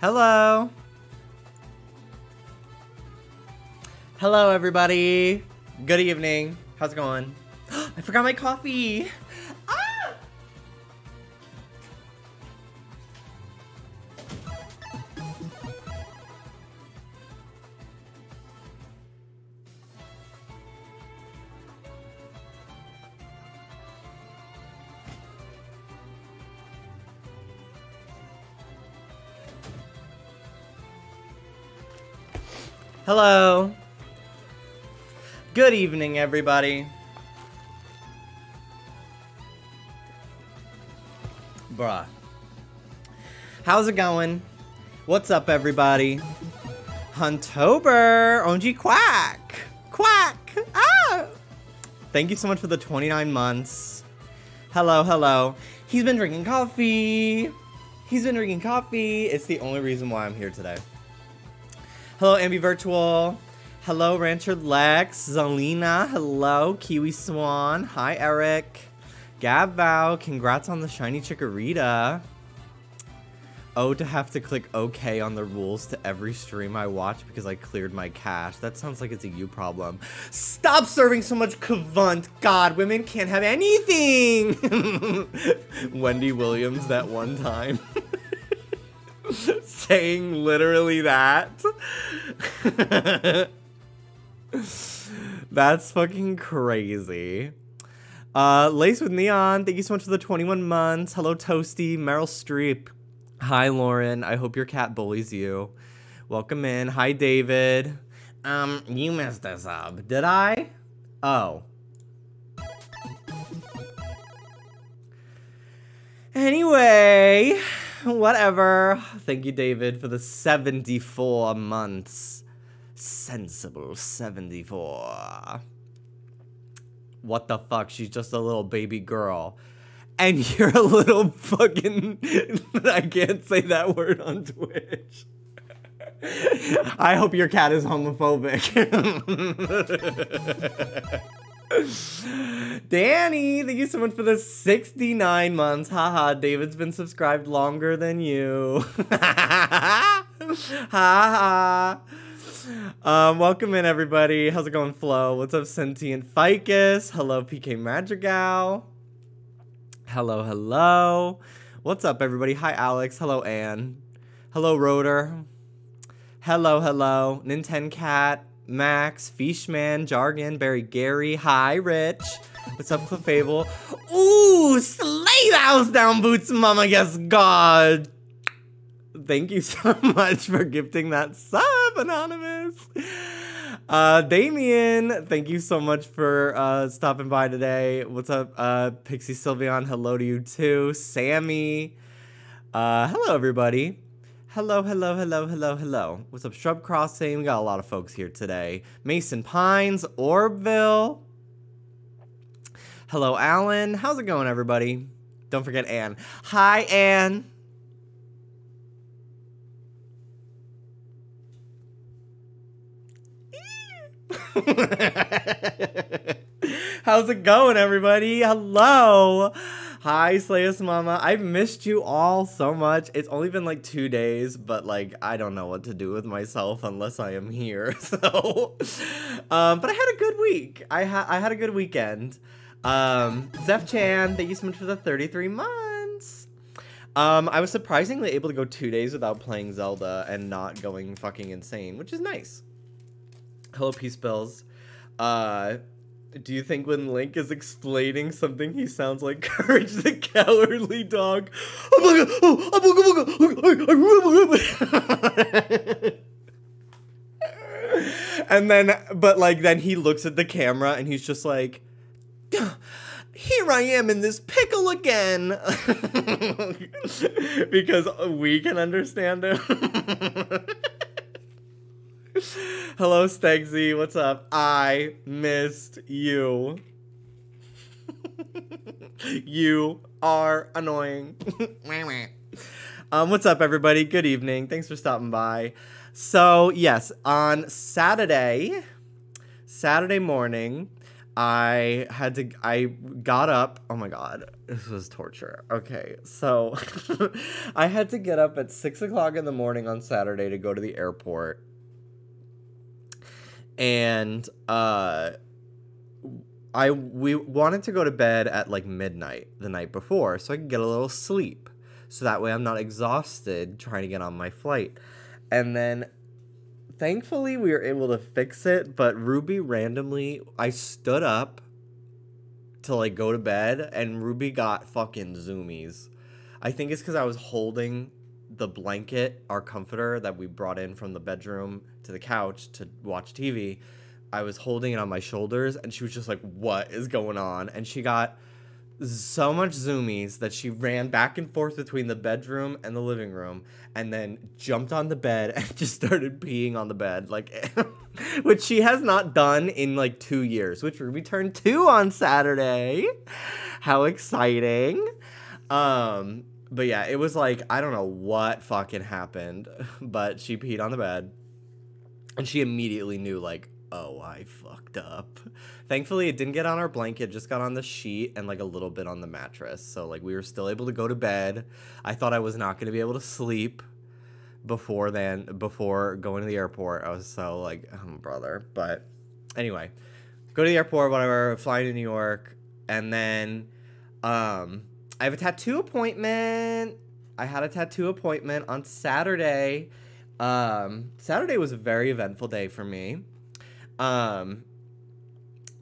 Hello. Hello, everybody. Good evening. How's it going? I forgot my coffee. Ah! Hello. Good evening, everybody. Bruh. How's it going? What's up, everybody? Huntober! OG Quack! Quack! Ah! Thank you so much for the 29 months. Hello, hello. He's been drinking coffee. He's been drinking coffee. It's the only reason why I'm here today. Hello, Ambi Virtual. Hello, Rancher Lex. Zelina. Hello, Kiwi Swan. Hi, Eric. Gab Val. Congrats on the shiny Chikorita. Oh, to have to click OK on the rules to every stream I watch because I cleared my cache. That sounds like it's a you problem. Stop serving so much kavunt. God, women can't have anything. Wendy Williams that one time. Saying literally that. That's fucking crazy. Lace with Neon, thank you so much for the 21 months. Hello, Toasty. Meryl Streep. Hi, Lauren. I hope your cat bullies you. Welcome in. Hi, David. You messed this up. Did I? Oh. Anyway, whatever. Thank you, David, for the 74 months. Sensible 74. What the fuck? She's just a little baby girl. And you're a little fucking... I can't say that word on Twitch. I hope your cat is homophobic. Danny, thank you so much for the 69 months. Haha, David's been subscribed longer than you. Haha. Welcome in, everybody. How's it going, Flo? What's up, Sentient Ficus? Hello, PK Madrigal. Hello, hello. What's up, everybody? Hi, Alex. Hello, Anne. Hello, Rotor. Hello, hello. Nintendo Cat, Max, Fishman, Jargon, Barry Gary. Hi, Rich. What's up, Cliff Fable? Ooh, slay the house down, Boots Mama, yes, God. Thank you so much for gifting that sub, Anonymous. Damien, thank you so much for stopping by today. What's up, Pixie Sylveon? Hello to you too. Sammy. Hello, everybody. Hello, hello, hello, hello, hello. What's up, Shrub Crossing? We got a lot of folks here today. Mason Pines, Orbville. Hello, Alan. How's it going, everybody? Don't forget Anne. Hi, Anne. How's it going, everybody? Hello. Hi, Slayus Mama. I've missed you all so much. It's only been like 2 days, but like I don't know what to do with myself unless I am here. So, but I had a good week. I had a good weekend. Zeph Chan, thank you so much for the 33 months. I was surprisingly able to go 2 days without playing Zelda and not going fucking insane, which is nice. Hello, Peace Bills. Do you think when Link is explaining something, he sounds like Courage the Cowardly Dog? And then, but like, then he looks at the camera and he's just like, here I am in this pickle again. Because we can understand him. Hello, Stegsy. What's up? I missed you. You are annoying. What's up, everybody? Good evening. Thanks for stopping by. So, yes, on Saturday morning, I got up. Oh my God, this was torture. Okay, so I had to get up at 6 o'clock in the morning on Saturday to go to the airport. And we wanted to go to bed at like midnight the night before so I could get a little sleep. So that way I'm not exhausted trying to get on my flight. And then thankfully, we were able to fix it, but Ruby randomly, I stood up to, like, go to bed, and Ruby got fucking zoomies. I think it's because I was holding the blanket, our comforter that we brought in from the bedroom to the couch to watch TV. I was holding it on my shoulders, and she was just like, what is going on? And she got so much zoomies that she ran back and forth between the bedroom and the living room and then jumped on the bed and just started peeing on the bed, like, which she has not done in like 2 years, which Ruby turned 2 on Saturday. How exciting. But yeah, it was like, I don't know what fucking happened, but she peed on the bed and she immediately knew, like, oh, I fucked up. Thankfully, it didn't get on our blanket, just got on the sheet and, like, a little bit on the mattress. So, like, we were still able to go to bed. I thought I was not going to be able to sleep before going to the airport. I was so, like, oh, brother. But anyway, go to the airport, whatever, fly to New York. And then I have a tattoo appointment. I had a tattoo appointment on Saturday. Saturday was a very eventful day for me.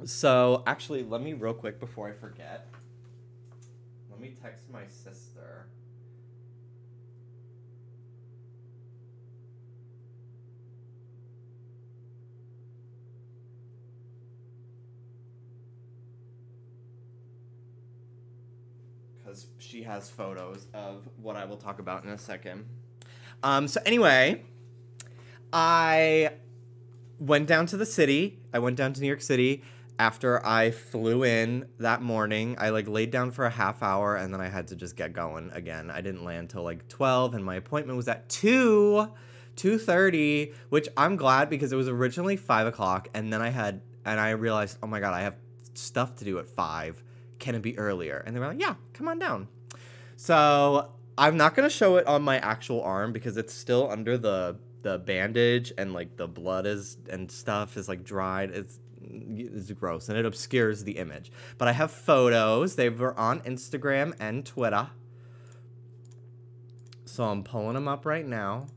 So, actually, let me real quick before I forget. Let me text my sister. Because she has photos of what I will talk about in a second. So anyway, I went down to the city. I went down to New York City. After I flew in that morning, I, like, laid down for a half hour, and then I had to just get going again. I didn't land till, like, 12, and my appointment was at 2:30, which I'm glad because it was originally 5 o'clock, and then I realized, oh my God, I have stuff to do at 5. Can it be earlier? And they were like, yeah, come on down. So I'm not going to show it on my actual arm because it's still under the bandage, and, like, the blood and stuff is, like, dried. It's gross, and it obscures the image. But I have photos. They were on Instagram and Twitter. So I'm pulling them up right now,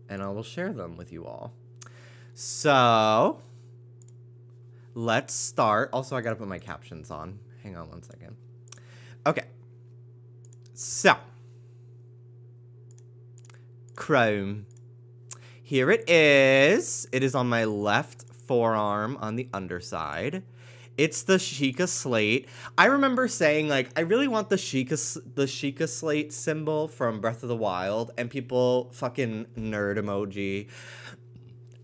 and I will share them with you all. So let's start. Also, I gotta put my captions on. Hang on one second. Okay. So, Chrome. Here it is. It is on my left forearm on the underside. It's the Sheikah slate. I remember saying, like, I really want the Sheikah slate symbol from Breath of the Wild, and people fucking nerd emoji.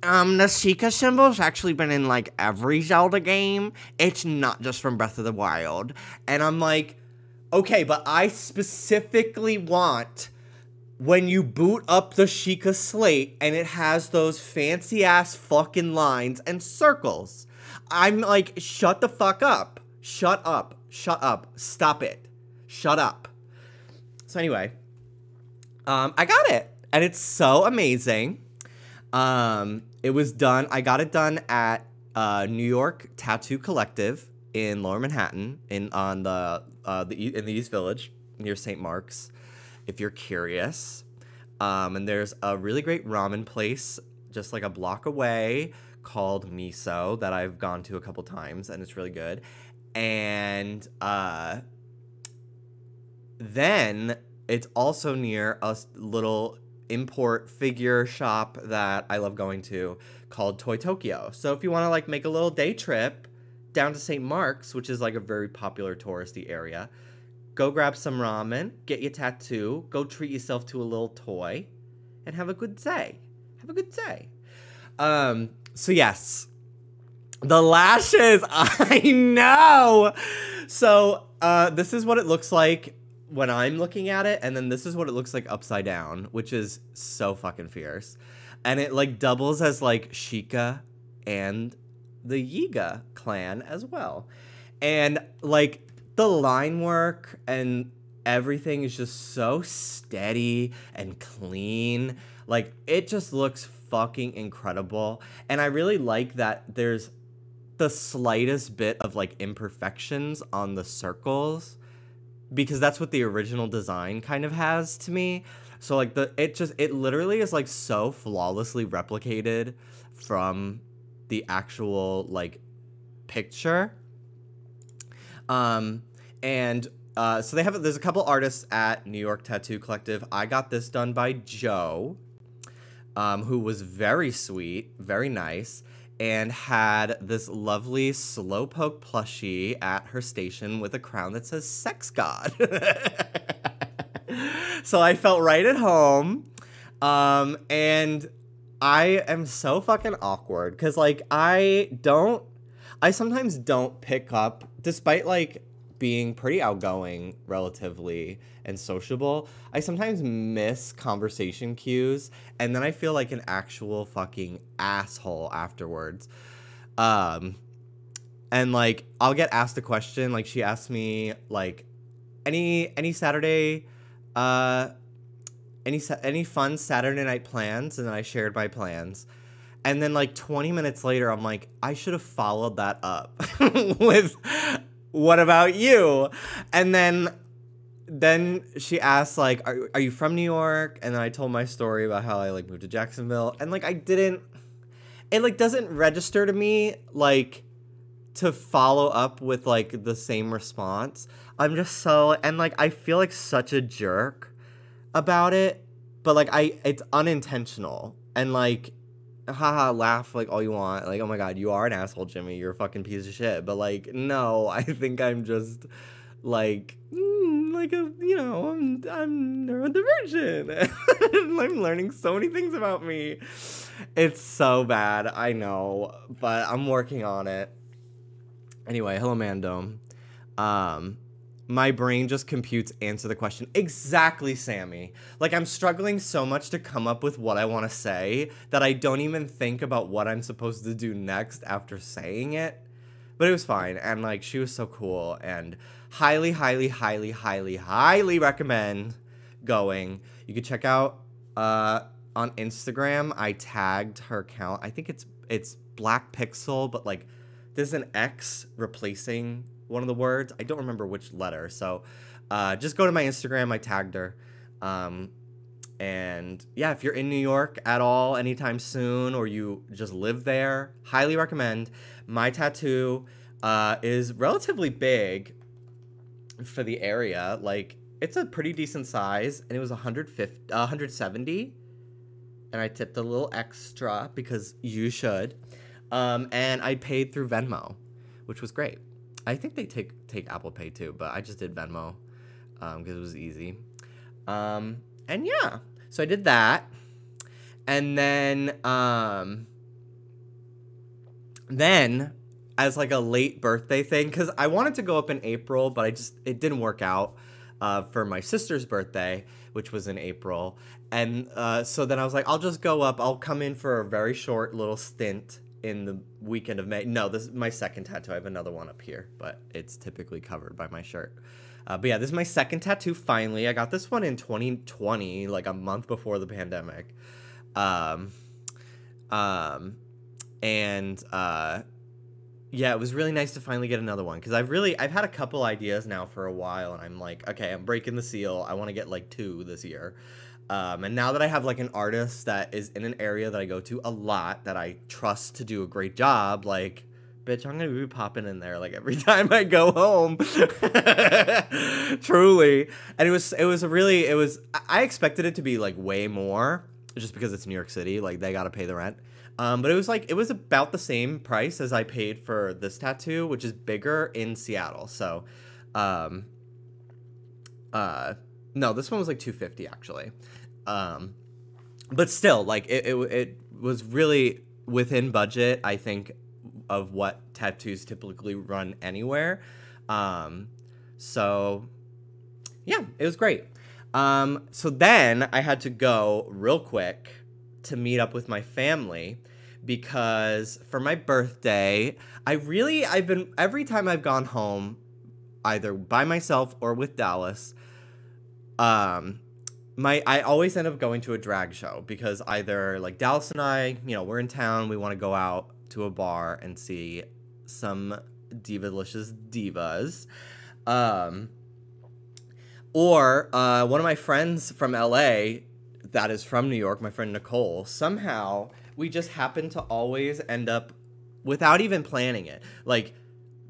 The Sheikah symbol's actually been in, like, every Zelda game. It's not just from Breath of the Wild. And I'm like, okay, but I specifically want when you boot up the Sheikah slate and it has those fancy ass fucking lines and circles. I'm like, shut the fuck up. Shut up. Shut up. Stop it. Shut up. So anyway, I got it. And it's so amazing. It was done. I got it done at New York Tattoo Collective in Lower Manhattan in the East Village near St. Mark's, if you're curious. And there's a really great ramen place just like a block away called Miso that I've gone to a couple times, and it's really good. And then it's also near a little import figure shop that I love going to called Toy Tokyo. So if you want to, like, make a little day trip down to St. Mark's, which is like a very popular touristy area, go grab some ramen, get your tattoo, go treat yourself to a little toy, and have a good day. Have a good day. So yes, the lashes, I know. So this is what it looks like when I'm looking at it, and then this is what it looks like upside down, which is so fucking fierce. And it, like, doubles as, like, Sheikah and the Yiga clan as well. And, like, the line work and everything is just so steady and clean. Like, it just looks fucking incredible. And I really like that there's the slightest bit of, like, imperfections on the circles, because that's what the original design kind of has to me. So, like, it literally is, like, so flawlessly replicated from the actual, like, picture. So there's a couple artists at New York Tattoo Collective. I got this done by Joe, who was very sweet, very nice, and had this lovely slowpoke plushie at her station with a crown that says Sex God. So I felt right at home. And I am so fucking awkward because, like, I sometimes don't pick up, despite, like, being pretty outgoing relatively and sociable, I sometimes miss conversation cues, and then I feel like an actual fucking asshole afterwards. And, like, I'll get asked a question, like, she asked me, like, any Saturday, any fun Saturday night plans, and then I shared my plans. And then, like, 20 minutes later, I'm like, I should have followed that up with, what about you? And then she asked, like, are you from New York? And then I told my story about how I, like, moved to Jacksonville. And, like, it, like, doesn't register to me, like, to follow up with, like, the same response. I'm just so, and, like, I feel like such a jerk about it. But, like, it's unintentional. And, like, haha, laugh like all you want, like, oh my god, you are an asshole, Jimmy, you're a fucking piece of shit, but, like, no, I think I'm just, like, like, a, you know, I'm neurodivergent. I'm learning so many things about me. It's so bad, I know, but I'm working on it. Anyway, hello, Mando. My brain just computes answer the question. Exactly, Sammy. Like, I'm struggling so much to come up with what I want to say that I don't even think about what I'm supposed to do next after saying it. But it was fine. And, like, she was so cool. And highly, highly, highly, highly, highly recommend going. You could check out on Instagram. I tagged her account. I think it's Black Pixel, but, like, there's an X replacing one of the words. I don't remember which letter. So just go to my Instagram. I tagged her. And yeah, if you're in New York at all anytime soon, or you just live there, highly recommend. My tattoo is relatively big for the area. Like, it's a pretty decent size, and it was 170. And I tipped a little extra because you should. And I paid through Venmo, which was great. I think they take Apple Pay too, but I just did Venmo because it was easy. And yeah, so I did that. And then as like a late birthday thing, because I wanted to go up in April, but it didn't work out for my sister's birthday, which was in April. And so then I was like, I'll just go up. I'll come in for a very short little stint in the weekend of May. No, this is my second tattoo. I have another one up here, but it's typically covered by my shirt. But yeah, this is my second tattoo finally. I got this one in 2020, like a month before the pandemic. Yeah, it was really nice to finally get another one, because I've had a couple ideas now for a while, and I'm like, okay, I'm breaking the seal. I want to get like 2 this year. And now that I have, like, an artist that is in an area that I go to a lot, that I trust to do a great job, like, bitch, I'm gonna be popping in there, like, every time I go home. Truly. And I expected it to be, like, way more, just because it's New York City, like, they gotta pay the rent. But it was about the same price as I paid for this tattoo, which is bigger in Seattle. So, no, this one was like $250 actually. But still, like, it was really within budget, I think, of what tattoos typically run anywhere. So yeah, it was great. So then I had to go real quick to meet up with my family, because for my birthday, every time I've gone home, either by myself or with Dallas, I always end up going to a drag show because either like Dallas and I, we're in town, we want to go out to a bar and see some divalicious divas. Or one of my friends from LA that is from New York, my friend Nicole, somehow we just happen to always end up, without even planning it, like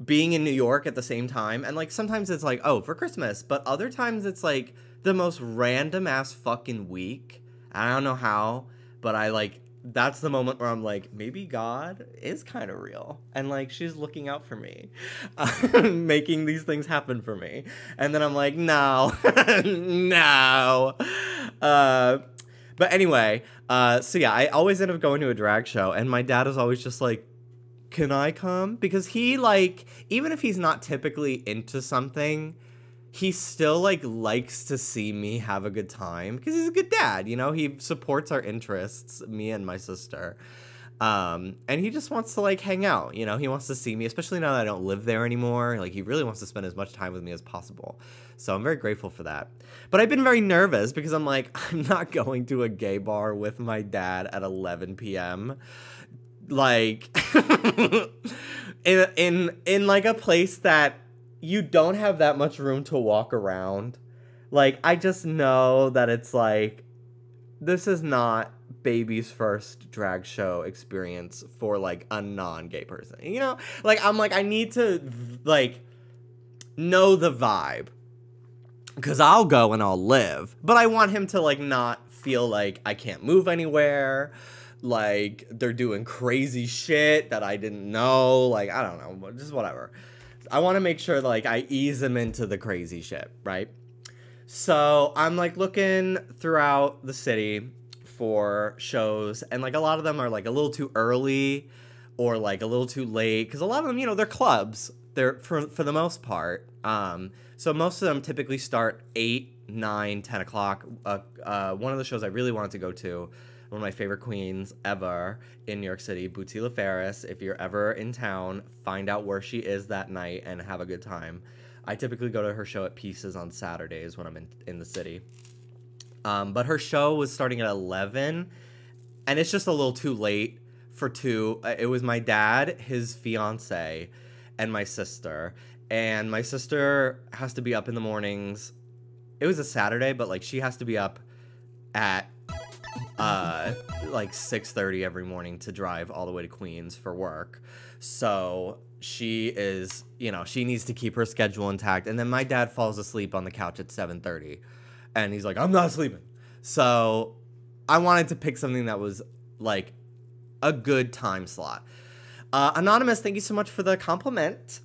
being in New York at the same time. And like sometimes it's like, oh, for Christmas, but other times it's like the most random ass fucking week. I don't know how, but that's the moment where I'm like, maybe God is kind of real. And like, she's looking out for me, making these things happen for me. And then I'm like, no, no. But anyway, so yeah, I always end up going to a drag show. And my dad is always just like, can I come? Because he even if he's not typically into something, he still likes to see me have a good time because he's a good dad, he supports our interests, me and my sister. And he just wants to hang out, he wants to see me, especially now that I don't live there anymore. He really wants to spend as much time with me as possible. So I'm very grateful for that. But I've been very nervous because I'm like, I'm not going to a gay bar with my dad at 11 p.m. in a place that you don't have that much room to walk around. I just know that it's this is not baby's first drag show experience for a non-gay person. I need to know the vibe, because I'll go and I'll live, but I want him to not feel like I can't move anywhere, they're doing crazy shit that I didn't know, I don't know, just whatever. I want to make sure I ease him into the crazy shit, right? So I'm looking throughout the city for shows, and a lot of them are a little too early or a little too late, because a lot of them, they're clubs. They're for the most part. So most of them typically start 8, 9, 10 o'clock. One of the shows I really wanted to go to, one of my favorite queens ever in New York City, Bootsy LaFerris. If you're ever in town, find out where she is that night and have a good time. I typically go to her show at Pieces on Saturdays when I'm in the city. But her show was starting at 11, and it's just a little too late for two. It was my dad, his fiance, and my sister. And my sister has to be up in the mornings. It was a Saturday, but she has to be up at 6:30 every morning to drive all the way to Queens for work. So she is, she needs to keep her schedule intact. And then my dad falls asleep on the couch at 7:30, and he's like, I'm not sleeping. So I wanted to pick something that was a good time slot. Anonymous, thank you so much for the compliment.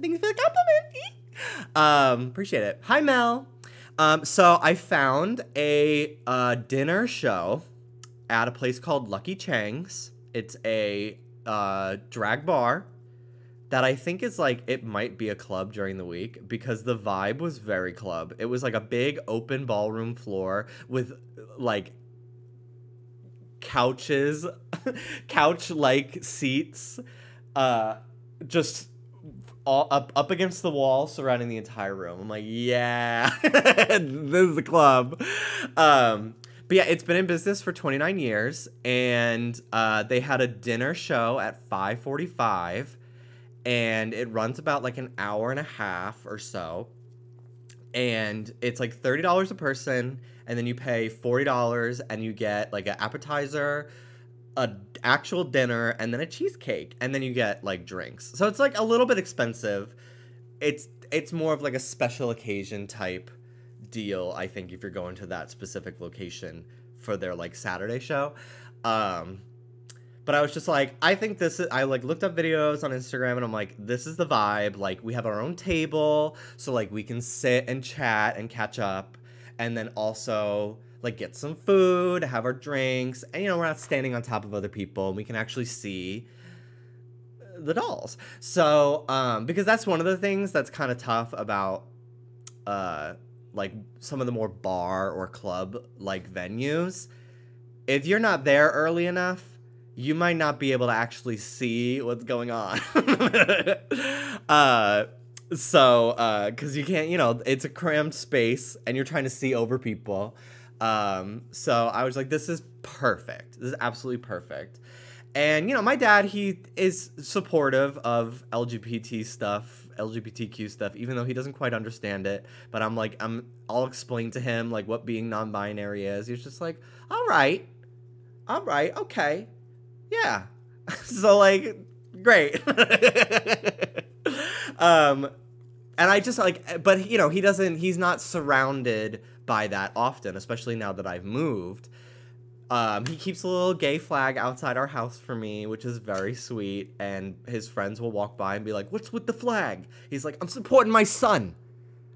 Thanks for the compliment. Appreciate it. Hi, Mel. So I found a dinner show at a place called Lucky Chang's. It's a drag bar that I think is it might be a club during the week, because the vibe was very club. It was a big open ballroom floor with couches, couch-like seats, just all up against the wall surrounding the entire room. I'm like, yeah, this is the club. But yeah, it's been in business for 29 years, and they had a dinner show at 5:45, and it runs about an hour and a half or so, and it's $30 a person, and then you pay $40, and you get an appetizer, an actual dinner, and then a cheesecake, and then you get drinks. So it's a little bit expensive. It's more of a special occasion type deal, I think, if you're going to that specific location for their Saturday show. But I was just I think this is, I looked up videos on Instagram, and I'm like, this is the vibe. We have our own table, so we can sit and chat and catch up, and then also get some food, have our drinks, and we're not standing on top of other people, and we can actually see the dolls. So because that's one of the things that's kind of tough about some of the more bar or club venues, if you're not there early enough, you might not be able to actually see what's going on. Because you can't, it's a cramped space and you're trying to see over people. So I was like, this is perfect. This is absolutely perfect. And, my dad, he is supportive of LGBTQ stuff, even though he doesn't quite understand it. But I'll explain to him, like, what being non-binary is. He's just like, all right, okay, yeah. So, like, great. And I just, like, but, he's not surrounded by that often, especially now that I've moved. He keeps a little gay flag outside our house for me, which is very sweet, and his friends will walk by and be like, what's with the flag? He's like, I'm supporting my son.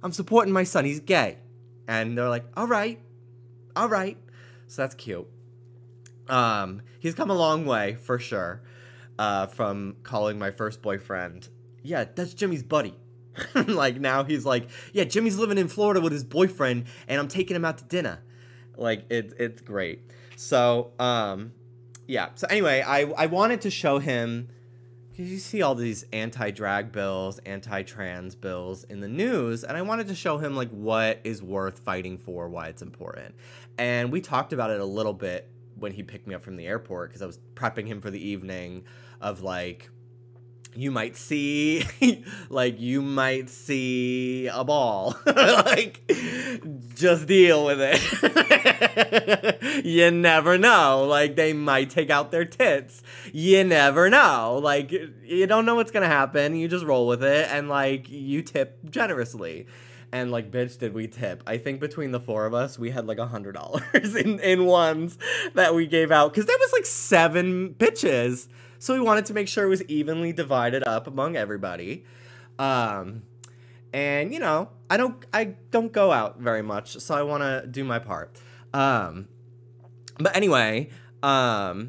He's gay. And they're like, all right. So that's cute. He's come a long way, for sure, from calling my first boyfriend, yeah, that's Jimmy's buddy. Like, now he's like, yeah, Jimmy's living in Florida with his boyfriend, and I'm taking him out to dinner. Like, it's great. So, yeah. So anyway, I wanted to show him, because you see all these anti-drag bills, anti-trans bills in the news, and I wanted to show him, like, what is worth fighting for, why it's important. And we talked about it a little bit when he picked me up from the airport, because I was prepping him for the evening of, like, you might see a ball. Like, just deal with it. You never know. Like, they might take out their tits. You never know. Like, you don't know what's gonna happen. You just roll with it, and, like, you tip generously. And, like, bitch, did we tip. I think between the four of us, we had, like, $100 in ones that we gave out. Because there was, like, 7 bitches. So we wanted to make sure it was evenly divided up among everybody. And, I don't go out very much, so I want to do my part. But anyway, so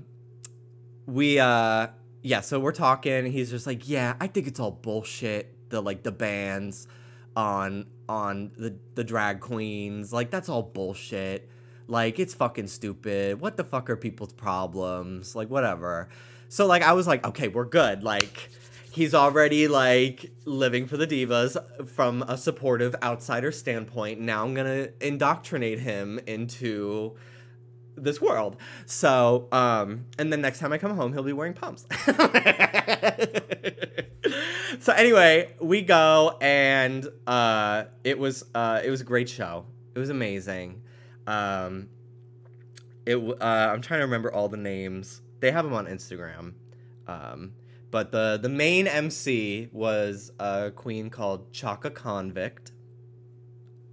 we're talking. He's just like, yeah, I think it's all bullshit. The bans on the drag queens. Like, that's all bullshit. Like, it's fucking stupid. What the fuck are people's problems? Like, whatever. So, like, I was like, okay, we're good. Like, he's already, like, living for the divas from a supportive outsider standpoint. Now I'm gonna indoctrinate him into this world. So, and then next time I come home, he'll be wearing pumps. So anyway, we go, and it was a great show. It was amazing. I'm trying to remember all the names. They have them on Instagram. But the main MC was a queen called Chaka Convict.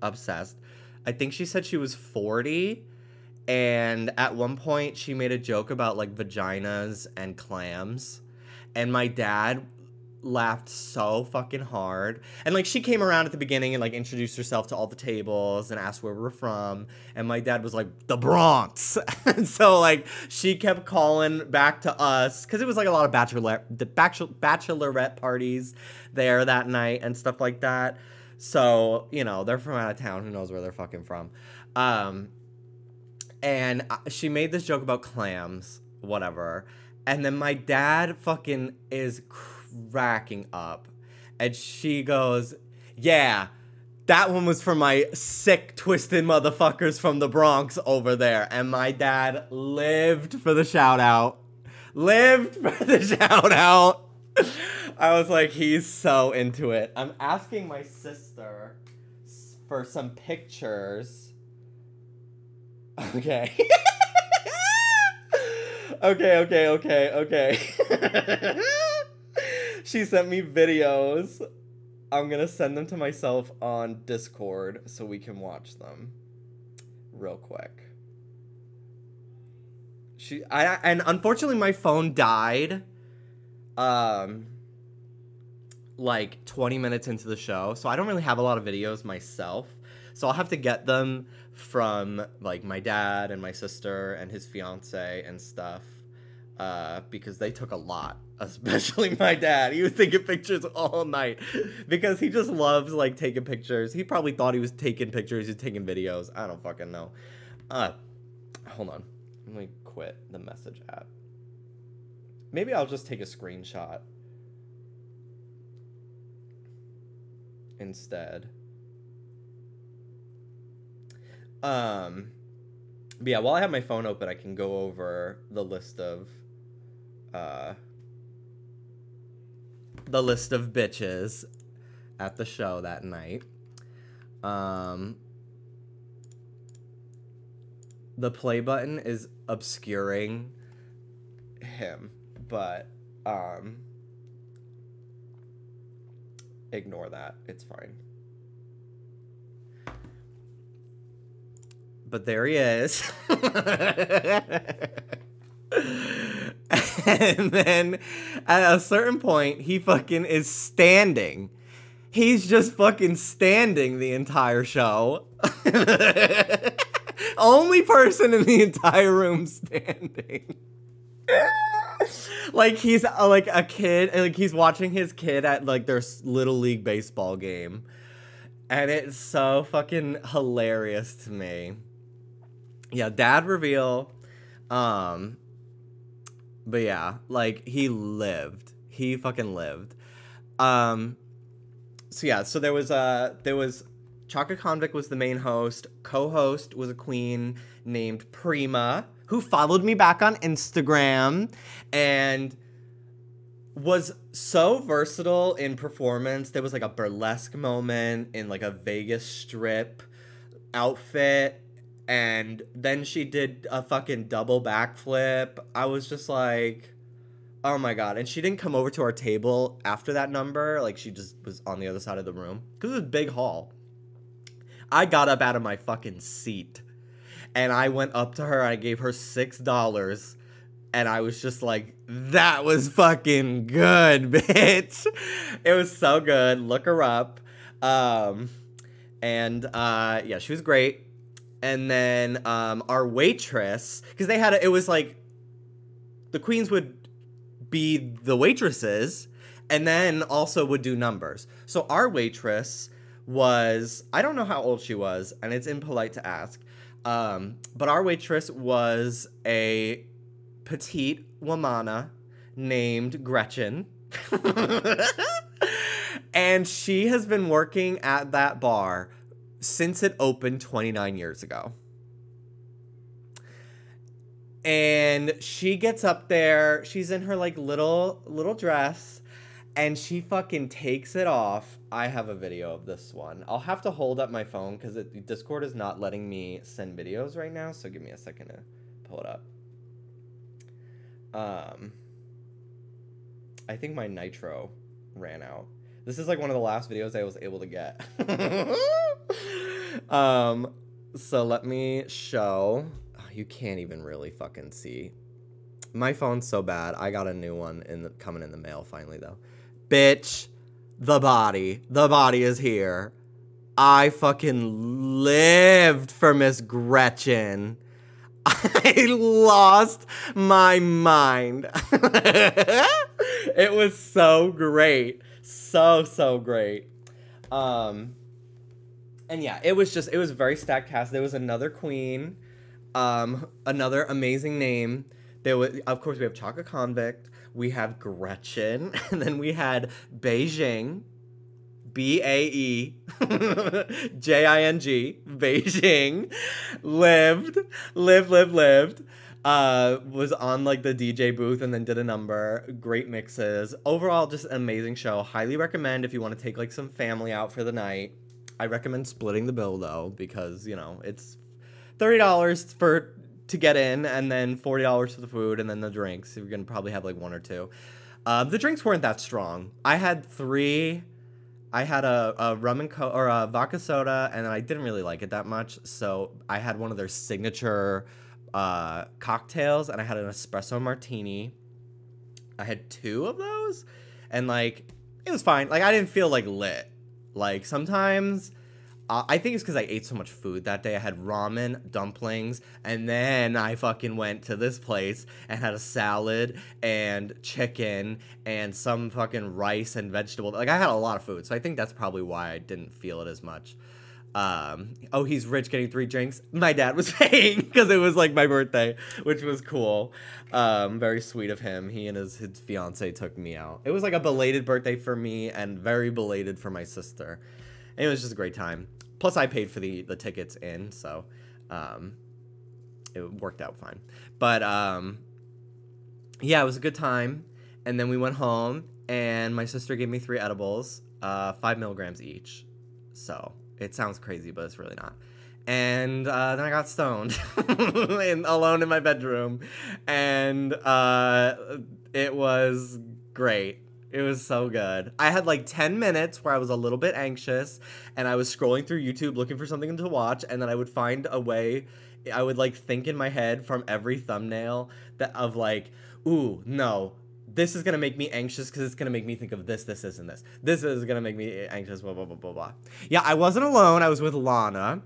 Obsessed. I think she said she was 40. And at one point, she made a joke about, like, vaginas and clams. And my dad laughed so fucking hard. And, like, she came around at the beginning and, like, introduced herself to all the tables and asked where we were from. And my dad was like, the Bronx. And so, like, she kept calling back to us, because it was, like, a lot of bachelorette parties there that night and stuff like that. So, they're from out of town. Who knows where they're fucking from. And she made this joke about clams, whatever. And then my dad fucking is cracking up. And she goes, yeah, that one was for my sick, twisted motherfuckers from the Bronx over there. And my dad lived for the shout out. I was like, he's so into it. I'm asking my sister for some pictures. Okay. Okay. She sent me videos. I'm gonna send them to myself on Discord so we can watch them real quick. And unfortunately my phone died like 20 minutes into the show, so I don't really have a lot of videos myself. So I'll have to get them from, like, my dad and my sister and his fiance and stuff, because they took a lot, especially my dad. He was taking pictures all night because he just loves, like, taking pictures. He probably thought he was taking pictures. He's taking videos. I don't fucking know. Hold on. Let me quit the message app. Maybe I'll just take a screenshot instead. But yeah, while I have my phone open, I can go over the list of bitches at the show that night. The play button is obscuring him, but ignore that. It's fine. But there he is. And then at a certain point, he fucking is standing. He's just fucking standing the entire show. Only person in the entire room standing. Like he's like a kid, like he's watching his kid at like their little league baseball game. And it's so fucking hilarious to me. Yeah, dad reveal. But yeah, like he lived. He fucking lived. So yeah, so there was Chaka Convict was the main host. Co-host was a queen named Prima, who followed me back on Instagram and was so versatile in performance. There was like a burlesque moment in like a Vegas Strip outfit, and then she did a fucking double backflip. I was just like, oh my god. And she didn't come over to our table after that number. Like, she just was on the other side of the room. Because it was a big hall. I got up out of my fucking seat. And I went up to her. I gave her $6. And I was just like, that was fucking good, bitch. It was so good. Look her up. Yeah, she was great. And then our waitress, because they had, it was like, the queens would be the waitresses, and then also would do numbers. So our waitress was, I don't know how old she was, and it's impolite to ask, but our waitress was a petite womana named Gretchen. And she has been working at that bar since it opened 29 years ago. And she gets up there, she's in her like little dress, and she fucking takes it off. I have a video of this one. I'll have to hold up my phone because Discord is not letting me send videos right now, so give me a second to pull it up. I think my nitro ran out. This is like one of the last videos I was able to get. So let me show. You can't even really fucking see. My phone's so bad. I got a new one coming in the mail finally, though. Bitch, the body. The body is here. I fucking lived for Miss Gretchen. I lost my mind. It was so great. So great. And yeah, it was a very stacked cast. There was another queen. Another amazing name. There was, of course, we have Chaka Convict, we have Gretchen, and then we had Beijing, Baejing, Beijing, lived, was on like the DJ booth and then did a number. Great mixes. Overall, just an amazing show. Highly recommend if you want to take like some family out for the night. I recommend splitting the bill though, because you know it's $30 to get in, and then $40 for the food, and then the drinks. You're gonna probably have like one or two. The drinks weren't that strong. I had 3. I had a rum and or a vodka soda, and I didn't really like it that much. So I had one of their signature cocktails, and I had an espresso martini. I had 2 of those, and like it was fine. Like I didn't feel like lit. Like sometimes. I think it's because I ate so much food that day. I had ramen, dumplings, and then I fucking went to this place and had a salad and chicken and some fucking rice and vegetable. Like, I had a lot of food, so I think that's probably why I didn't feel it as much. Oh, he's rich getting 3 drinks. My dad was paying because it was like my birthday, which was cool. Very sweet of him. He and his fiance took me out. It was like a belated birthday for me and very belated for my sister. And it was just a great time. Plus I paid for the tickets in, so it worked out fine. But yeah, it was a good time. And then we went home and my sister gave me 3 edibles, 5 milligrams each. So it sounds crazy, but it's really not. And then I got stoned alone in my bedroom. And it was great. It was so good. I had like 10 minutes where I was a little bit anxious. And I was scrolling through YouTube looking for something to watch. And then I would find a way. I would like think in my head from every thumbnail of like, ooh, no. This is going to make me anxious because it's going to make me think of this, and this. This is going to make me anxious, blah, blah, blah, blah, blah. Yeah, I wasn't alone. I was with Lana.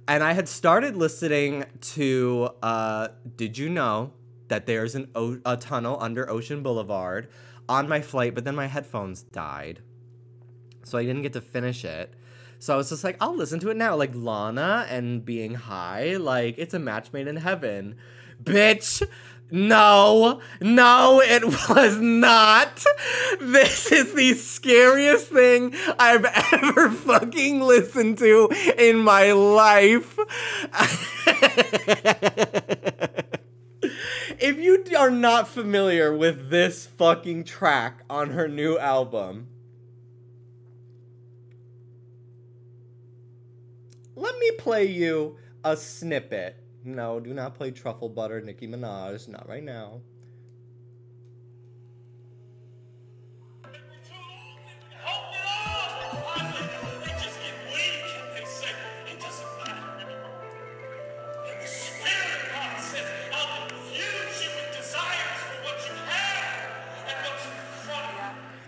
And I had started listening to, Did You Know That There's a Tunnel Under Ocean Boulevard on my flight, but then my headphones died. So I didn't get to finish it. So I was just like, I'll listen to it now. Like Lana and being high, like it's a match made in heaven. Bitch! No, it was not. This is the scariest thing I've ever fucking listened to in my life. If you are not familiar with this fucking track on her new album, let me play you a snippet. No, do not play Truffle Butter, Nicki Minaj. Not right now.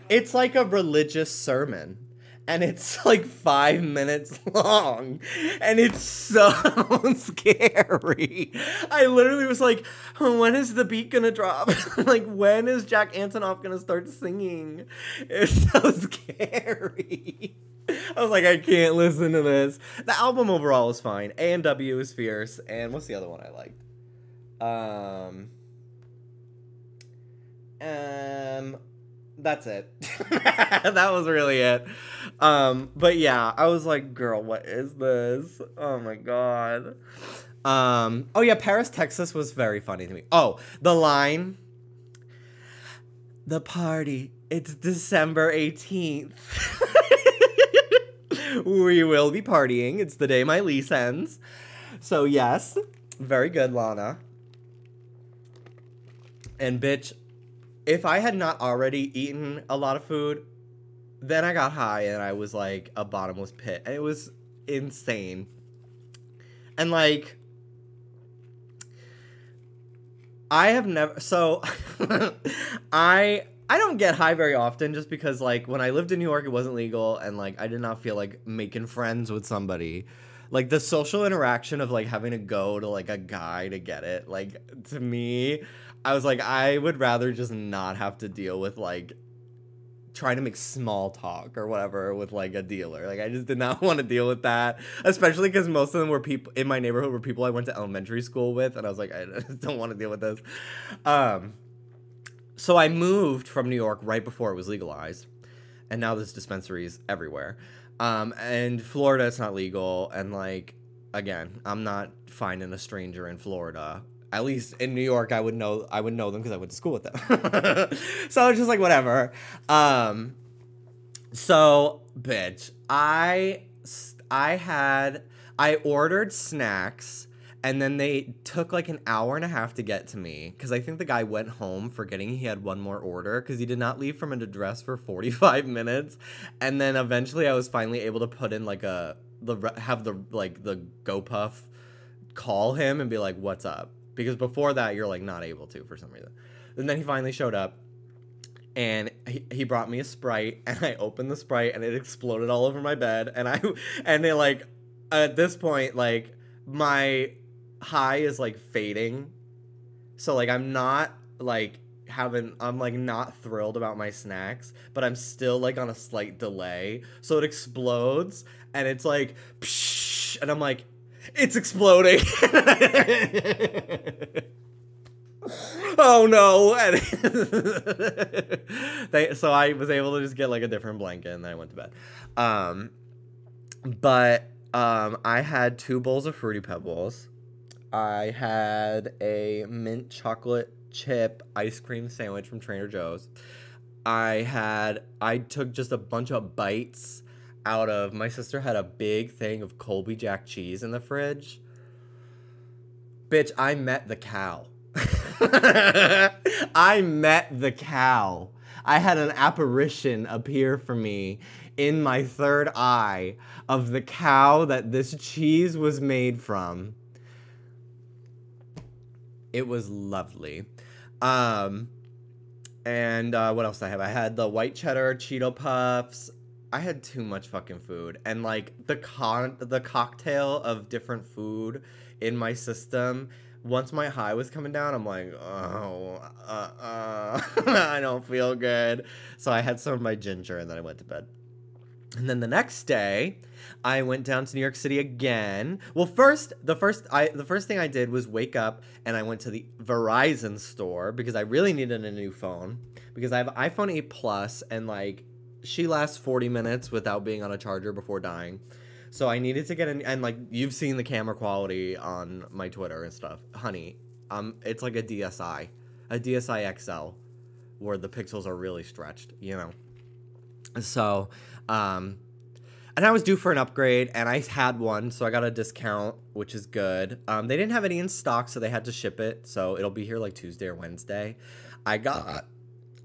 It's like a religious sermon. And it's like 5 minutes long. And it's so scary. I literally was like, when is the beat gonna drop? Like, when is Jack Antonoff gonna start singing? It's so scary. I was like, I can't listen to this. The album overall was fine. A&W is fierce. And what's the other one I liked? That's it. That was really it. But yeah, I was like, girl, what is this? Oh my god. Oh yeah, Paris, Texas was very funny to me. Oh, the line. The party. It's December 18th. We will be partying. It's the day my lease ends. So yes, very good, Lana. And bitch, if I had not already eaten a lot of food, then I got high and I was like a bottomless pit. And it was insane. And like, I have never, so I don't get high very often just because like when I lived in New York, it wasn't legal. And like, I did not feel like making friends with somebody. Like the social interaction of like having to go to like a guy to get it. Like to me, I was like, I would rather just not have to deal with like trying to make small talk or whatever with like a dealer. Like I just did not want to deal with that, especially because most of them were people in my neighborhood were people I went to elementary school with. And I was like, I just don't want to deal with this. So I moved from New York right before it was legalized. And now there's dispensaries everywhere. And Florida, it's not legal. And like, again, I'm not finding a stranger in Florida. At least in New York, I would know them because I went to school with them. So I was just like, whatever. So, bitch, I ordered snacks, and then they took like an hour and a half to get to me because I think the guy went home forgetting he had one more order because he did not leave from an address for 45 minutes. And then eventually I was finally able to put in like the GoPuff call him and be like, what's up? Because before that, you're, like, not able to for some reason. And then he finally showed up, and he brought me a Sprite, and I opened the Sprite, and it exploded all over my bed. And they, like, at this point, like, my high is, like, fading. So, like, I'm not, like, I'm, like, not thrilled about my snacks, but I'm still, like, on a slight delay. So it explodes, and it's, like, psh, and I'm like, it's exploding. Oh no. And so I was able to just get like a different blanket, and then I went to bed. I had 2 bowls of Fruity Pebbles. I had a mint chocolate chip ice cream sandwich from Trader Joe's. I took just a bunch of bites out of, my sister had a big thing of Colby Jack cheese in the fridge. Bitch, I met the cow. I met the cow. I had an apparition appear for me in my third eye of the cow that this cheese was made from. It was lovely. And what else did I have? I had the white cheddar Cheeto Puffs. I had too much fucking food. And like the cocktail of different food in my system, once my high was coming down, I'm like, I don't feel good. So I had some of my ginger, and then I went to bed. And then the next day, I went down to New York City again. Well, the first thing I did was wake up, and I went to the Verizon store because I really needed a new phone, because I have an iPhone 8 Plus, and like she lasts 40 minutes without being on a charger before dying. So I needed to get and like you've seen the camera quality on my Twitter and stuff, honey. It's like a DSi XL, where the pixels are really stretched, you know. So, and I was due for an upgrade, and I had one, so I got a discount, which is good. They didn't have any in stock, so they had to ship it, so it'll be here like Tuesday or Wednesday. I got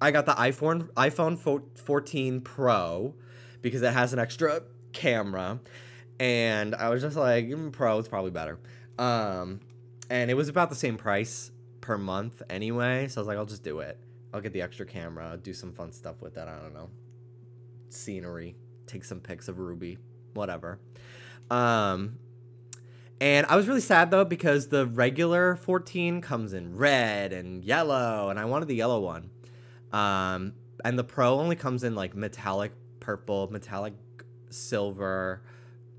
the iPhone 14 Pro because it has an extra camera, and I was just like, Pro is probably better. And it was about the same price per month anyway, so I was like, I'll just do it. I'll get the extra camera, do some fun stuff with that, I don't know. Scenery, take some pics of Ruby, whatever. And I was really sad though, because the regular 14 comes in red and yellow, and I wanted the yellow one. And the Pro only comes in like metallic purple, metallic silver,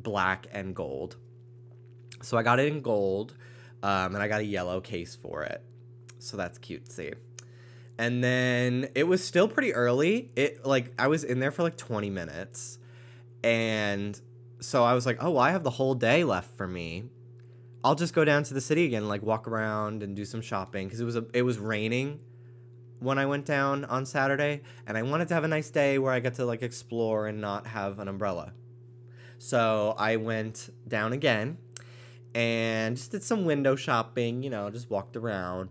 black, and gold. So I got it in gold, and I got a yellow case for it. So that's cutesy. And then it was still pretty early. I was in there for like 20 minutes. And so I was like, oh, well, I have the whole day left for me. I'll just go down to the city again, like walk around and do some shopping, because it was raining when I went down on Saturday, and I wanted to have a nice day where I got to like explore and not have an umbrella. So I went down again and just did some window shopping, you know, just walked around.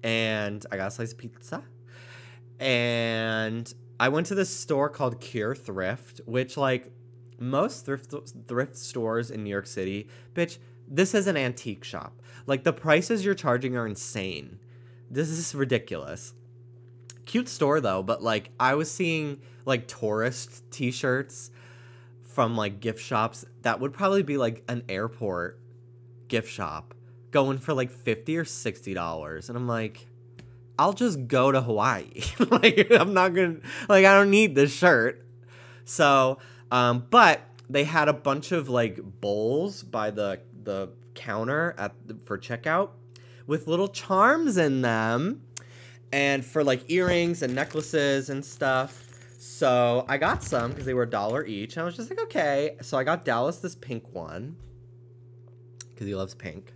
And I got a slice of pizza. And I went to this store called Cure Thrift, which, like, most thrift stores in New York City, bitch, this is an antique shop. Like, the prices you're charging are insane. This is ridiculous. Cute store, though, but, like, I was seeing, like, tourist t-shirts from, like, gift shops that would probably be, like, an airport gift shop, going for like $50 or $60, and I'm like, I'll just go to Hawaii. Like, I'm not gonna, like, I don't need this shirt. So, but they had a bunch of like bowls by the counter for checkout with little charms in them, and for like earrings and necklaces and stuff. So I got some because they were $1 each, and I was just like, okay. So I got Dallas this pink one because he loves pink.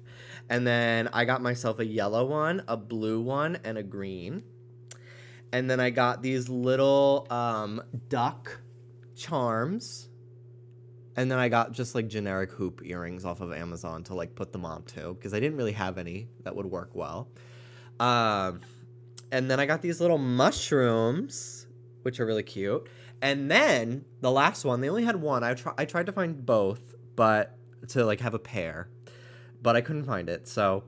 And then I got myself a yellow one, a blue one, and a green. And then I got these little duck charms. And then I got just like generic hoop earrings off of Amazon to like put them on too, because I didn't really have any that would work well. And then I got these little mushrooms, which are really cute. And then the last one, they only had one. I tried to find both, but to like have a pair. But I couldn't find it, so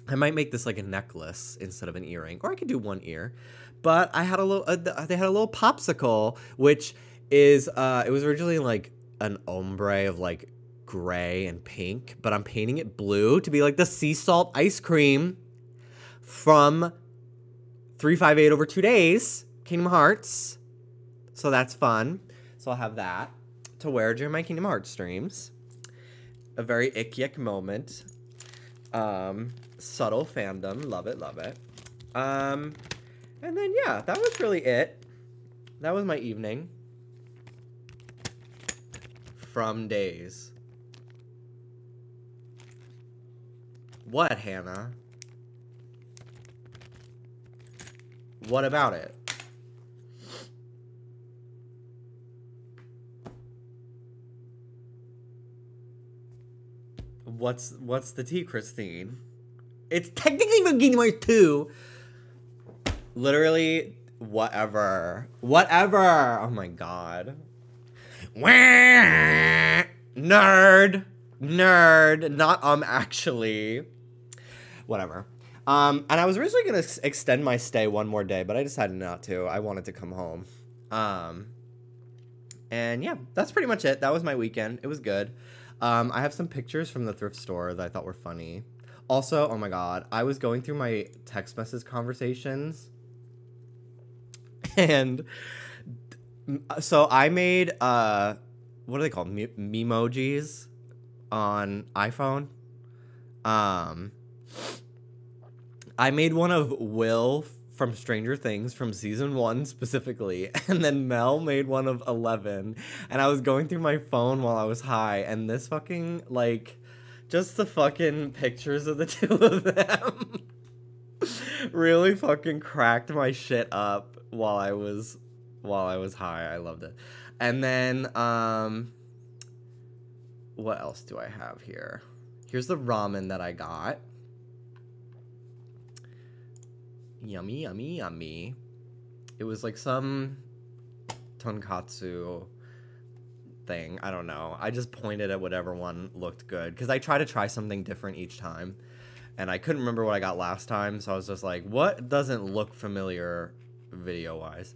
I might make this like a necklace instead of an earring, or I could do one ear. But I had a little, they had a little popsicle, which is, it was originally like an ombre of like gray and pink, but I'm painting it blue to be like the sea salt ice cream from 358 over 2 days, Kingdom Hearts. So that's fun. So I'll have that to wear during my Kingdom Hearts streams. A very ick moment. Subtle fandom. Love it, love it. And then, yeah, that was really it. That was my evening. From Days. What, Hannah? What about it? What's the tea, Christine? It's technically from Kingdom Hearts 2. Literally, whatever. Whatever. Oh my god. Nerd. Nerd. Not, actually. Whatever. And I was originally going to extend my stay one more day, but I decided not to. I wanted to come home. And yeah, that's pretty much it. That was my weekend. It was good. I have some pictures from the thrift store that I thought were funny. Also, oh my god, I was going through my text message conversations. And so I made, what are they called? Memojis on iPhone. I made one of Will from Stranger Things from season 1 specifically, and then Mel made one of 11, and I was going through my phone while I was high, and this fucking, like, just the fucking pictures of the two of them really fucking cracked my shit up while I was high. I loved it. And then, what else do I have here? Here's the ramen that I got. Yummy, yummy, yummy. It was like some tonkatsu thing. I don't know. I just pointed at whatever one looked good. Because I try to try something different each time. And I couldn't remember what I got last time. So I was just like, what doesn't look familiar video-wise?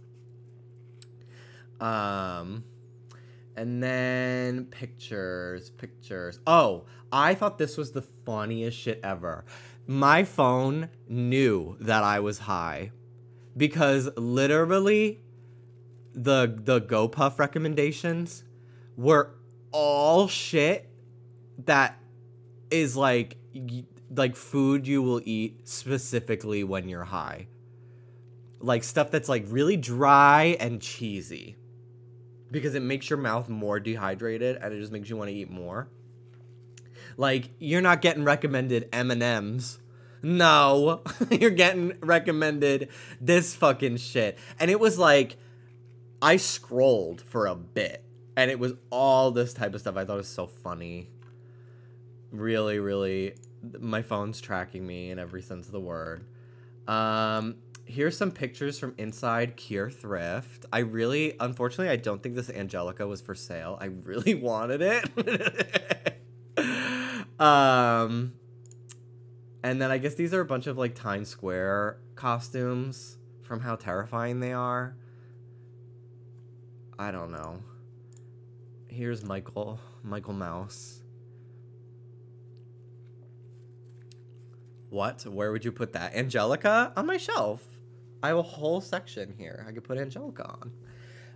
And then pictures. Oh, I thought this was the funniest shit ever. My phone knew that I was high because literally the GoPuff recommendations were all shit that is like food you will eat specifically when you're high. Like stuff that's like really dry and cheesy because it makes your mouth more dehydrated and it just makes you want to eat more. Like, you're not getting recommended M&Ms. No. You're getting recommended this fucking shit. And it was like, I scrolled for a bit. And it was all this type of stuff. I thought it was so funny. Really, really. My phone's tracking me in every sense of the word. Here's some pictures from inside Cure Thrift. Unfortunately, I don't think this Angelica was for sale. I really wanted it. And then I guess these are a bunch of like Times Square costumes from how terrifying they are. I don't know. Here's Michael Mouse. What? Where would you put that? Angelica? On my shelf. I have a whole section here. I could put Angelica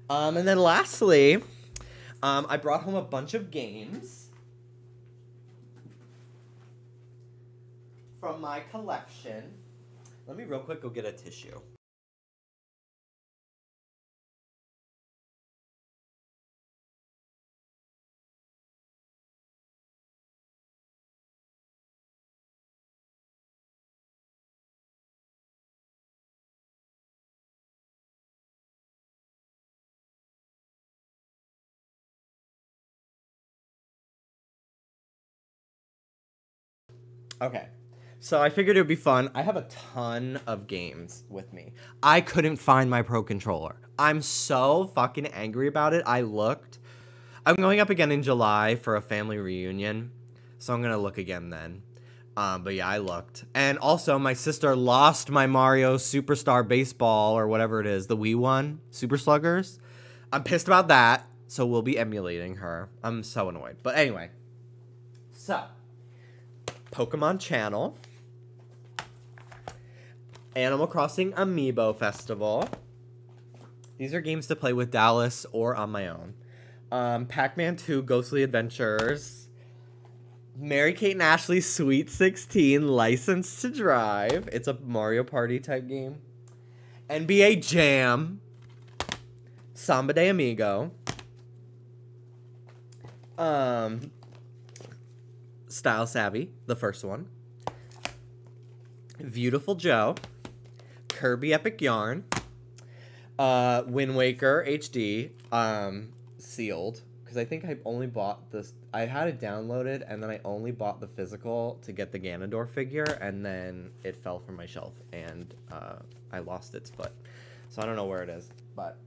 on. And then lastly, I brought home a bunch of games from my collection. Let me real quick go get a tissue. Okay. So I figured it would be fun. I have a ton of games with me. I couldn't find my Pro Controller. I'm so fucking angry about it. I looked. I'm going up again in July for a family reunion. So I'm going to look again then. But yeah, I looked. And also, my sister lost my Mario Superstar Baseball or whatever it is. The Wii one. Super Sluggers. I'm pissed about that. So we'll be emulating her. I'm so annoyed. But anyway. So. Pokemon Channel. Animal Crossing Amiibo Festival. These are games to play with Dallas or on my own. Pac-Man 2 Ghostly Adventures. Mary-Kate and Ashley's Sweet 16 License to Drive. It's a Mario Party type game. NBA Jam. Samba de Amigo. Style Savvy, the first one. Beautiful Joe. Kirby Epic Yarn. Wind Waker HD. Sealed. Because I think I only bought this. I had it downloaded, and then I only bought the physical to get the Ganondorf figure, and then it fell from my shelf, and I lost its foot. So I don't know where it is. But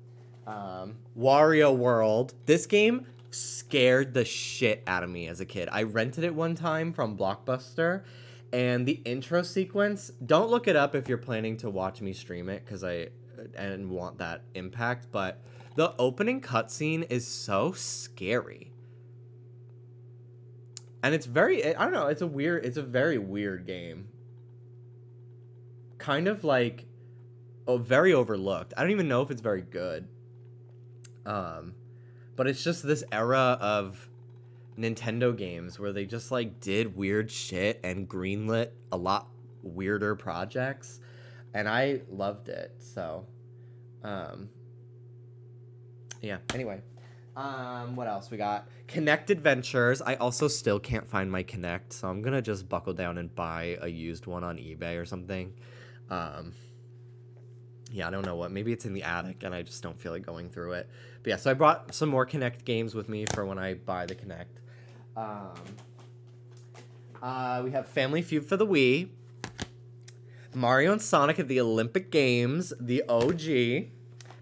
Wario World. This game scared the shit out of me as a kid. I rented it one time from Blockbuster, and the intro sequence, don't look it up if you're planning to watch me stream it, because I want that impact, but the opening cutscene is so scary. And it's very, I don't know, it's a very weird game. Kind of like, very overlooked. I don't even know if it's very good. But it's just this era of Nintendo games where they just like did weird shit and greenlit a lot weirder projects. And I loved it, so, yeah, anyway. What else we got? Kinect Adventures. I also still can't find my Kinect, so I'm gonna just buckle down and buy a used one on eBay or something. Yeah, I don't know what. Maybe it's in the attic, and I just don't feel like going through it. But yeah, so I brought some more Kinect games with me for when I buy the Kinect. We have Family Feud for the Wii. Mario and Sonic at the Olympic Games, the OG.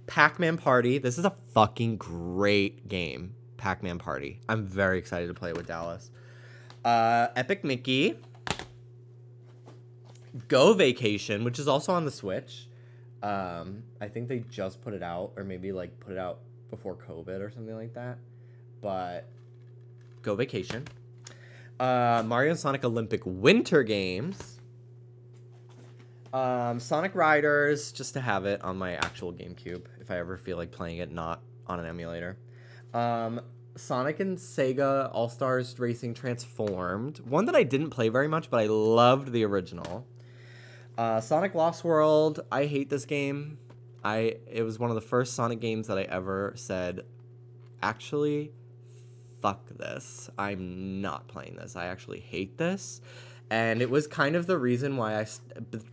Pac-Man Party. This is a fucking great game. Pac-Man Party. I'm very excited to play it with Dallas. Epic Mickey. Go Vacation, which is also on the Switch. I think they just put it out, or maybe like put it out before COVID or something like that. But Go Vacation. Mario and Sonic Olympic Winter Games. Sonic Riders, just to have it on my actual GameCube if I ever feel like playing it not on an emulator. Sonic and Sega All-Stars Racing Transformed. One that I didn't play very much, but I loved the original. Sonic Lost World. I hate this game. It was one of the first Sonic games that I ever said, actually, fuck this. I'm not playing this. I actually hate this. And it was kind of the reason why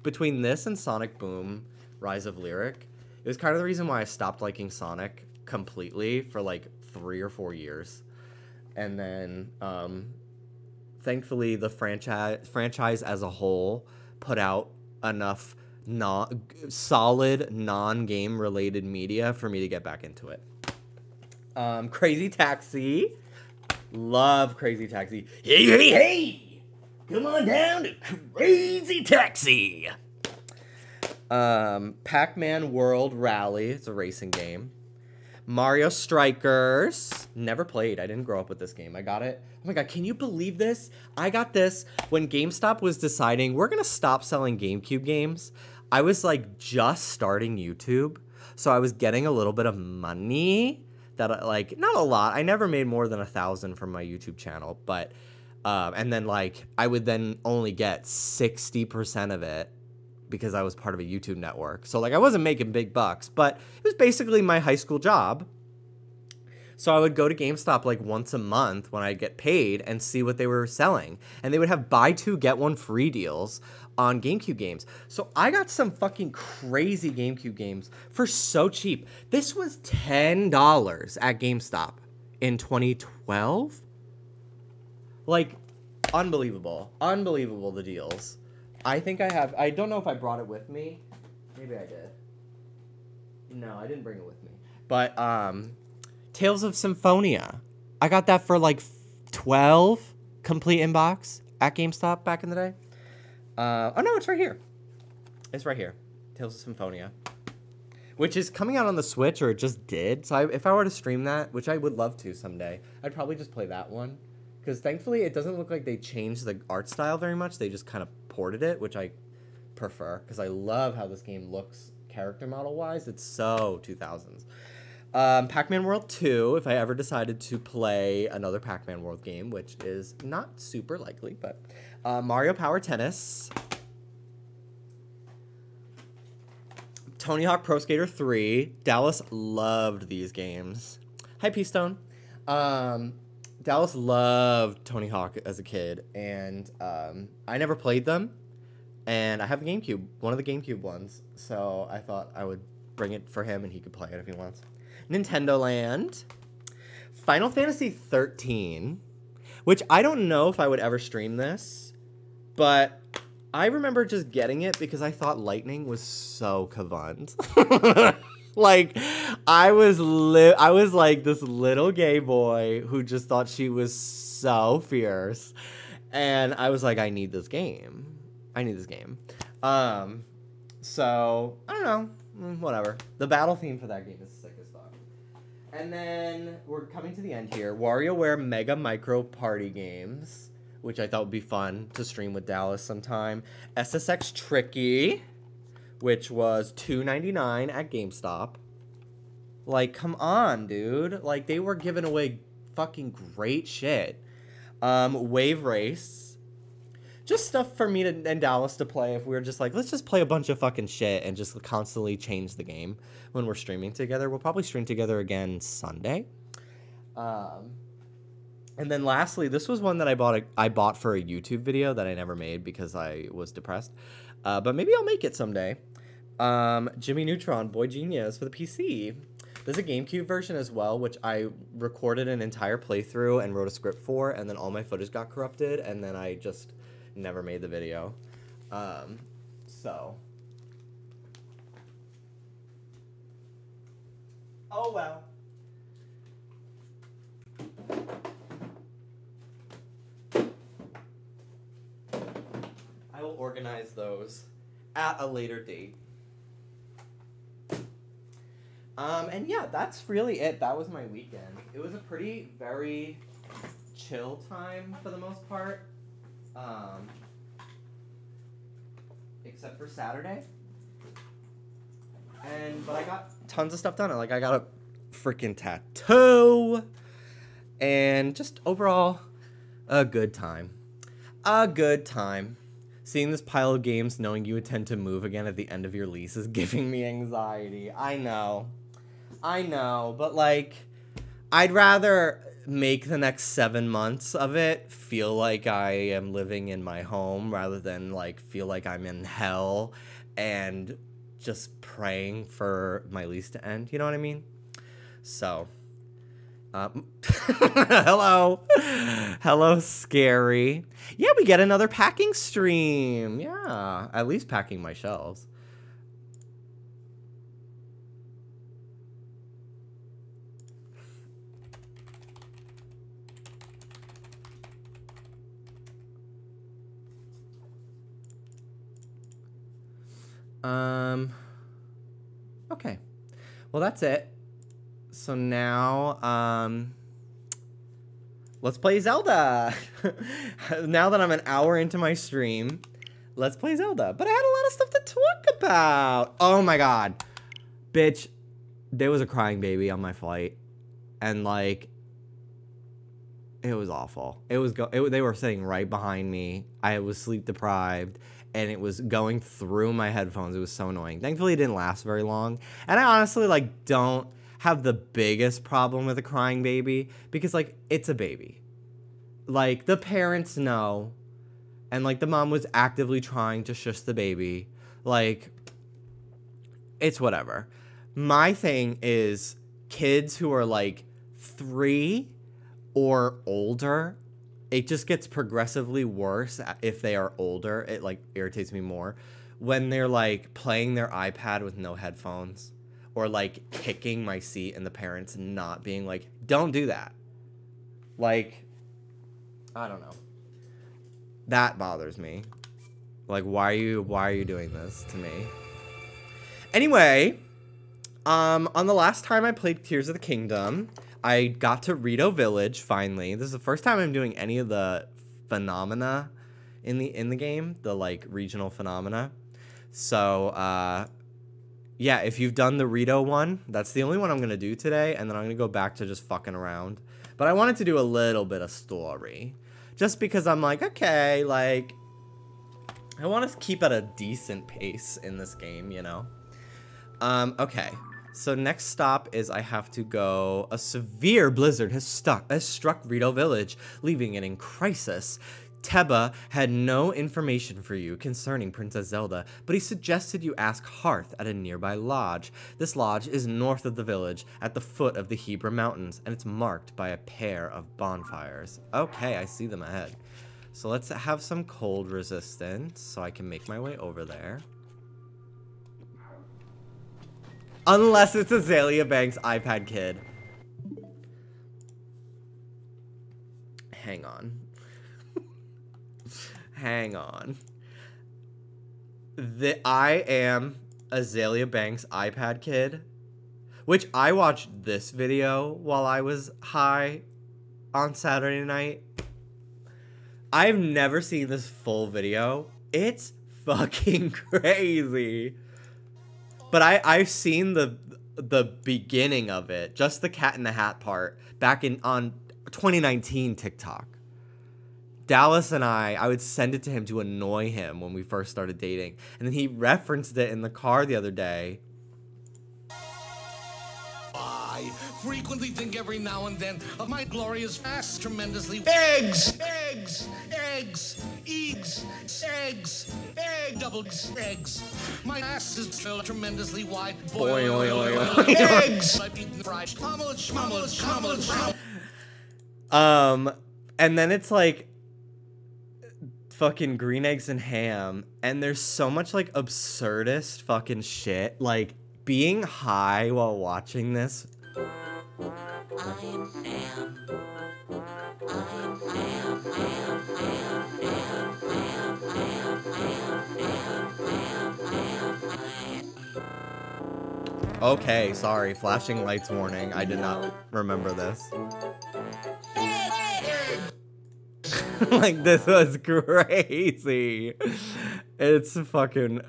between this and Sonic Boom, Rise of Lyric, it was kind of the reason why I stopped liking Sonic completely for like 3 or 4 years. And then, thankfully, the franchise as a whole put out enough solid non-game related media for me to get back into it. Crazy Taxi. Love Crazy Taxi. Hey, hey, hey! Come on down to Crazy Taxi. Pac-Man World Rally. It's a racing game. Mario Strikers. Never played. I didn't grow up with this game. I got it. Oh my god, can you believe this? I got this when GameStop was deciding we're going to stop selling GameCube games. I was like just starting YouTube. So I was getting a little bit of money that like, not a lot. I never made more than 1,000 from my YouTube channel, but and then like I would then only get 60% of it because I was part of a YouTube network. So like I wasn't making big bucks, but it was basically my high school job. So I would go to GameStop like once a month when I get paid and see what they were selling. And they would have buy 2 get 1 free deals on GameCube games. So I got some fucking crazy GameCube games for so cheap. This was $10 at GameStop in 2012. Like, unbelievable. Unbelievable, the deals. I think I don't know if I brought it with me. Maybe I did. No, I didn't bring it with me. But, Tales of Symphonia. I got that for like 12 complete inbox at GameStop back in the day. Oh no, it's right here. It's right here. Tales of Symphonia. Which is coming out on the Switch, or it just did. So if I were to stream that, which I would love to someday, I'd probably just play that one. Because thankfully, it doesn't look like they changed the art style very much. They just kind of ported it, which I prefer. Because I love how this game looks character model-wise. It's so 2000s. Pac-Man World 2, if I ever decided to play another Pac-Man World game, which is not super likely, but Mario Power Tennis, Tony Hawk Pro Skater 3. Dallas loved these games. Hi, P-Stone. Dallas loved Tony Hawk as a kid, and I never played them, and I have a GameCube, one of the GameCube ones, so I thought I would bring it for him, and he could play it if he wants. Nintendo Land, Final Fantasy 13, which I don't know if I would ever stream this, but I remember just getting it because I thought Lightning was so kavunt. Like, I was like this little gay boy who just thought she was so fierce, and I was like, I need this game. So I don't know, whatever. The battle theme for that game is sick as fuck. And then we're coming to the end here. WarioWare Mega Micro Party Games, which I thought would be fun to stream with Dallas sometime. SSX Tricky, which was $2.99 at GameStop. Like, come on, dude. Like, they were giving away fucking great shit. Wave Race. Just stuff for me and Dallas to play if we were just like, let's just play a bunch of fucking shit and just constantly change the game when we're streaming together. We'll probably stream together again Sunday. And then lastly, this was one that I bought for a YouTube video that I never made because I was depressed. But maybe I'll make it someday. Jimmy Neutron, Boy Genius for the PC. There's a GameCube version as well, which I recorded an entire playthrough and wrote a script for, and then all my footage got corrupted, and then I just never made the video. So. Oh well. I will organize those at a later date. And yeah, that's really it. That was my weekend. It was a very chill time for the most part. Except for Saturday. But I got tons of stuff done. Like, I got a freaking tattoo. And just overall, a good time. Seeing this pile of games, knowing you intend to move again at the end of your lease is giving me anxiety. I know, but like, I'd rather make the next 7 months of it feel like I am living in my home rather than like feel like I'm in hell and just praying for my lease to end. You know what I mean? So, hello, Scary. Yeah, we get another packing stream. Yeah, at least packing my shelves. Okay. Well, that's it. So now, let's play Zelda. Now that I'm an hour into my stream, let's play Zelda. But I had a lot of stuff to talk about. Oh my god. Bitch, there was a crying baby on my flight. And like, it was awful. They were sitting right behind me. I was sleep deprived. And it was going through my headphones. It was so annoying. Thankfully, it didn't last very long. And I honestly, like, don't have the biggest problem with a crying baby. Because, like, it's a baby. Like, the parents know. And, like, the mom was actively trying to shush the baby. Like, it's whatever. My thing is kids who are, like, 3 or older, it just gets progressively worse if they are older. It, like, irritates me more when they're, like, playing their iPad with no headphones or, like, kicking my seat and the parents not being like, don't do that. Like, I don't know. That bothers me. Like, why are you doing this to me? Anyway, on the last time I played Tears of the Kingdom, I got to Rito Village, finally. This is the first time I'm doing any of the phenomena in the game, the, like, regional phenomena. So, yeah, if you've done the Rito one, that's the only one I'm going to do today, and then I'm going to go back to just fucking around. But I wanted to do a little bit of story, just because I'm like, okay, like, I want to keep at a decent pace in this game, you know? Okay, so next stop is I have to go, a severe blizzard has struck Rito Village, leaving it in crisis. Teba had no information for you concerning Princess Zelda, but he suggested you ask Hearth at a nearby lodge. This lodge is north of the village, at the foot of the Hebra Mountains, and it's marked by a pair of bonfires. Okay, I see them ahead. So let's have some cold resistance so I can make my way over there. Unless it's Azalea Banks' iPad Kid. Hang on. Hang on. I am Azalea Banks' iPad Kid, which I watched this video while I was high on Saturday night. I've never seen this full video. It's fucking crazy. But I've seen the beginning of it, just the Cat in the Hat part, back on 2019 TikTok. Dallas and I would send it to him to annoy him when we first started dating. And then he referenced it in the car the other day. I frequently think every now and then of my glorious fast tremendously. Eggs! Eggs! Eggs! Eggs! Eggs! Egg! Double eggs! My ass is still tremendously wide. Boy, oy, oy, oy. Eggs! I've eaten fried. Omelets. And then it's like fucking green eggs and ham, and there's so much like absurdist fucking shit, like being high while watching this. I am Sam. Okay, sorry, flashing lights warning. I did not remember this. Like, this was crazy. It's fucking...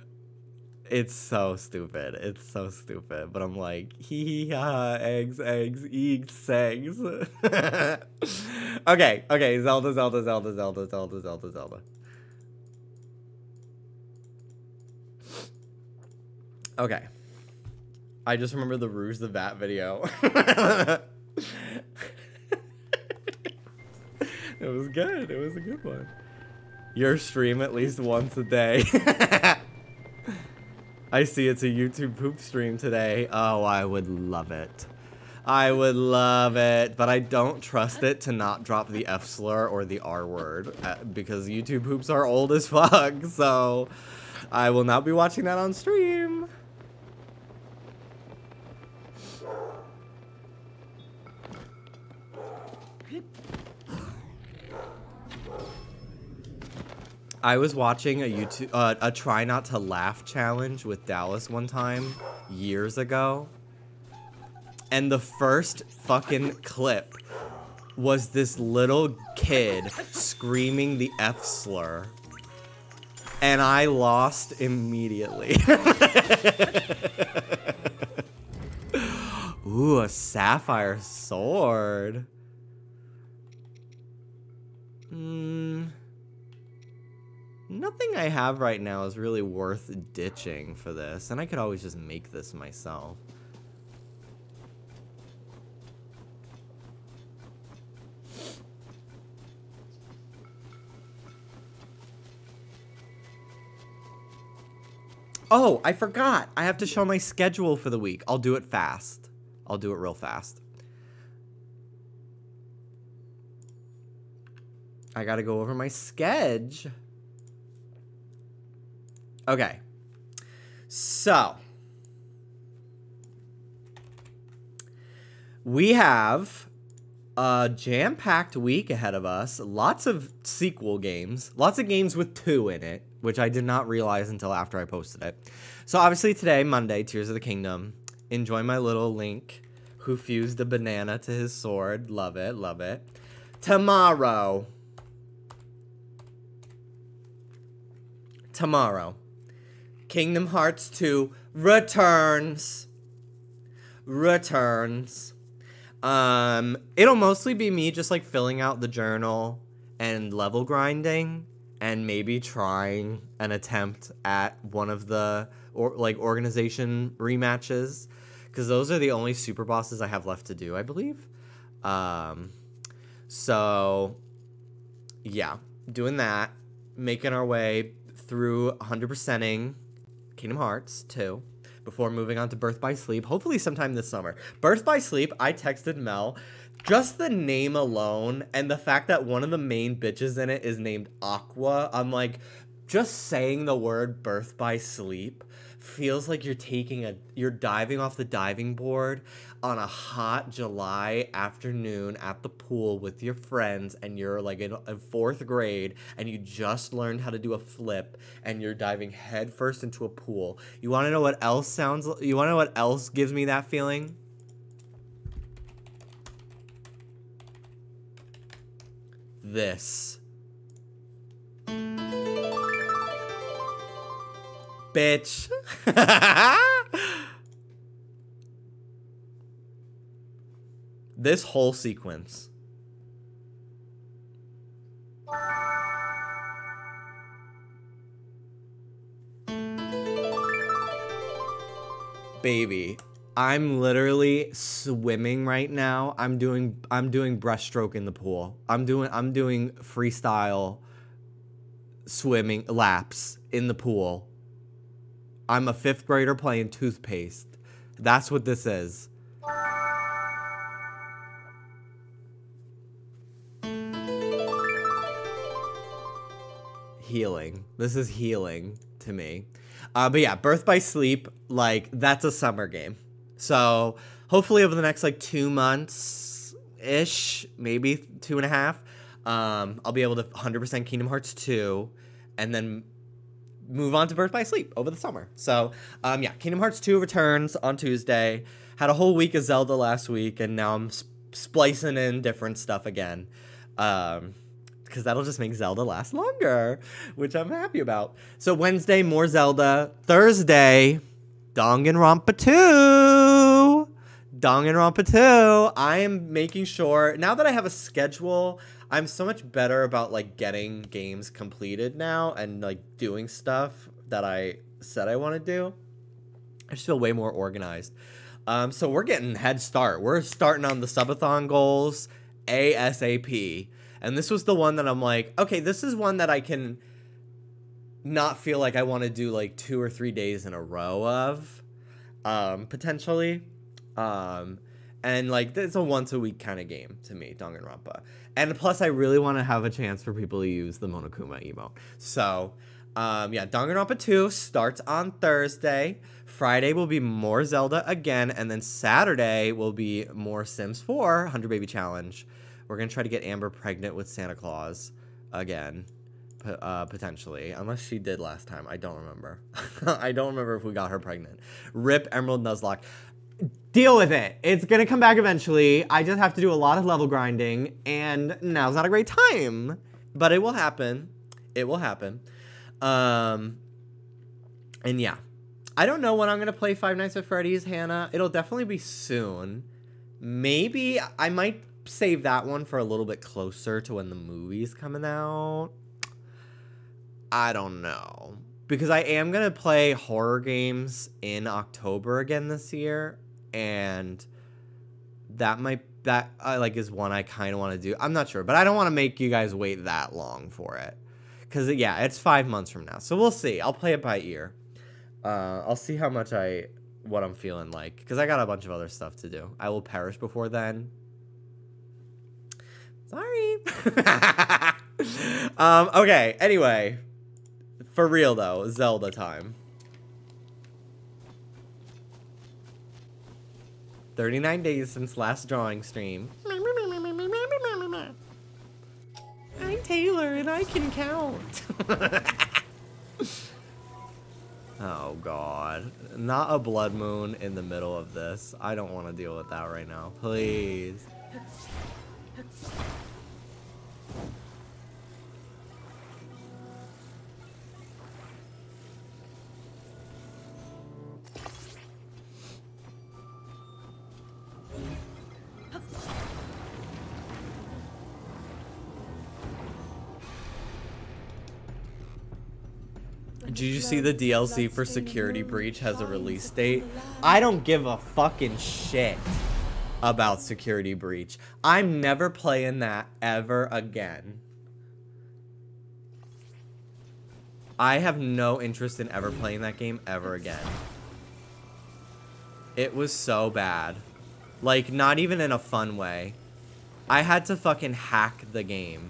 It's so stupid. It's so stupid. But I'm like, hee ha, eggs, eggs, eggs. Okay, Zelda. Okay. I just remember the Rouge the Vat video. It was good. It was a good one. Your stream at least once a day. I see it's a YouTube poop stream today. Oh, I would love it. I would love it. But I don't trust it to not drop the F slur or the R word. Because YouTube poops are old as fuck. So I will not be watching that on stream. I was watching a try not to laugh challenge with Dallas one time years ago, and the first fucking clip was this little kid screaming the F slur, and I lost immediately. Ooh, a sapphire sword. Nothing I have right now is really worth ditching for this, and I could always just make this myself. Oh, I forgot. I have to show my schedule for the week. I'll do it fast. I'll do it real fast. I gotta go over my schedule. Okay, so we have a jam-packed week ahead of us. Lots of sequel games, lots of games with 2 in it, which I did not realize until after I posted it. So obviously today, Monday, Tears of the Kingdom. Enjoy my little Link who fused a banana to his sword. Love it, love it. Tomorrow. Kingdom Hearts 2 returns. It'll mostly be me just like filling out the journal and level grinding and maybe trying an attempt at one of the organization rematches, because those are the only super bosses I have left to do, I believe. So yeah, doing that, making our way through 100%ing Kingdom Hearts 2 before moving on to Birth by Sleep, hopefully sometime this summer. Birth by Sleep, I texted Mel, just the name alone and the fact that one of the main bitches in it is named Aqua, I'm like, just saying the word Birth by Sleep feels like you're diving off the diving board on a hot July afternoon at the pool with your friends, and you're like in 4th grade and you just learned how to do a flip and you're diving headfirst into a pool. You want to know what else gives me that feeling? This. Bitch. This whole sequence. Baby, I'm literally swimming right now. I'm doing breaststroke in the pool. I'm doing freestyle swimming laps in the pool. I'm a 5th grader playing toothpaste. That's what this is. Healing. This is healing to me. But yeah, Birth by Sleep, like, that's a summer game. So hopefully over the next like 2 months-ish, maybe 2.5, I'll be able to 100% Kingdom Hearts 2 and then move on to Birth by Sleep over the summer. So yeah, Kingdom Hearts 2 returns on Tuesday. Had a whole week of Zelda last week, and now I'm splicing in different stuff again. Because that'll just make Zelda last longer, which I'm happy about. So Wednesday, more Zelda. Thursday, Danganronpa 2. Danganronpa 2. I am making sure, now that I have a schedule, I'm so much better about like getting games completed now and like doing stuff that I said I want to do. I just feel way more organized. So we're getting head start. We're starting on the subathon goals ASAP. And this was the one that I'm like, okay, this is one that I can not feel like I want to do like 2 or 3 days in a row of, potentially. And like, it's a once a week kind of game to me, Danganronpa. And plus, I really want to have a chance for people to use the Monokuma emote. So, yeah, Danganronpa 2 starts on Thursday. Friday will be more Zelda again. And then Saturday will be more Sims 4 100 Baby Challenge. We're going to try to get Amber pregnant with Santa Claus again, potentially. Unless she did last time. I don't remember. I don't remember if we got her pregnant. RIP Emerald Nuzlocke. Deal with it. It's going to come back eventually. I just have to do a lot of level grinding, and now's not a great time. But it will happen. It will happen. And yeah. I don't know when I'm going to play Five Nights at Freddy's, Hannah. It'll definitely be soon. Maybe I might save that one for a little bit closer to when the movie's coming out. I don't know. Because I am going to play horror games in October again this year. And that is one I kind of want to do. I'm not sure. But I don't want to make you guys wait that long for it. Because, yeah, it's 5 months from now. So we'll see. I'll play it by ear. I'll see how much what I'm feeling like. Because I got a bunch of other stuff to do. I will perish before then. Sorry. Okay, anyway. For real, though. Zelda time. 39 days since last drawing stream. I'm Taylor, and I can count. Oh, God. Not a blood moon in the middle of this. I don't want to deal with that right now. Please. Did you see the DLC for Security Breach has a release date? I don't give a fucking shit about Security Breach. I'm never playing that ever again. I have no interest in ever playing that game ever again. It was so bad. Like, not even in a fun way. I had to fucking hack the game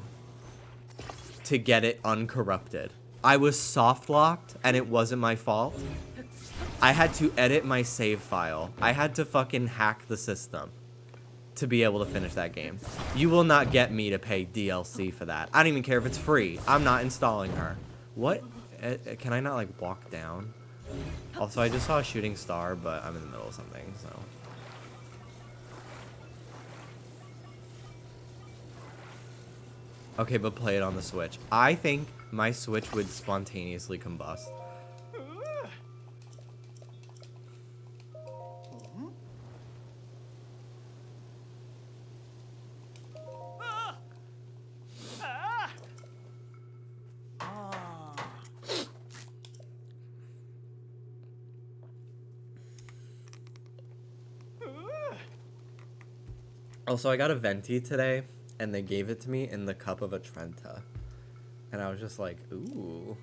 to get it uncorrupted. I was soft locked and it wasn't my fault. I had to edit my save file. I had to fucking hack the system to be able to finish that game. You will not get me to pay DLC for that. I don't even care if it's free. I'm not installing her. What? Can I not like walk down? Also, I just saw a shooting star, but I'm in the middle of something, so. Okay, but play it on the Switch. I think my Switch would spontaneously combust. Also, I got a venti today, and they gave it to me in the cup of a Trenta. And I was just like, ooh.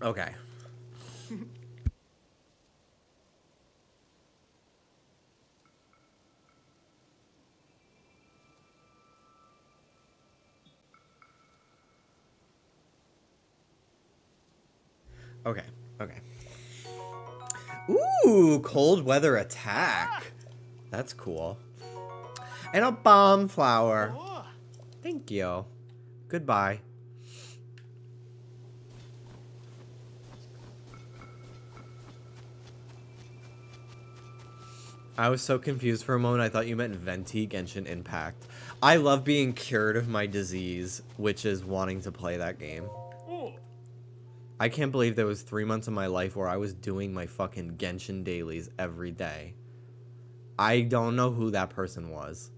Okay. Okay, okay. Ooh, cold weather attack. That's cool. And a bomb flower. Thank you. Goodbye. I was so confused for a moment. I thought you meant Venti Genshin Impact. I love being cured of my disease, which is wanting to play that game. I can't believe there was 3 months of my life where I was doing my fucking Genshin dailies every day. I don't know who that person was.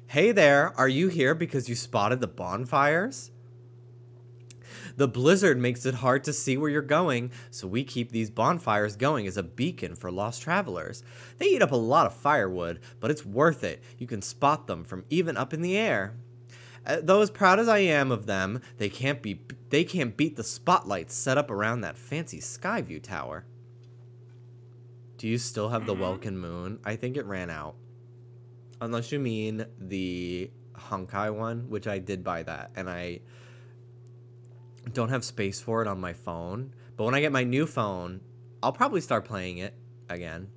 Hey there, are you here because you spotted the bonfires? The blizzard makes it hard to see where you're going, so we keep these bonfires going as a beacon for lost travelers. They eat up a lot of firewood, but it's worth it. You can spot them from even up in the air. Though as proud as I am of them, they can't beat the spotlights set up around that fancy Skyview tower. Do you still have the Welkin Moon? I think it ran out. Unless you mean the Honkai one, which I did buy that, and I don't have space for it on my phone. But when I get my new phone, I'll probably start playing it again.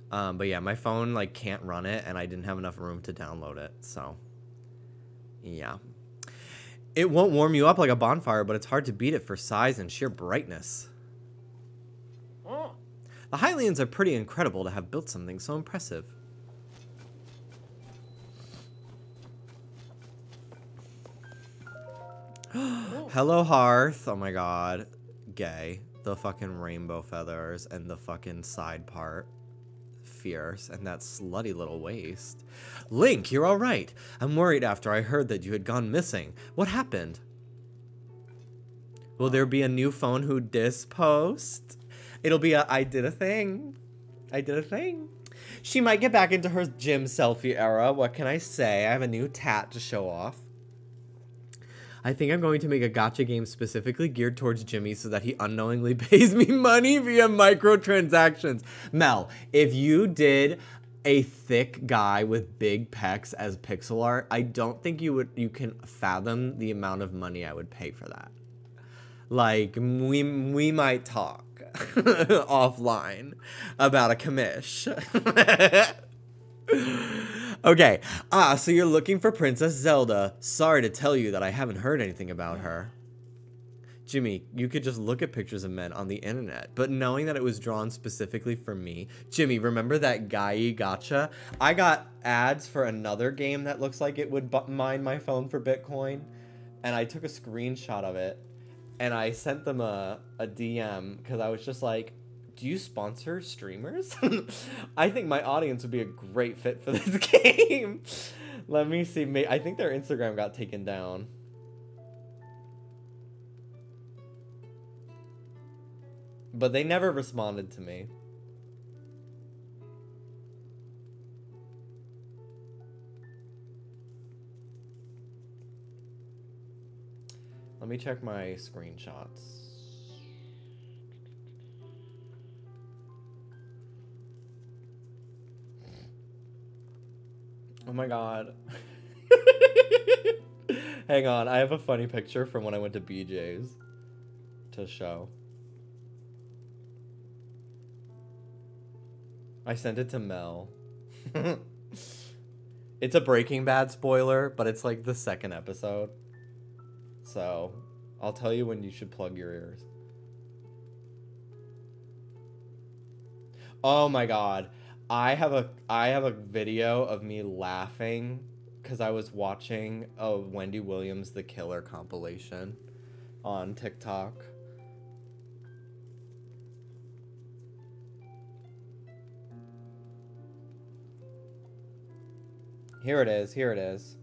But yeah, my phone like can't run it, and I didn't have enough room to download it, so yeah. It won't warm you up like a bonfire, but it's hard to beat it for size and sheer brightness. The Hylians are pretty incredible to have built something so impressive. Hello, Hearth. Oh my god. Gay. The fucking rainbow feathers and the fucking side part. Fierce, and that slutty little waist. Link, you're all right. I'm worried after I heard that you had gone missing. What happened? Will there be a new phone who dis post? It'll be a I did a thing. I did a thing. She might get back into her gym selfie era. What can I say? I have a new tat to show off. I think I'm going to make a gacha game specifically geared towards Jimmy so that he unknowingly pays me money via microtransactions. Mel, if you did a thick guy with big pecs as pixel art, I don't think you can fathom the amount of money I would pay for that. Like, we might talk offline about a commish. Okay, so you're looking for Princess Zelda. Sorry to tell you that I haven't heard anything about her. Jimmy, you could just look at pictures of men on the internet, but knowing that it was drawn specifically for me. Jimmy, remember that guy gotcha? I got ads for another game that looks like it would mine my phone for Bitcoin, and I took a screenshot of it, and I sent them a DM because I was just like, do you sponsor streamers? I think my audience would be a great fit for this game. Let me see. I think their Instagram got taken down. But they never responded to me. Let me check my screenshots. Oh my god. Hang on, I have a funny picture from when I went to BJ's to show. I sent it to Mel. It's a Breaking Bad spoiler, but it's like the second episode. So, I'll tell you when you should plug your ears. Oh my god. I have a video of me laughing because I was watching a Wendy Williams The Killer compilation on TikTok. Here it is. Here it is.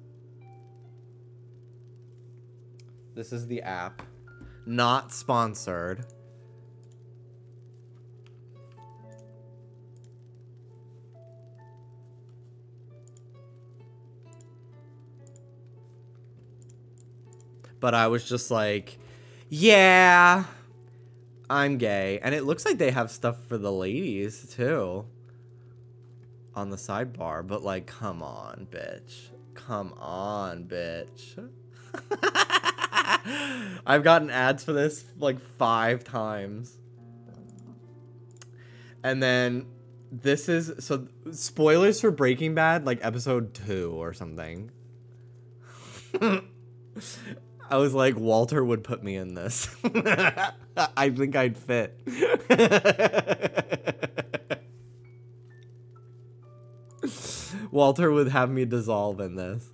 This is the app. Not sponsored. But I was just like, yeah, I'm gay. And it looks like they have stuff for the ladies, too. On the sidebar. But, like, come on, bitch. Come on, bitch. I've gotten ads for this, like, 5 times. And then, this is... So, spoilers for Breaking Bad, like, episode 2 or something. I was like, Walter would put me in this. I think I'd fit. Walter would have me dissolve in this.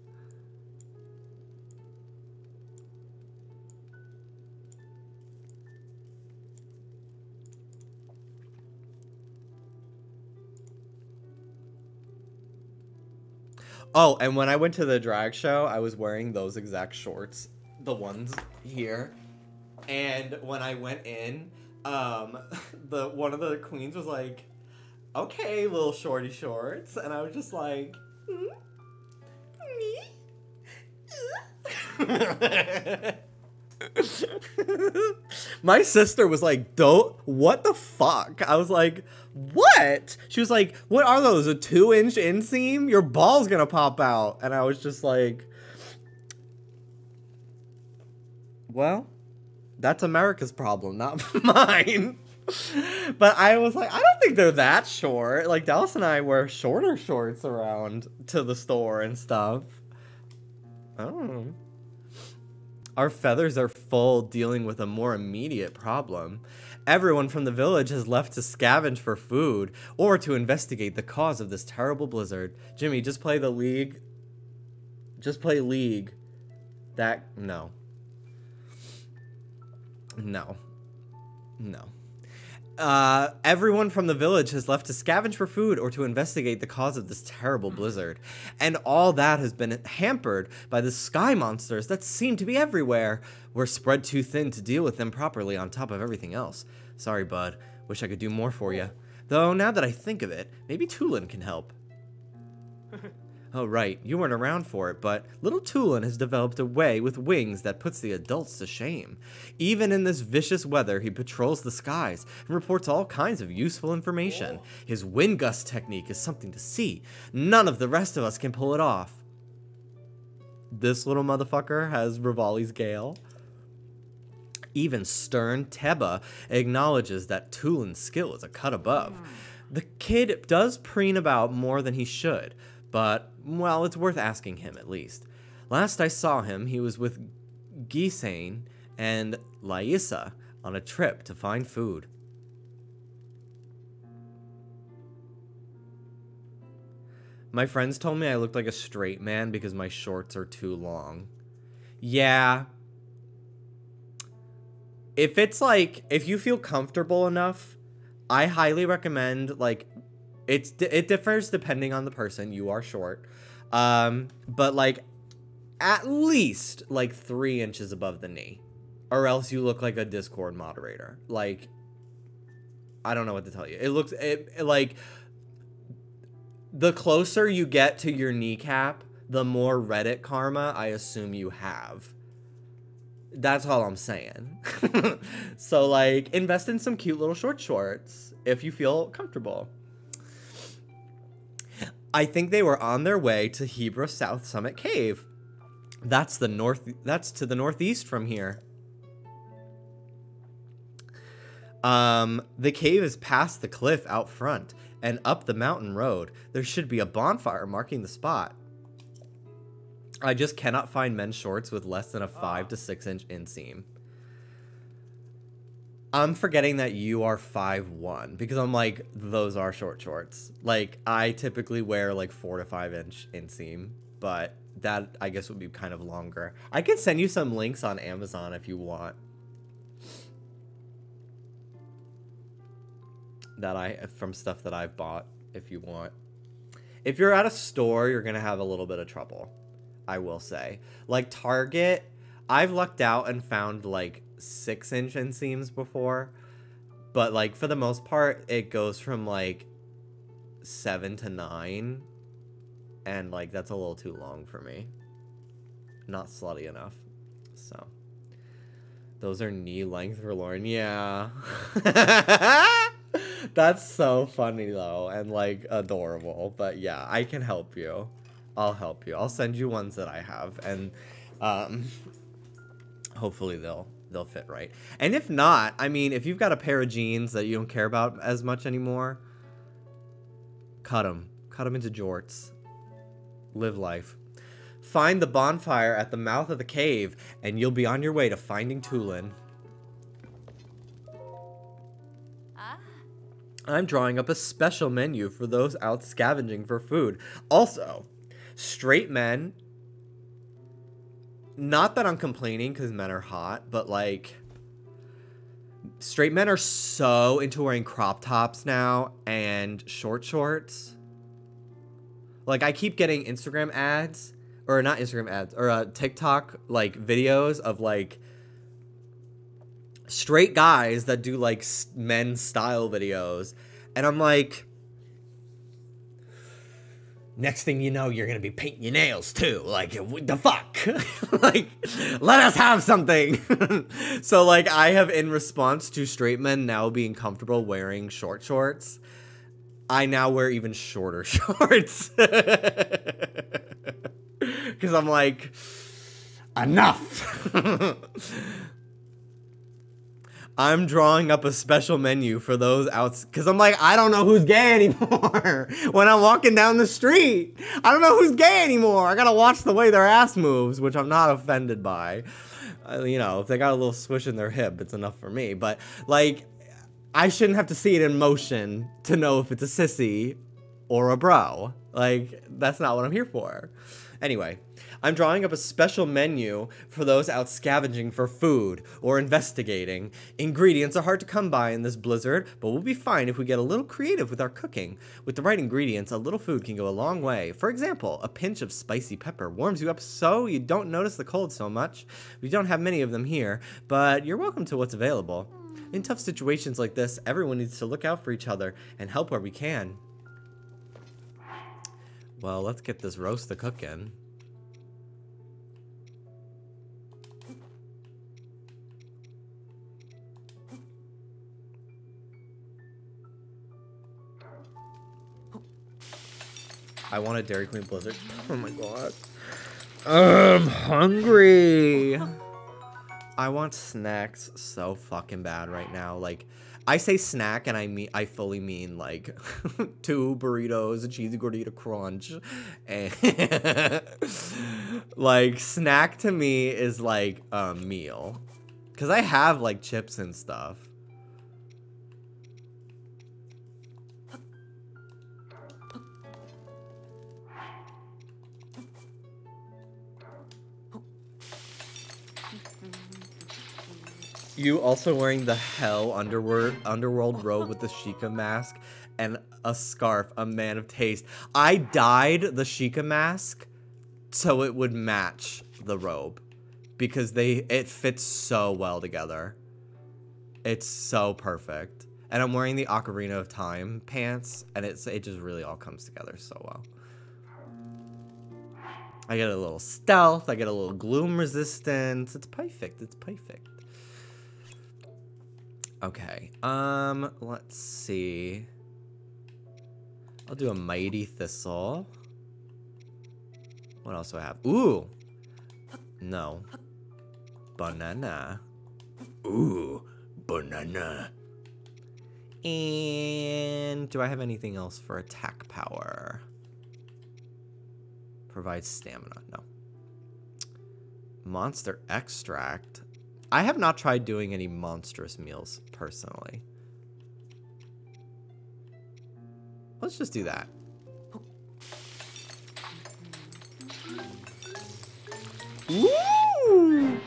Oh, and when I went to the drag show, I was wearing those exact shorts. The ones here. And when I went in, one of the queens was like, okay, little shorty shorts. And I was just like, me? My sister was like, what the fuck? I was like, what? She was like, what are those? A 2-inch inseam? Your ball's gonna pop out. And I was just like, well, that's America's problem, not mine. But I was like, I don't think they're that short. Like, Dallas and I wear shorter shorts around to the store and stuff. I don't know. Our feathers are full, dealing with a more immediate problem. Everyone from the village has left to scavenge for food or to investigate the cause of this terrible blizzard. Jimmy, just play the League. Just play League. No. No. No. Everyone from the village has left to scavenge for food or to investigate the cause of this terrible blizzard. And all that has been hampered by the sky monsters that seem to be everywhere. We're spread too thin to deal with them properly on top of everything else. Sorry, bud. Wish I could do more for you. Though, now that I think of it, maybe Tulin can help. Oh, right. You weren't around for it, but little Tulin has developed a way with wings that puts the adults to shame. Even in this vicious weather, he patrols the skies and reports all kinds of useful information. His wind gust technique is something to see. None of the rest of us can pull it off. This little motherfucker has Rivali's Gale. Even stern Teba acknowledges that Tulin's skill is a cut above. The kid does preen about more than he should, but, well, it's worth asking him, at least. Last I saw him, he was with Gisane and Laisa on a trip to find food. My friends told me I looked like a straight man because my shorts are too long. Yeah. If it's like, if you feel comfortable enough, I highly recommend, like, it differs depending on the person. You are short. But like, at least like 3 inches above the knee. Or else you look like a Discord moderator. Like, I don't know what to tell you. It looks, like, the closer you get to your kneecap, the more Reddit karma I assume you have. That's all I'm saying. So, like, invest in some cute little shorts if you feel comfortable. I think they were on their way to Hebra South Summit Cave. That's to the northeast from here. The cave is past the cliff out front and up the mountain road. There should be a bonfire marking the spot. I just cannot find men's shorts with less than a 5 to 6 inch inseam. I'm forgetting that you are 5'1" because I'm like, those are short shorts. Like, I typically wear like 4 to 5 inch inseam, but that I guess would be kind of longer. I can send you some links on Amazon if you want. From stuff that I've bought, if you want. If you're at a store, you're gonna have a little bit of trouble, I will say. Like Target, I've lucked out and found like 6 inch inseams before, but like for the most part, it goes from like 7 to 9, and like that's a little too long for me. Not slutty enough. So those are knee length for Lauren. Yeah. That's so funny though, and like adorable. But yeah, I can help you. I'll help you. I'll send you ones that I have, and hopefully they'll fit right. And if not, I mean, if you've got a pair of jeans that you don't care about as much anymore, cut them into jorts. Live life. Find the bonfire at the mouth of the cave, and you'll be on your way to finding Tulin. I'm drawing up a special menu for those out scavenging for food. Also, straight men, not that I'm complaining because men are hot, but like, straight men are so into wearing crop tops now and short shorts. Like, I keep getting Instagram ads, or not Instagram ads, or TikTok like videos of like straight guys that do like men's style videos, and I'm like, next thing you know, you're gonna be painting your nails too. Like, what the fuck? Like, let us have something. So like, I have, in response to straight men now being comfortable wearing short shorts, I now wear even shorter shorts. Because I'm like, enough. I'm drawing up a special menu for those outs, because I'm like, I don't know who's gay anymore. When I'm walking down the street, I don't know who's gay anymore. I gotta watch the way their ass moves, which I'm not offended by. You know, if they got a little swish in their hip, it's enough for me. But like, I shouldn't have to see it in motion to know if it's a sissy or a bro. Like, that's not what I'm here for. Anyway, I'm drawing up a special menu for those out scavenging for food or investigating. Ingredients are hard to come by in this blizzard, but we'll be fine if we get a little creative with our cooking. With the right ingredients, a little food can go a long way. For example, a pinch of spicy pepper warms you up so you don't notice the cold so much. We don't have many of them here, but you're welcome to what's available. In tough situations like this, everyone needs to look out for each other and help where we can. Well, let's get this roast to cooking. I want a Dairy Queen Blizzard. Oh my god. I'm hungry. I want snacks so fucking bad right now. Like, I say snack and I fully mean like 2 burritos, a cheesy gordita crunch, and like snack to me is like a meal. Because I have, like, chips and stuff. You also wearing the hell underworld robe with the Sheikah mask and a scarf, a man of taste. I dyed the Sheikah mask so it would match the robe because it fits so well together. It's so perfect. And I'm wearing the Ocarina of Time pants and it just really all comes together so well. I get a little stealth, I get a little gloom resistance. It's perfect. It's perfect. Okay, let's see. I'll do a Mighty Thistle. What else do I have? Ooh! No. Banana. Ooh, banana. And do I have anything else for attack power? Provides stamina. No. Monster extract. I have not tried doing any monstrous meals personally. Let's just do that. Woo!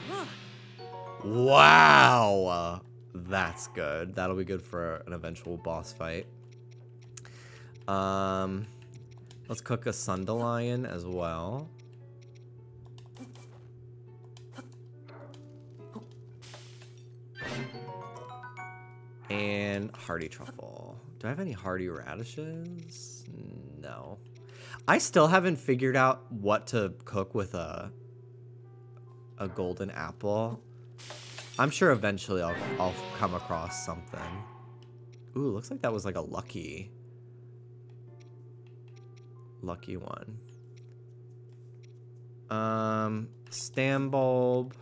Wow! That's good. That'll be good for an eventual boss fight. Let's cook a Sundelion as well. And hardy truffle. Do I have any hardy radishes? No. I still haven't figured out what to cook with a golden apple. I'm sure eventually I'll come across something. Ooh, looks like that was like a lucky one. Stam bulb.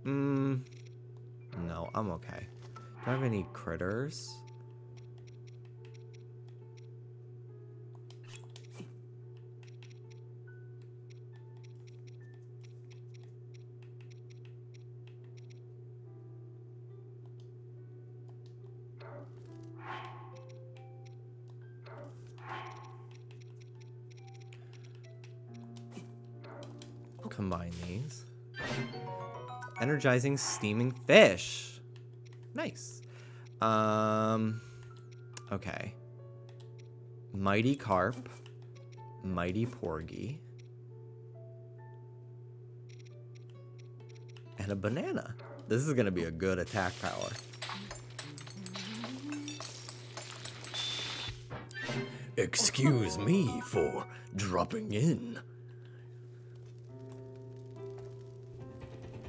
No, I'm okay. Do I have any critters? Combine these. Energizing steaming fish. Nice. Okay. Mighty carp. Mighty porgy. And a banana. This is gonna be a good attack power. Excuse me for dropping in.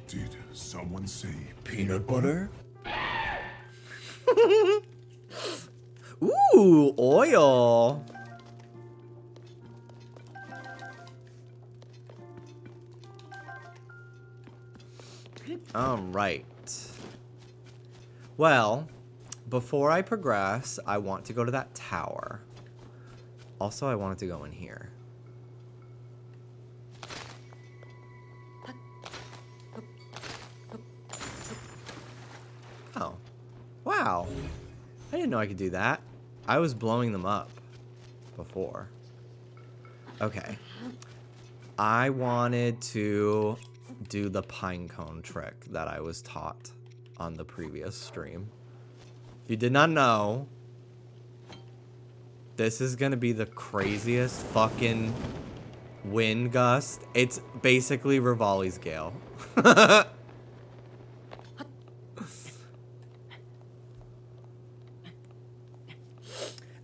Did someone say Peanut butter? Ooh, oil. All right. Well, before I progress, I want to go to that tower. Also, I wanted to go in here. Oh. Wow. I didn't know I could do that. I was blowing them up before. Okay. I wanted to do the pine cone trick that I was taught on the previous stream. If you did not know, this is gonna be the craziest fucking wind gust. It's basically Rivali's Gale.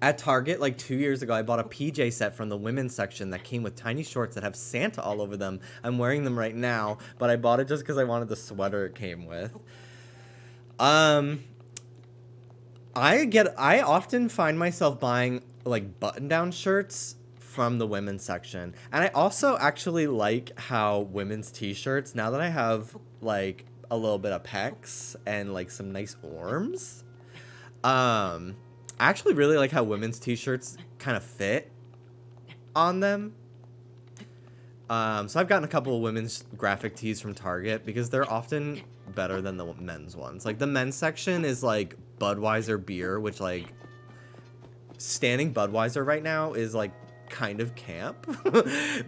At Target, like 2 years ago, I bought a PJ set from the women's section that came with tiny shorts that have Santa all over them. I'm wearing them right now, but I bought it just because I wanted the sweater it came with. I often find myself buying like button-down shirts from the women's section. And I also actually like how women's t-shirts, now that I have like a little bit of pecs and like some nice arms, I actually really like how women's t-shirts kind of fit on them. So I've gotten a couple of women's graphic tees from Target because they're often better than the men's ones. Like the men's section is like Budweiser beer, which like standing Budweiser right now is like kind of camp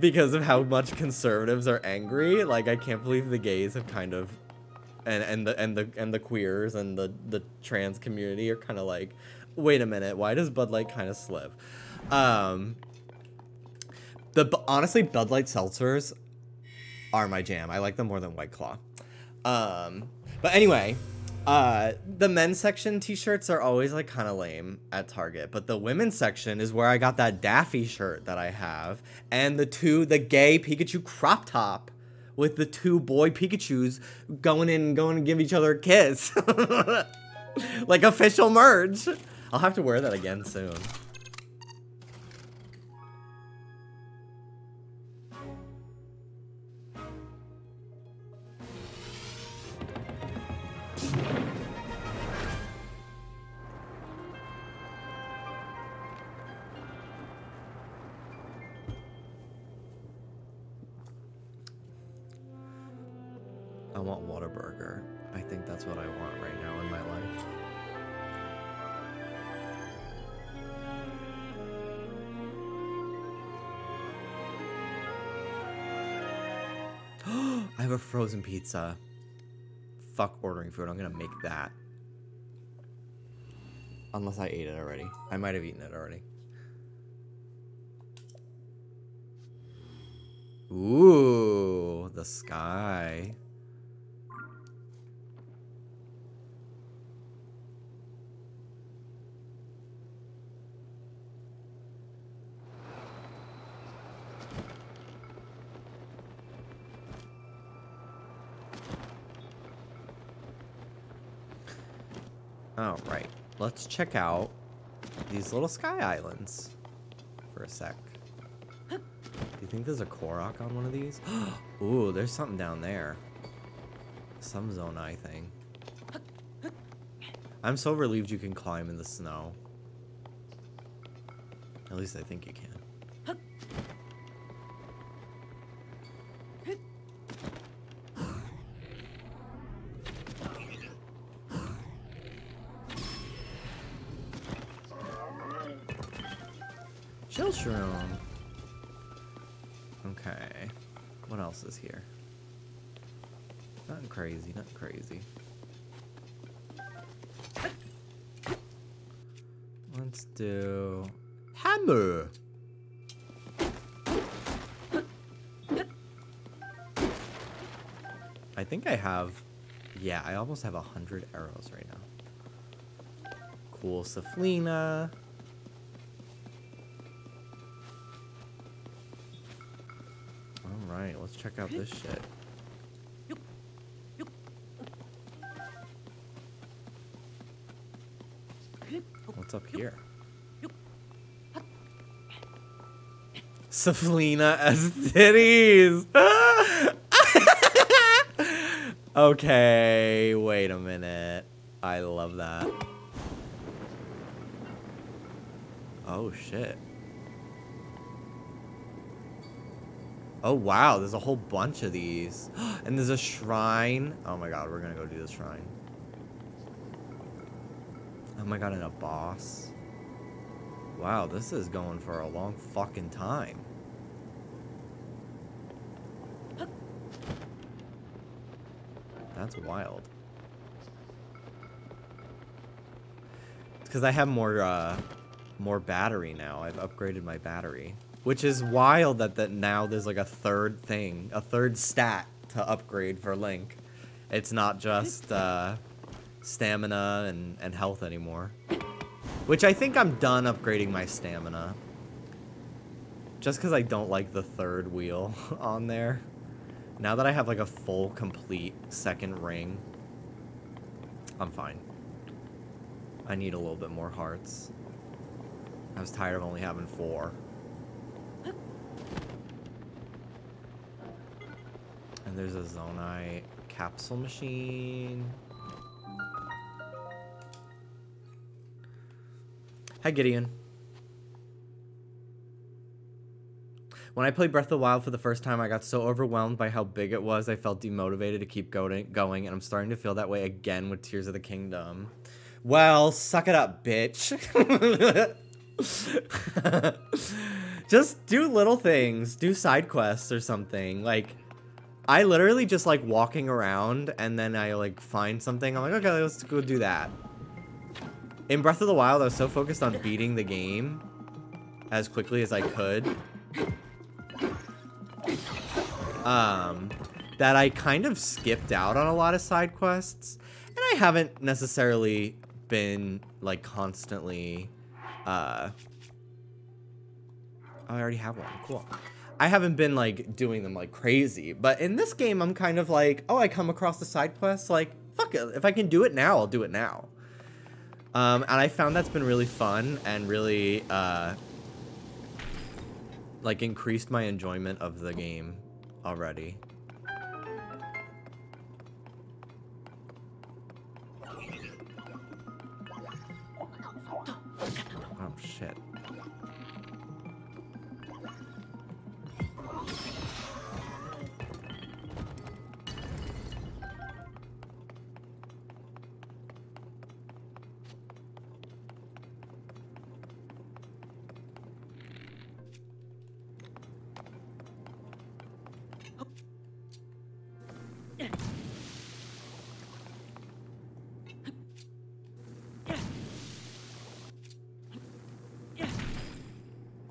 because of how much conservatives are angry. Like I can't believe the gays have kind of and the queers and the trans community are kind of like, wait a minute, why does Bud Light kind of slip? Honestly, Bud Light seltzers are my jam. I like them more than White Claw. But anyway, the men's section t-shirts are always like kind of lame at Target, but the women's section is where I got that Daffy shirt that I have, and the gay Pikachu crop top with the 2 boy Pikachus going to give each other a kiss. Like official merch. I'll have to wear that again soon. I want Whataburger. I think that's what I want right now in my life. I have a frozen pizza. Fuck ordering food. I'm gonna make that. Unless I ate it already. I might have eaten it already. Ooh, the sky. All right, let's check out these little sky islands for a sec. Do you think there's a Korok on one of these? Ooh, there's something down there. Some Zonai thing. I'm so relieved you can climb in the snow. At least I think you can. Chill shroom. Okay. What else is here? Nothing crazy, nothing crazy. Let's do hammer. I think I have, yeah, I almost have 100 arrows right now. Cool Saflina. Alright, let's check out this shit. What's up here? Saflina as titties! Okay, wait a minute. I love that. Oh shit. Oh wow, there's a whole bunch of these. And there's a shrine. Oh my god, we're gonna go do this shrine. Oh my god, and a boss. Wow, this is going for a long fucking time. That's wild. It's because I have more battery now. I've upgraded my battery. Which is wild that now there's like a third thing, a third stat to upgrade for Link. It's not just stamina and health anymore. Which I think I'm done upgrading my stamina. Just because I don't like the third wheel on there. Now that I have like a full, complete second ring, I'm fine. I need a little bit more hearts. I was tired of only having 4. And there's a Zonai capsule machine. Hi, Gideon. When I played Breath of the Wild for the first time, I got so overwhelmed by how big it was, I felt demotivated to keep going, and I'm starting to feel that way again with Tears of the Kingdom. Well, suck it up, bitch. Just do little things. Do side quests or something. Like, I literally just like walking around, and then I like find something. I'm like, okay, let's go do that. In Breath of the Wild, I was so focused on beating the game as quickly as I could. That I kind of skipped out on a lot of side quests. And I haven't necessarily been, like, constantly, oh, I already have one. Cool. I haven't been, like, doing them like crazy. But in this game, I'm kind of like, oh, I come across the side quests, like, fuck it. If I can do it now, I'll do it now. And I found that's been really fun and really, like, increased my enjoyment of the game already. Oh, shit.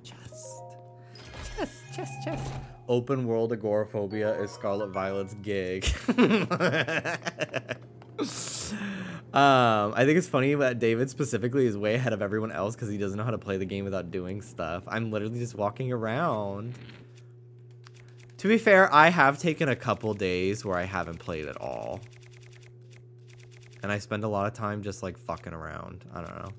Chest. Open world agoraphobia is Scarlet Violet's gig. I think it's funny that David specifically is way ahead of everyone else because he doesn't know how to play the game without doing stuff. I'm literally just walking around. To be fair, I have taken a couple days where I haven't played at all. And I spend a lot of time just like fucking around. I don't know.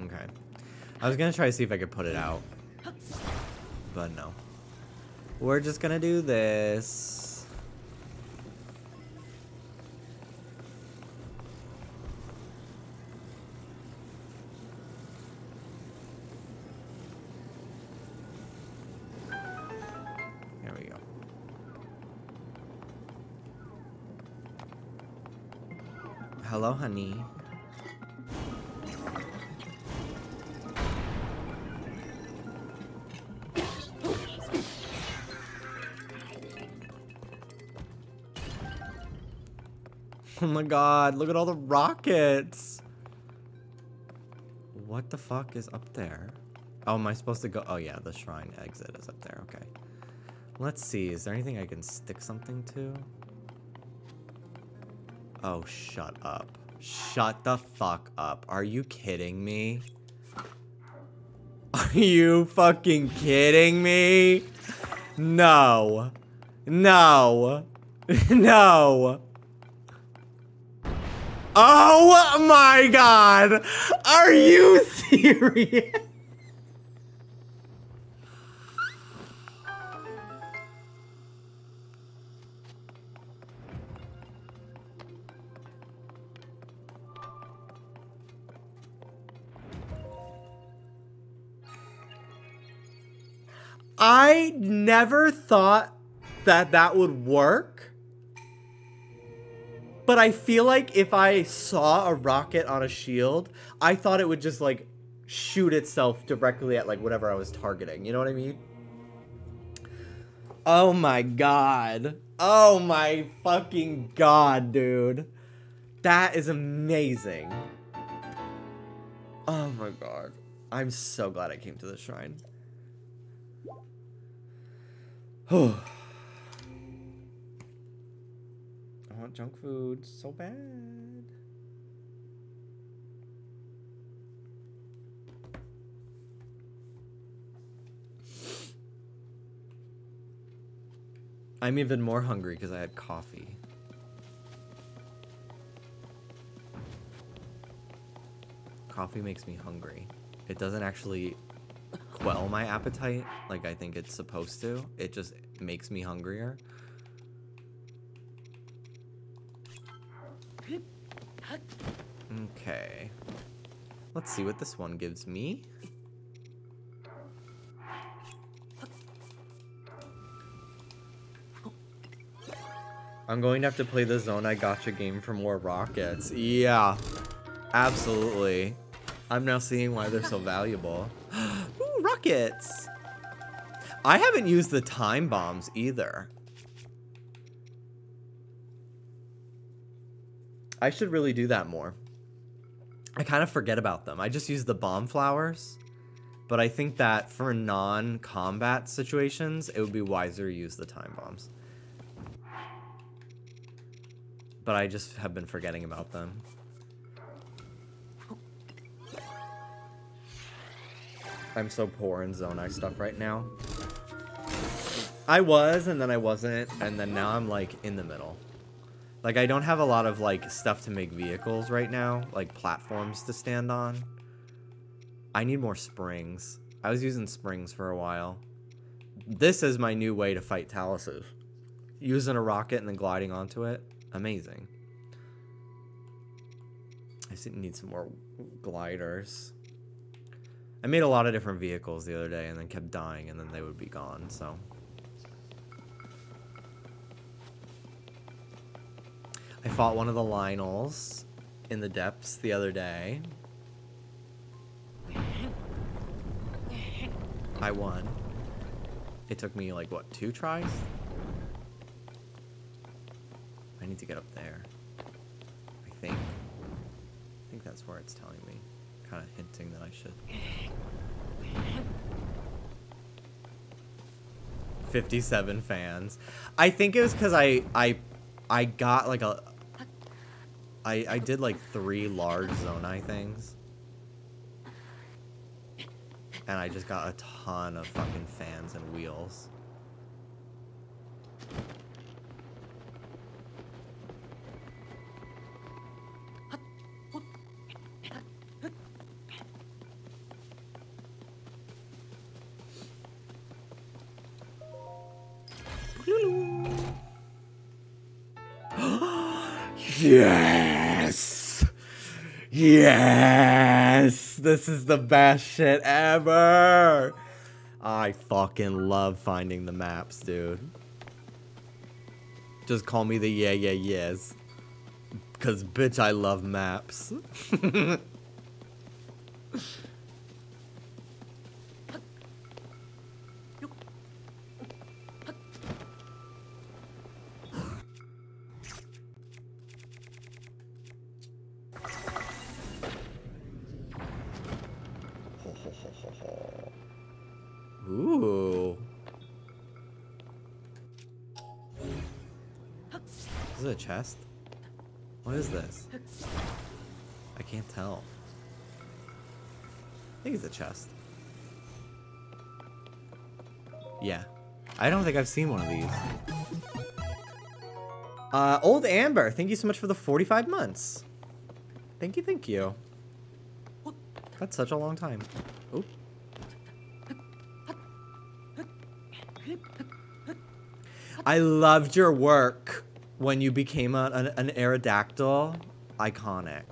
Okay. I was gonna try to see if I could put it out. But no. We're just gonna do this. There we go. Hello, honey. Oh my god, look at all the rockets. What the fuck is up there? Oh, am I supposed to go? Oh yeah, the shrine exit is up there. Okay. Let's see. Is there anything I can stick something to? Oh, shut up. Shut the fuck up. Are you kidding me? Are you fucking kidding me? No. No. No. Oh my god! Are you serious? I never thought that that would work. But I feel like if I saw a rocket on a shield, I thought it would just, like, shoot itself directly at, like, whatever I was targeting. You know what I mean? Oh my god. Oh my fucking god, dude. That is amazing. Oh my god. I'm so glad I came to the shrine. Oh. I want junk food so bad. I'm even more hungry because I had coffee. Coffee makes me hungry. It doesn't actually quell my appetite like I think it's supposed to. It just makes me hungrier. Okay. Let's see what this one gives me. I'm going to have to play the Zonai Gacha game for more rockets. Yeah, absolutely. I'm now seeing why they're so valuable. Ooh, rockets! I haven't used the time bombs either. I should really do that more. I kind of forget about them. I just use the bomb flowers. But I think that for non-combat situations, it would be wiser to use the time bombs. But I just have been forgetting about them. I'm so poor in Zonai stuff right now. I was, and then I wasn't, and then now I'm like in the middle. Like, I don't have a lot of like stuff to make vehicles right now, like platforms to stand on. I need more springs. I was using springs for a while. This is my new way to fight Taluses. Using a rocket and then gliding onto it. Amazing. I just need some more gliders. I made a lot of different vehicles the other day and then kept dying and then they would be gone, so. I fought one of the Lionels in the depths the other day. I won. It took me like, what, 2 tries? I need to get up there. I think that's where it's telling me. Kind of hinting that I should. 57 fans. I think it was because I got like I did like 3 large Zonai things. And I just got a ton of fucking fans and wheels. Yes! Yes! This is the best shit ever! I fucking love finding the maps, dude. Just call me the yes. Cause bitch, I love maps. Ooh. Is it a chest? What is this? I can't tell. I think it's a chest. Yeah. I don't think I've seen one of these. Old Amber, thank you so much for the 45 months. Thank you, thank you. That's such a long time. Oop. I loved your work when you became an Aerodactyl. Iconic.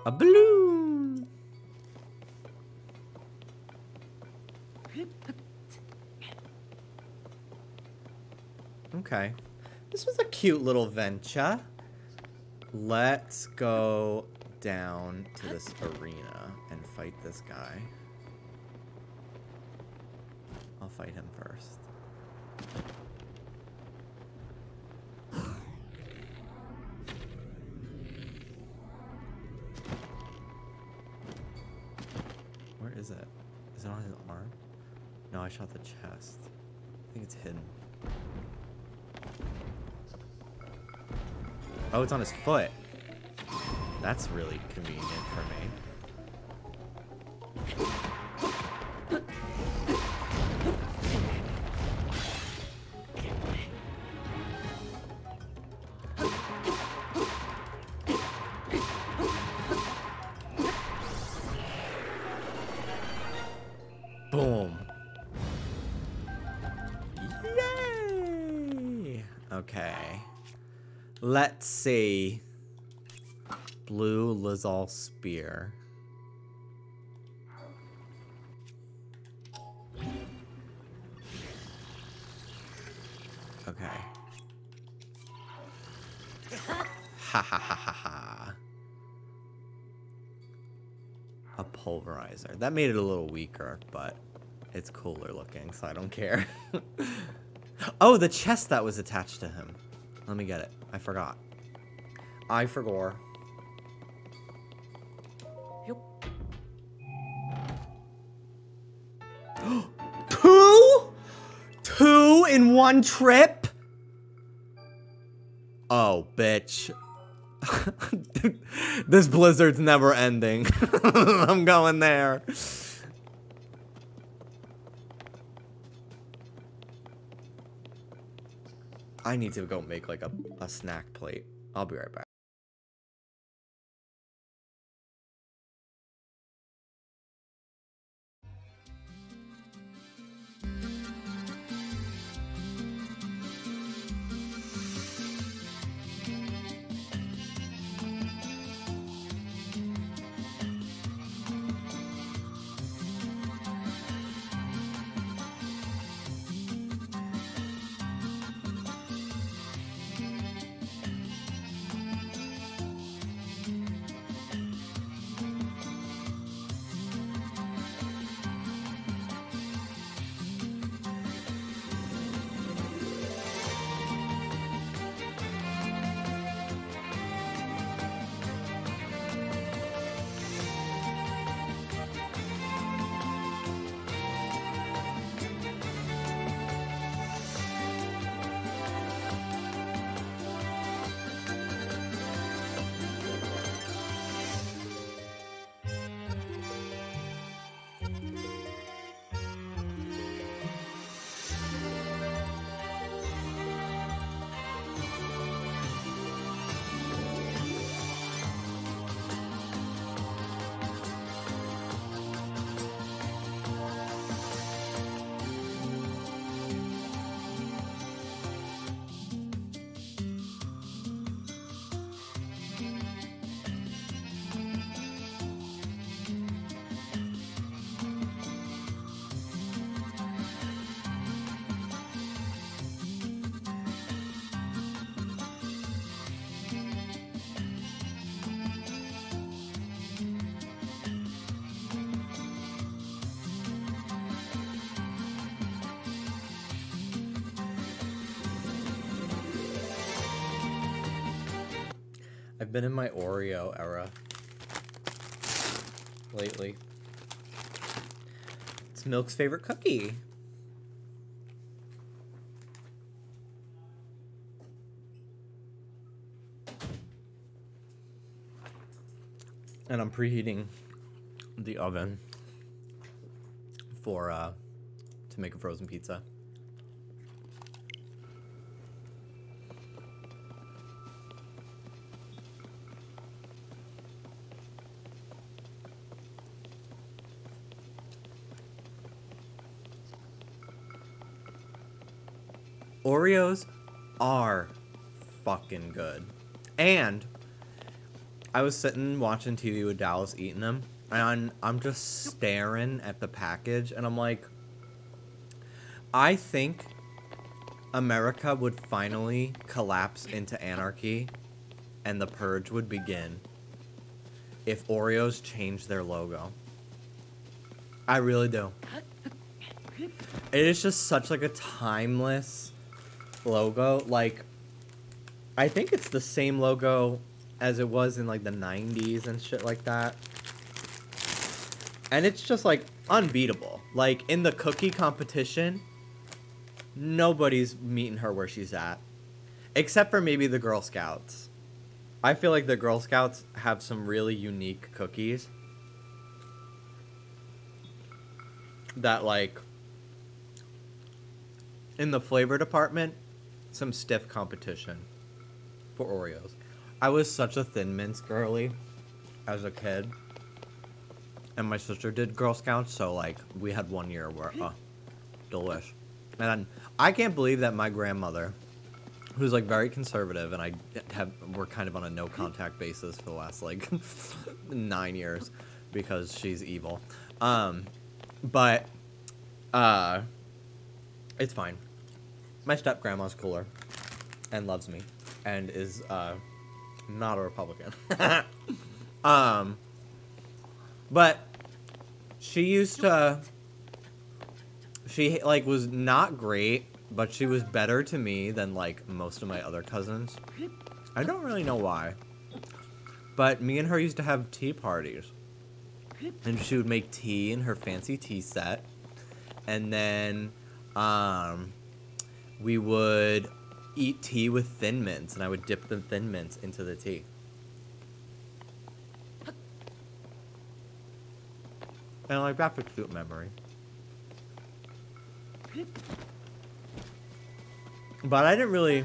A balloon. Okay. This was a cute little venture. Let's go down to this arena and fight this guy. I'll fight him first. Where is it? Is it on his arm? No, I shot the chest. I think it's hidden. Oh, it's on his foot. That's really convenient for me. Let's see. Blue Lizal Spear. Okay. Ha ha ha ha ha. A pulverizer. That made it a little weaker, but it's cooler looking, so I don't care. Oh, the chest that was attached to him. Let me get it. I forgot. I forgot. Two in one trip? Oh, bitch. This blizzard's never ending. I'm going there. I need to go make like a snack plate. I'll be right back. I've been in my Oreo era lately. It's Milk's favorite cookie. And I'm preheating the oven for to make a frozen pizza. Oreos are fucking good. And I was sitting watching TV with Dallas eating them, and I'm just staring at the package, and I'm like, I think America would finally collapse into anarchy and the purge would begin if Oreos changed their logo. I really do. It is just such like a timeless logo. Like, I think it's the same logo as it was in like the 90s and shit like that. And it's just like unbeatable. Like in the cookie competition, nobody's meeting her where she's at. Except for maybe the Girl Scouts. I feel like the Girl Scouts have some really unique cookies that, like, in the flavor department, some stiff competition for Oreos. I was such a Thin Mints girly as a kid. And my sister did Girl Scouts, so, like, we had 1 year where, delish. And I can't believe that my grandmother who's like very conservative, and we're kind of on a no contact basis for the last like 9 years because she's evil. But it's fine. My step grandma's cooler and loves me and is not a Republican. But she like was not great, but she was better to me than like most of my other cousins. I don't really know why, but me and her used to have tea parties, and she would make tea in her fancy tea set, and then we would eat tea with Thin Mints, and I would dip the Thin Mints into the tea. And like that's a cute memory. But I didn't really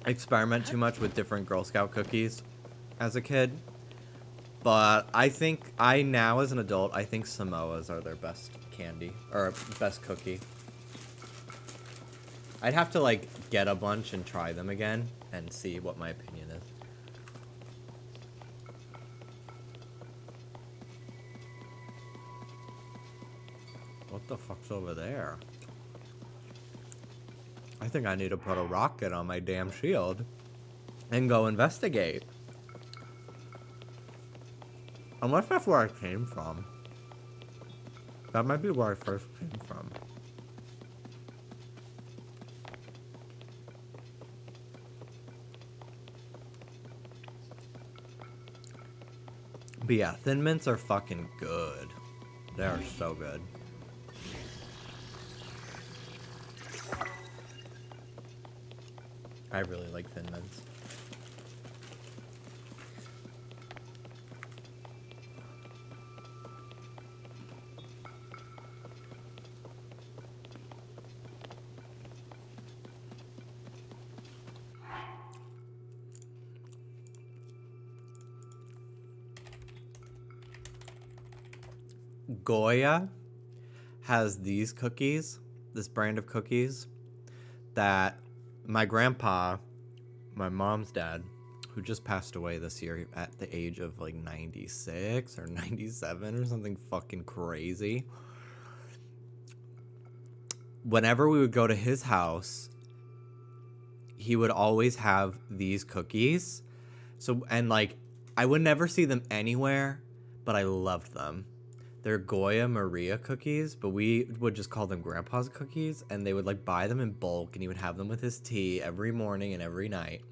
experiment too much with different Girl Scout cookies as a kid. But I think now as an adult, I think Samoas are their best candy or best cookie. I'd have to like get a bunch and try them again and see what my opinion is. What the fuck's over there? I think I need to put a rocket on my damn shield and go investigate. Unless that's where I came from. That might be where I first came from. But yeah, Thin Mints are fucking good. They are so good. I really like Thin Mints. Goya has these cookies, this brand of cookies, that my grandpa, my mom's dad, who just passed away this year at the age of like 96 or 97 or something fucking crazy. Whenever we would go to his house, he would always have these cookies. So, and like, I would never see them anywhere, but I loved them. They're Goya Maria cookies, but we would just call them Grandpa's cookies, and they would like buy them in bulk, and he would have them with his tea every morning and every night.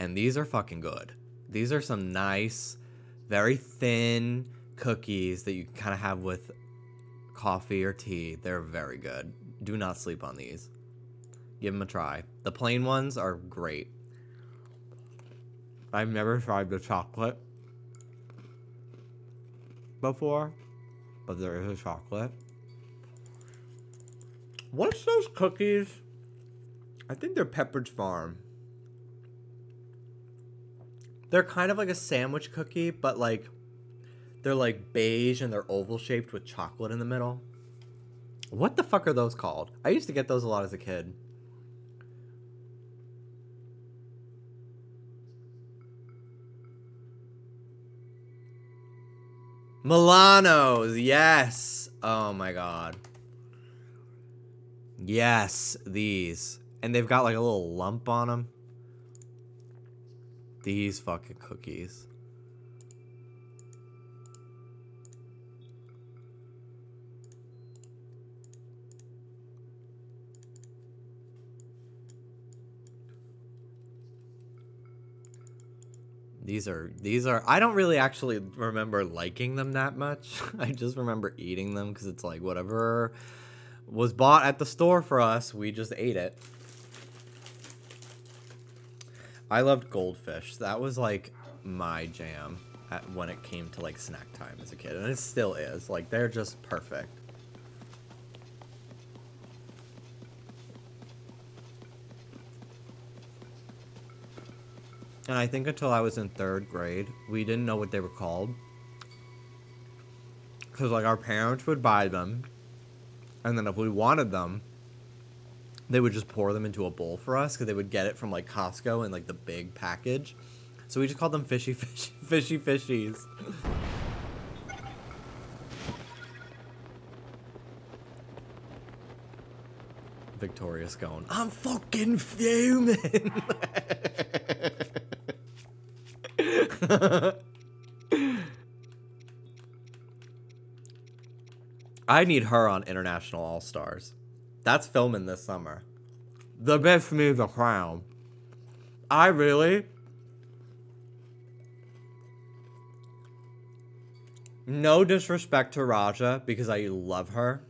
And these are fucking good. These are some nice, very thin cookies that you kind of have with coffee or tea. They're very good. Do not sleep on these. Give them a try. The plain ones are great. I've never tried the chocolate before, but there is a chocolate. What's those cookies? I think they're Pepperidge Farm. They're kind of like a sandwich cookie, but like they're like beige and they're oval shaped with chocolate in the middle. What the fuck are those called? I used to get those a lot as a kid. Milanos, yes. Oh my god. Yes, these. And they've got like a little lump on them. These fucking cookies. These are, I don't really actually remember liking them that much. I just remember eating them because it's like whatever was bought at the store for us, we just ate it. I loved Goldfish. That was like my jam when it came to like snack time as a kid. And it still is. Like they're just perfect. And I think until I was in 3rd grade, we didn't know what they were called. Because, like, our parents would buy them. And then if we wanted them, they would just pour them into a bowl for us because they would get it from like Costco in like the big package. So we just called them fishy fishies. Victoria's going, I'm fucking fuming. I need her on International All-Stars. That's filming this summer. The best me the crown. I really... No disrespect to Raja, because I love her.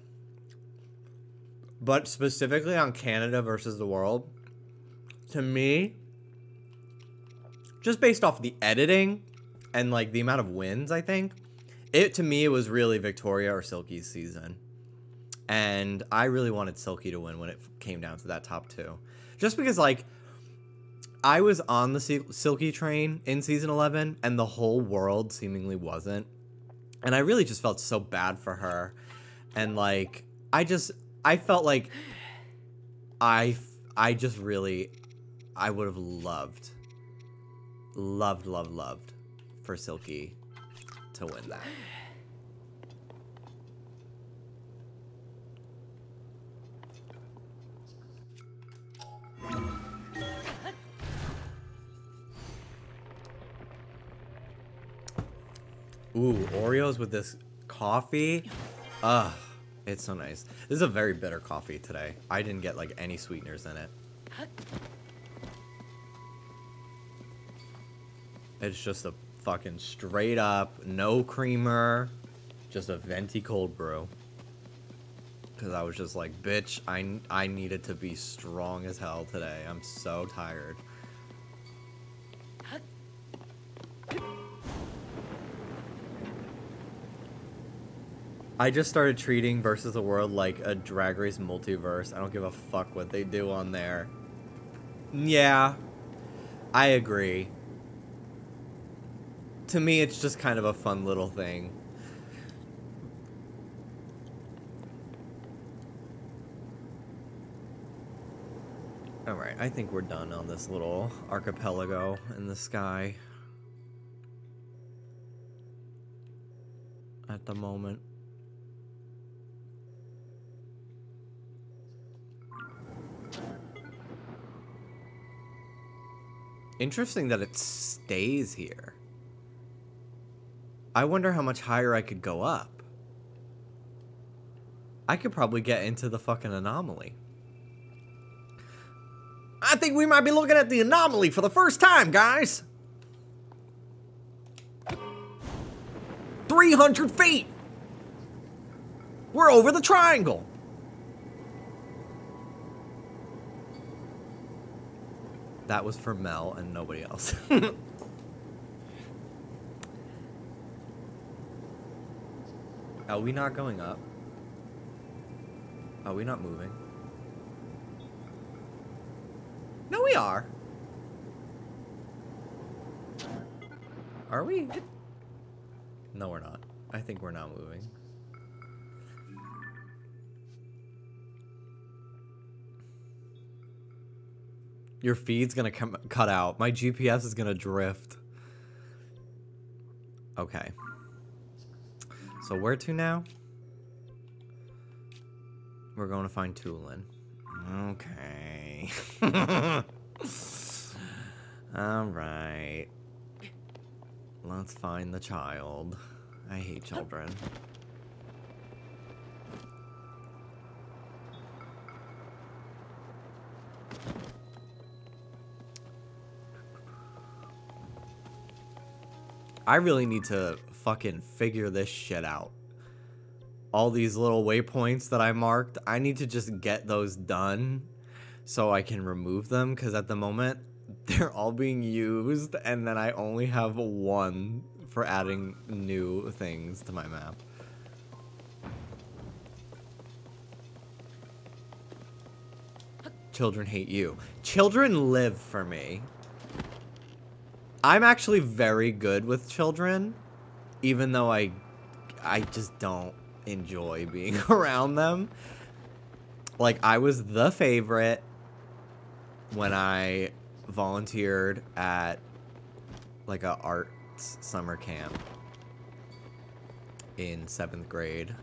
But specifically on Canada versus the world, to me, just based off the editing and like the amount of wins, I think, to me, it was really Victoria or Silky's season. And I really wanted Silky to win when it came down to that top 2. Just because, like, I was on the Silky train in season 11, and the whole world seemingly wasn't. And I really just felt so bad for her. And, like, I felt like I would have loved for Silky to win that. Ooh, Oreos with this coffee. Ugh, it's so nice. This is a very bitter coffee today. I didn't get like any sweeteners in it. It's just a fucking straight up, no creamer, just a venti cold brew. Because I was just like, bitch, I needed to be strong as hell today. I'm so tired. I just started treating Versus the World like a Drag Race multiverse. I don't give a fuck what they do on there. Yeah, I agree. To me, it's just kind of a fun little thing. Alright, I think we're done on this little archipelago in the sky. At the moment. Interesting that it stays here. I wonder how much higher I could go up. I could probably get into the fucking anomaly. I think we might be looking at the anomaly for the first time, guys. 300 feet. We're over the triangle. That was for Mel and nobody else. Are we not going up? Are we not moving? No, we are. Are we? No, we're not. I think we're not moving. Your feed's gonna cut out. My GPS is gonna drift. Okay. So where to now? We're going to find Tulin. Okay. Alright. Let's find the child. I hate children. I really need to fucking figure this shit out. All these little waypoints that I marked, I need to just get those done so I can remove them, because at the moment, they're all being used, and then I only have one for adding new things to my map. Children hate you. Children live for me. I'm actually very good with children, even though I just don't enjoy being around them. Like, I was the favorite when I volunteered at, like, a arts summer camp in 7th grade.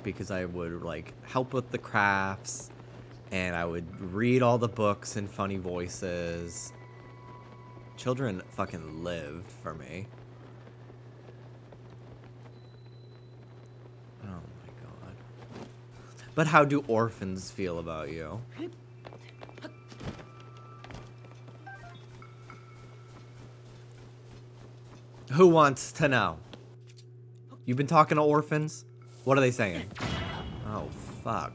Because I would, like, help with the crafts, and I would read all the books in funny voices. Children fucking lived for me. Oh my god. But how do orphans feel about you? Who wants to know? You've been talking to orphans? What are they saying? Oh, fuck.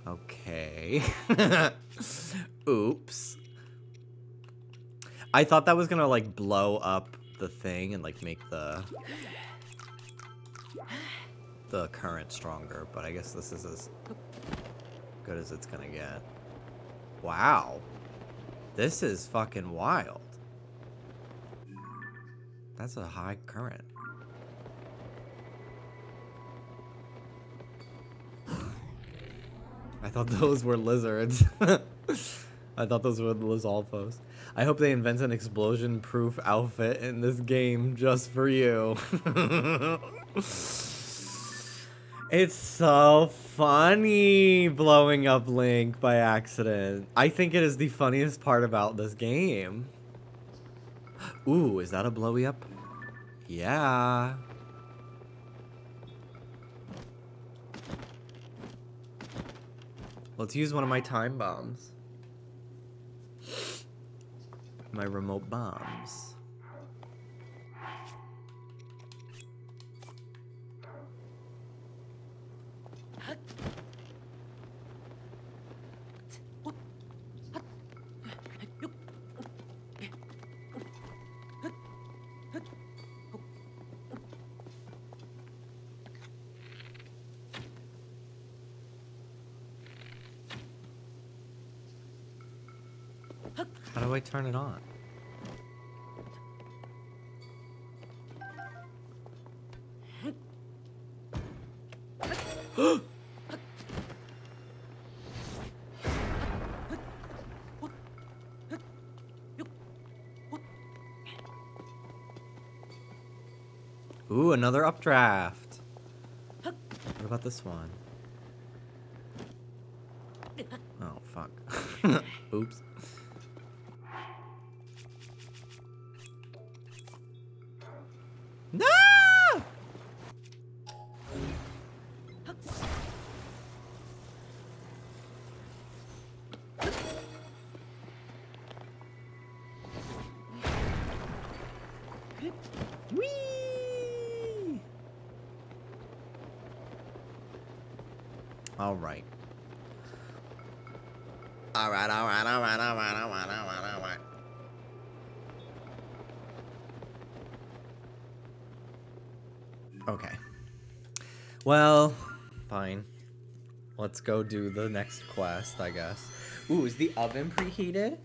Okay. Oops. I thought that was gonna, like, blow up the thing and, like, make the current stronger, but I guess this is as good as it's gonna get. Wow. This is fucking wild. That's a high current. I thought those were lizards. I thought those were the Lizalfos. I hope they invent an explosion-proof outfit in this game just for you. It's so funny blowing up Link by accident. I think it is the funniest part about this game. Ooh, is that a blowy up? Yeah. Let's use one of my time bombs. My remote bombs. How do I turn it on? Ooh, another updraft. What about this one? Oh, fuck. Oops. No! Whee! All right. All right, all right, all right, all right, all right, all right, all right. Okay. Well, fine. Let's go do the next quest, I guess. Ooh, is the oven preheated?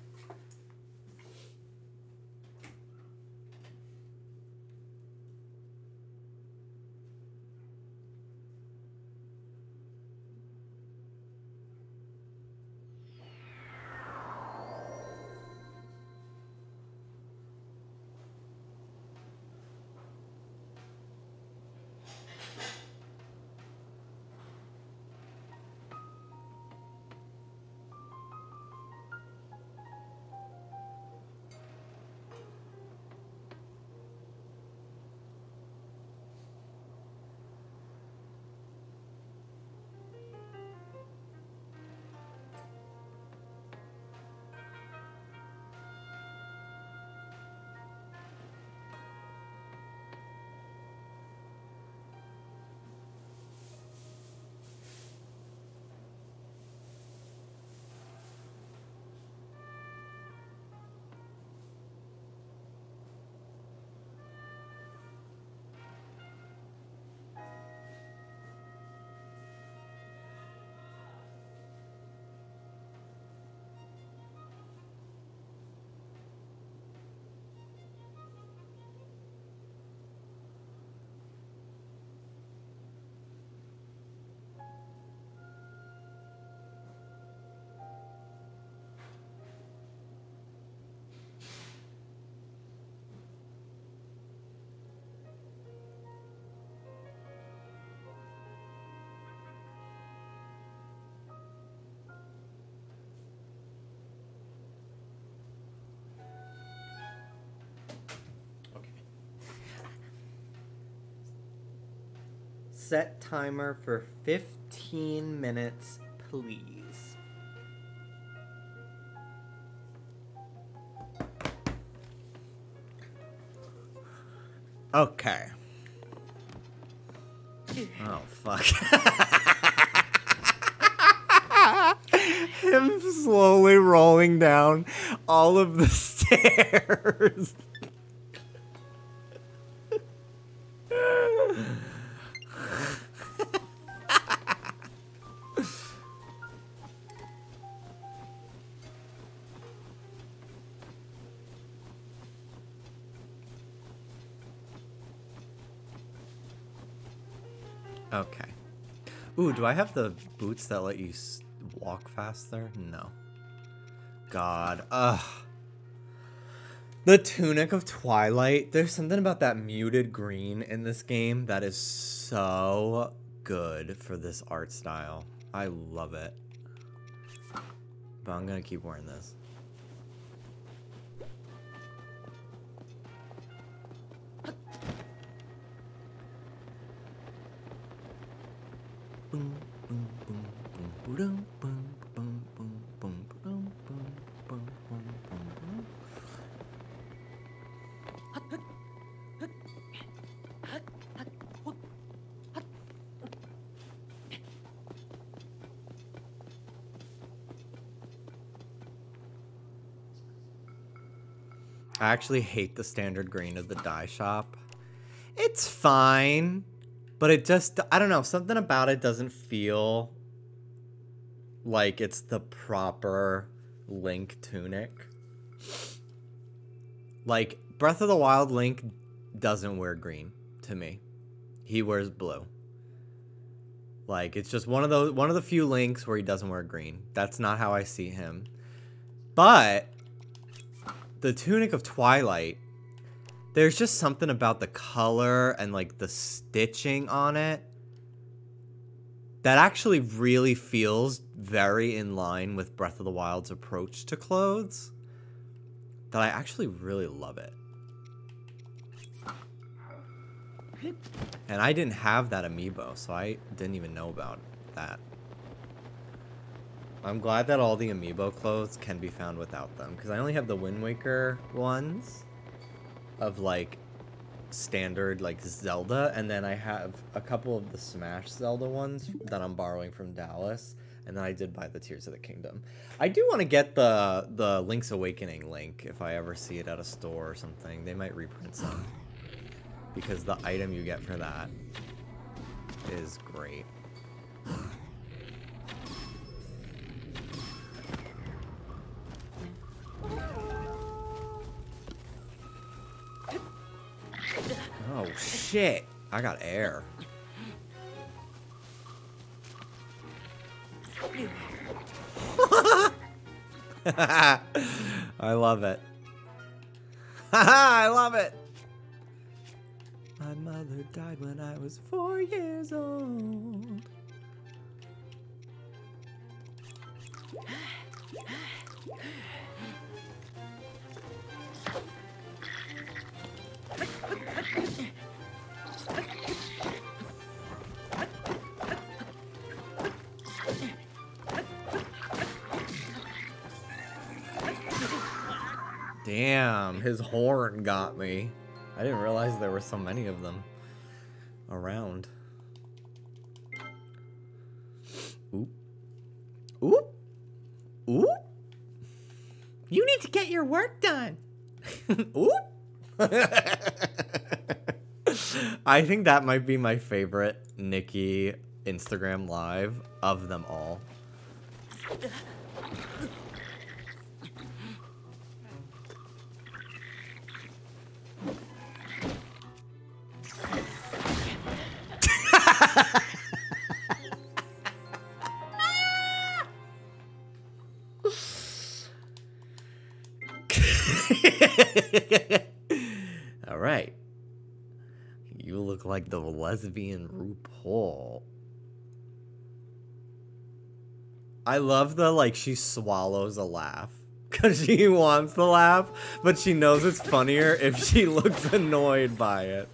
Set timer for 15 minutes, please. Okay. Oh, fuck. Him slowly rolling down all of the stairs. Okay. Ooh, do I have the boots that let you walk faster? No. God. Ugh. The Tunic of Twilight. There's something about that muted green in this game that is so good for this art style. I love it. But I'm gonna keep wearing this. Boom, boom, boom, boom, boom, boom, boom, boom, boom, boom, boom, boom, boom, boom. I actually hate the standard green of the dye shop. It's fine. But it just, I don't know, something about it doesn't feel like it's the proper Link tunic. Like, Breath of the Wild Link doesn't wear green to me. He wears blue. Like, it's just one of the few Links where he doesn't wear green. That's not how I see him. But the Tunic of Twilight, there's just something about the color and, like, the stitching on it that actually really feels very in line with Breath of the Wild's approach to clothes, that I actually really love it. And I didn't have that amiibo, so I didn't even know about that. I'm glad that all the amiibo clothes can be found without them, because I only have the Wind Waker ones of, like, standard, like, Zelda, and then I have a couple of the Smash Zelda ones that I'm borrowing from Dallas, and then I did buy the Tears of the Kingdom. I do want to get the Link's Awakening link if I ever see it at a store or something. They might reprint some, because the item you get for that is great. Oh, shit. I got air. I love it. I love it. My mother died when I was 4 years old. Damn, his horn got me. I didn't realize there were so many of them around. Oop. Oop. Oop. You need to get your work done. Oop. I think that might be my favorite Nikki Instagram live of them all. All right. You look like the lesbian RuPaul. I love the, like, she swallows a laugh because she wants to laugh, but she knows it's funnier if she looks annoyed by it.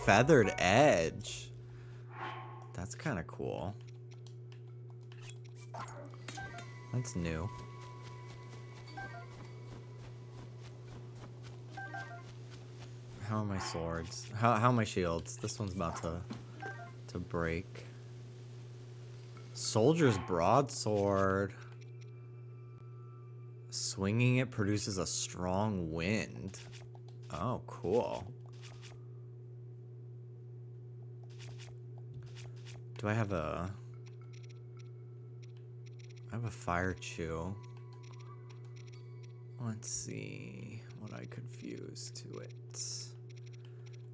feathered edge. That's kind of cool. That's new. How are my swords? How are my shields? This one's about to break. Soldier's broadsword. Swinging it produces a strong wind. Oh, cool. Do I have a... I have a fire chew. Let's see what I could fuse to it.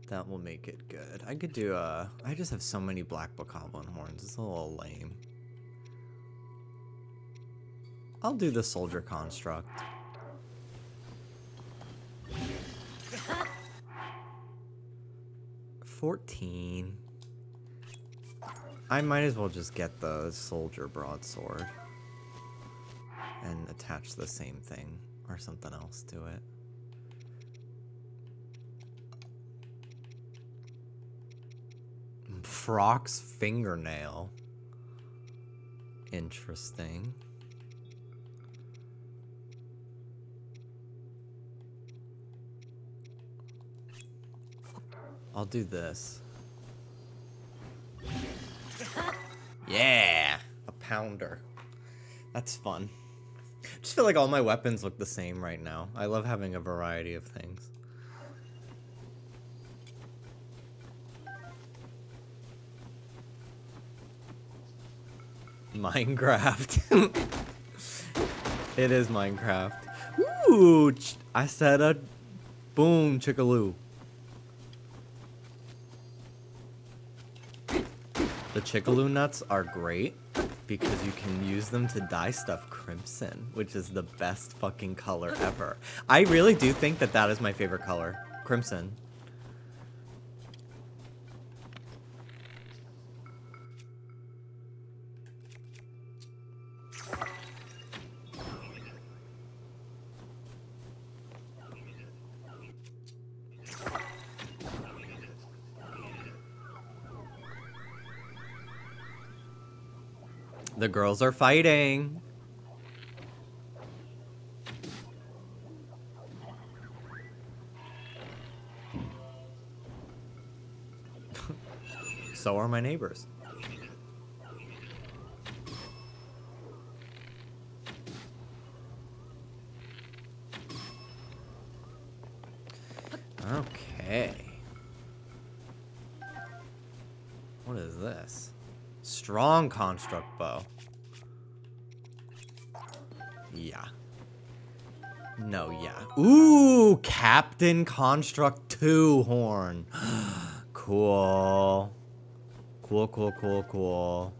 That will make it good. I could do a... I just have so many black bokoblin horns. It's a little lame. I'll do the soldier construct. $14. I might as well just get the soldier broadsword and attach the same thing or something else to it. Frog's fingernail. Interesting. I'll do this. Yeah! A pounder. That's fun. I just feel like all my weapons look the same right now. I love having a variety of things. Minecraft. It is Minecraft. Ooh! I said a boom chickaloo. The chickaloo nuts are great because you can use them to dye stuff crimson, which is the best fucking color ever. I really do think that that is my favorite color. Crimson. The girls are fighting. So are my neighbors. Okay. What is this? Strong construct bow. Yeah. No, yeah. Ooh, Captain Construct 2 horn. Cool. Cool, cool, cool, cool.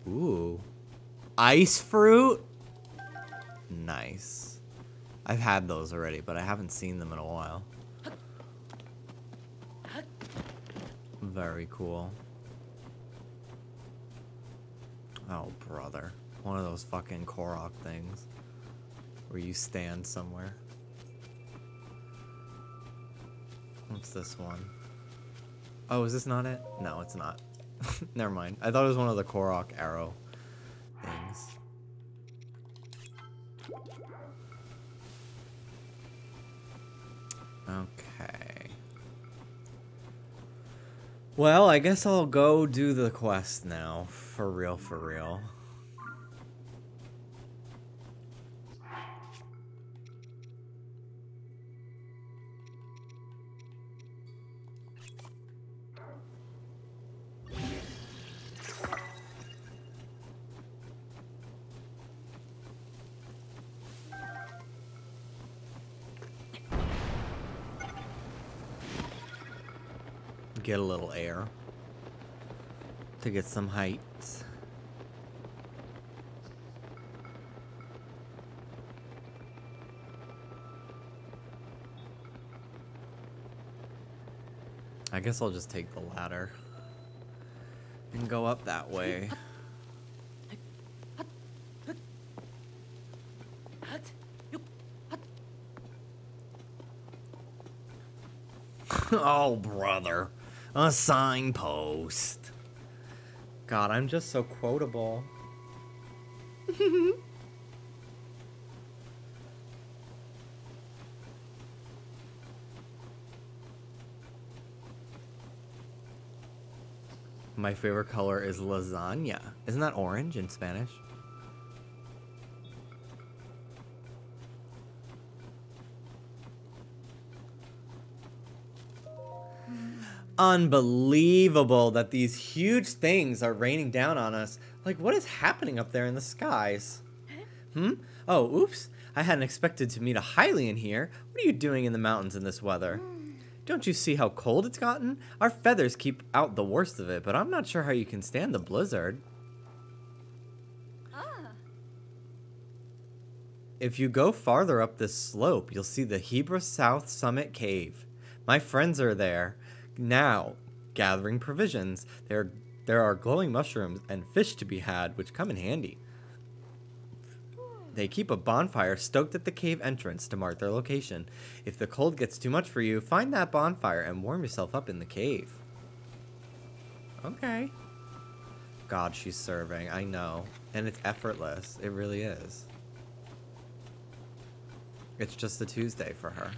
Ooh. Ice fruit? Nice. I've had those already, but I haven't seen them in a while. Very cool. Oh, brother. One of those fucking Korok things. Where you stand somewhere. What's this one? Oh, is this not it? No, it's not. Never mind. I thought it was one of the Korok arrow things. Okay. Well, I guess I'll go do the quest now. For real, for real. Get a little air to get some heights. I guess I'll just take the ladder and go up that way. Oh, brother. A signpost. God, I'm just so quotable. My favorite color is lasagna. Isn't that orange in Spanish? Unbelievable that these huge things are raining down on us. Like, what is happening up there in the skies? Oh, oops. I hadn't expected to meet a Hylian here. What are you doing in the mountains in this weather? Don't you see how cold it's gotten? Our feathers keep out the worst of it, but I'm not sure how you can stand the blizzard. If you go farther up this slope, you'll see the Hebra South Summit Cave. My friends are there now, gathering provisions. There are glowing mushrooms and fish to be had, which come in handy. They keep a bonfire stoked at the cave entrance to mark their location. If the cold gets too much for you, find that bonfire and warm yourself up in the cave. Okay. God, she's serving. I know. And it's effortless. It really is. It's just a Tuesday for her.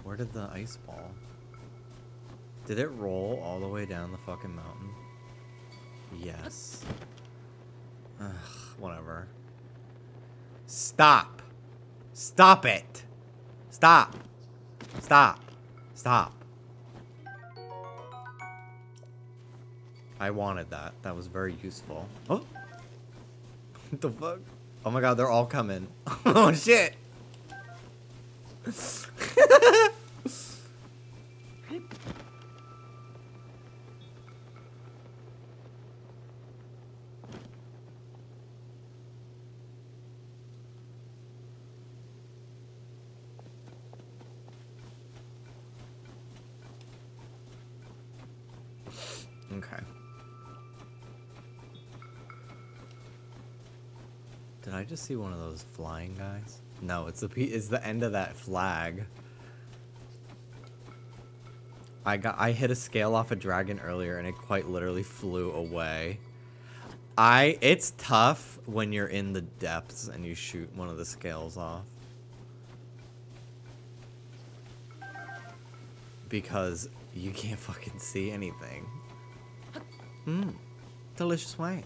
Where did the ice ball? Did it roll all the way down the fucking mountain? Yes. Ugh, whatever. Stop! Stop it! Stop! Stop! Stop! I wanted that. That was very useful. Oh! What the fuck? Oh my god, they're all coming. Oh shit! Okay. Did I just see one of those flying guys? No, it's the end of that flag. I hit a scale off a dragon earlier and it quite literally flew away. It's tough when you're in the depths and you shoot one of the scales off. Because you can't fucking see anything. Delicious wine.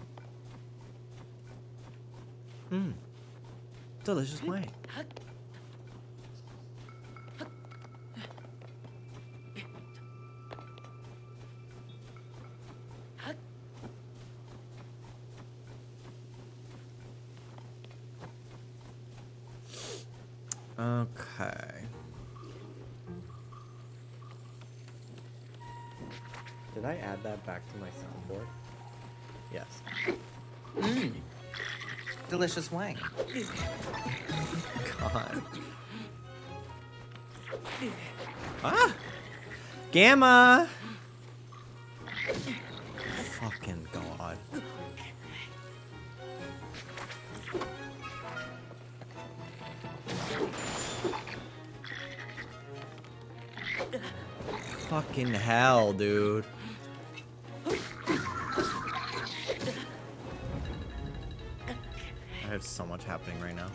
Delicious wine. Okay. Did I add that back to my soundboard? Yes. Delicious wang. God. Ah! Gamma! Fucking God. Fucking hell, dude. I have so much happening right now.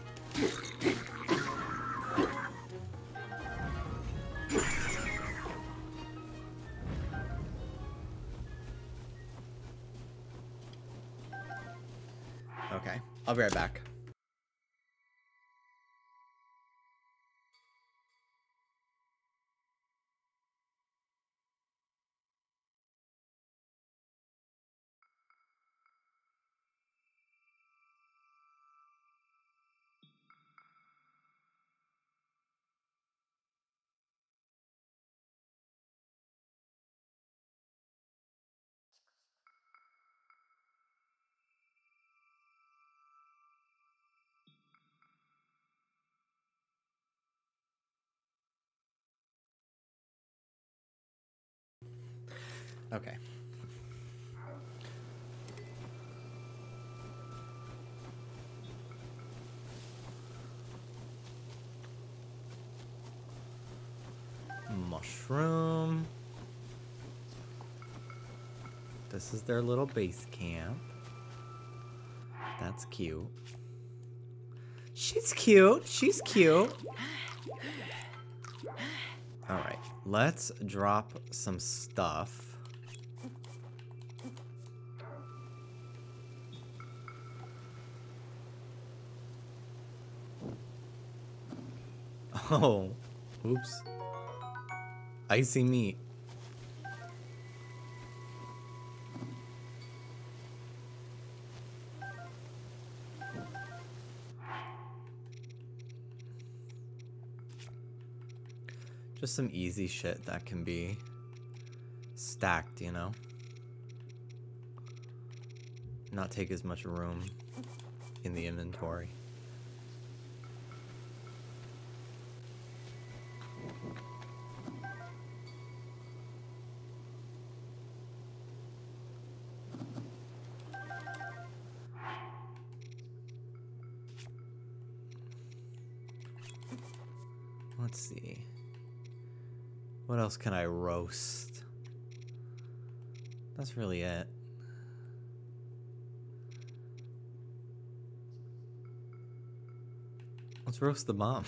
Okay, I'll be right back. Okay. Mushroom. This is their little base camp. That's cute. She's cute. She's cute. Alright, let's drop some stuff. Oh, oops. Icy meat. Just some easy shit that can be stacked, you know? Not take as much room in the inventory. Let's see. What else can I roast? That's really it. Let's roast the bomb.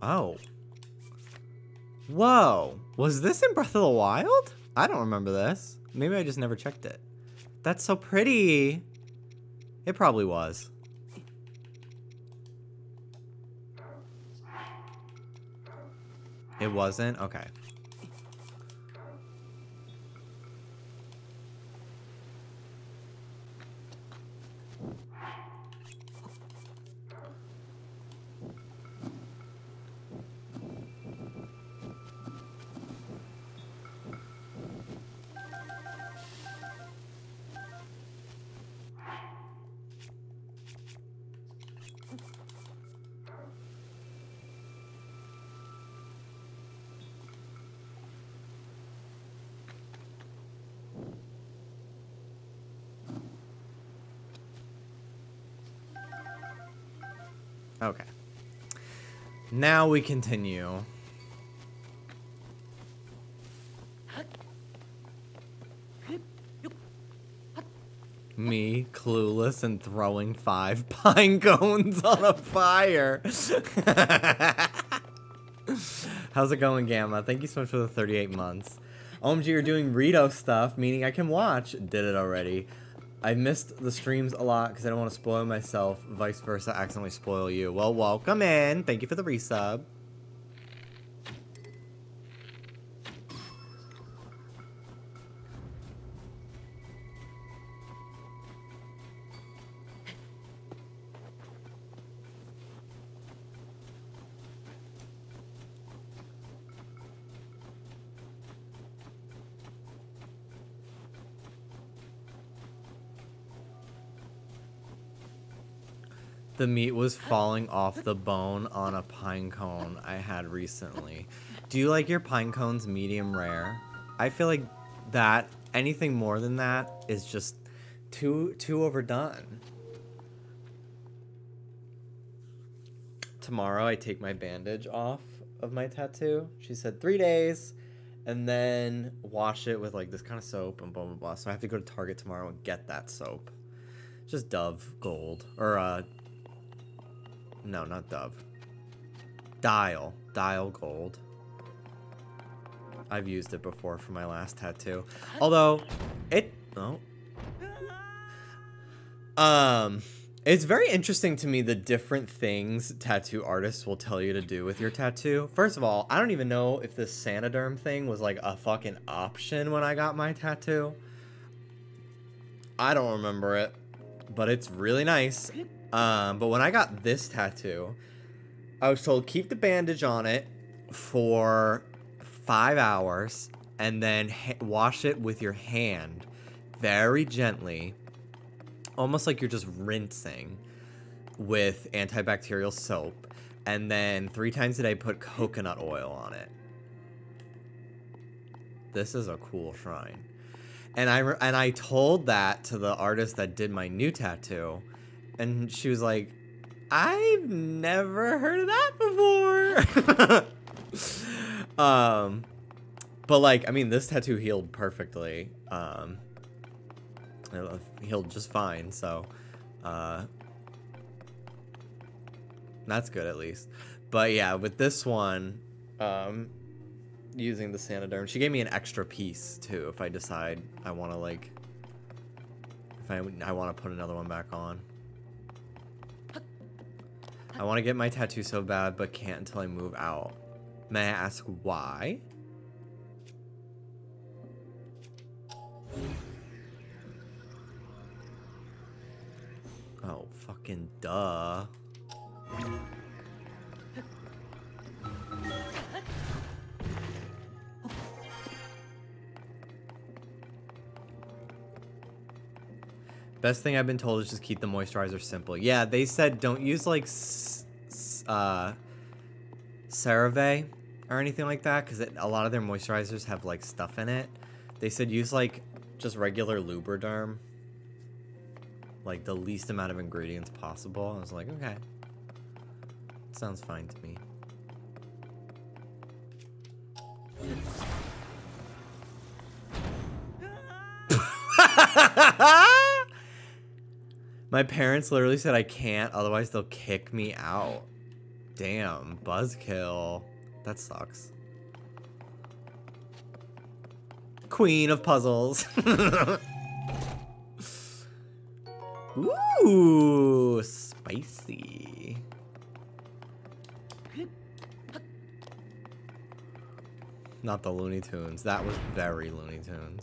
Oh. Whoa. Was this in Breath of the Wild? I don't remember this. Maybe I just never checked it. That's so pretty. It probably was. It wasn't? Okay. Okay. Now we continue. Me, clueless, and throwing 5 pine cones on a fire. How's it going, Gamma? Thank you so much for the 38 months. OMG, you're doing Rito stuff, meaning I can watch. Did it already. I missed the streams a lot because I don't want to spoil myself. Vice versa, accidentally spoil you. Well, welcome in. Thank you for the resub. The meat was falling off the bone on a pine cone I had recently. Do you like your pine cones medium rare? I feel like that, anything more than that is just too overdone. Tomorrow I take my bandage off of my tattoo. She said 3 days and then wash it with like this kind of soap and blah, blah, blah. So I have to go to Target tomorrow and get that soap. Just Dove Gold or no, not Dove. Dial Gold. I've used it before for my last tattoo. Although, it's very interesting to me the different things tattoo artists will tell you to do with your tattoo. First of all, I don't even know if this Sanoderm thing was like a fucking option when I got my tattoo. I don't remember it. but it's really nice. But when I got this tattoo, I was told keep the bandage on it for 5 hours and then wash it with your hand very gently, almost like you're just rinsing with antibacterial soap, and then 3 times a day put coconut oil on it. This is a cool shrine. And I told that to the artist that did my new tattoo, and she was like, I've never heard of that before. But like, I mean, this tattoo healed perfectly. It healed just fine, so that's good at least. But yeah, with this one, using the Sanoderm, she gave me an extra piece too if I decide I want to like, if I want to put another one back on. I want to get my tattoo so bad, but can't until I move out. May I ask why? Oh, fucking duh. Best thing I've been told is just keep the moisturizer simple. Yeah, they said don't use like CeraVe or anything like that, because a lot of their moisturizers have like stuff in it. They said use like just regular Lubriderm, like the least amount of ingredients possible. I was like, okay, sounds fine to me. My parents literally said I can't, otherwise they'll kick me out. Damn, buzzkill. That sucks. Queen of puzzles. Ooh, spicy. Not the Looney Tunes. That was very Looney Tunes.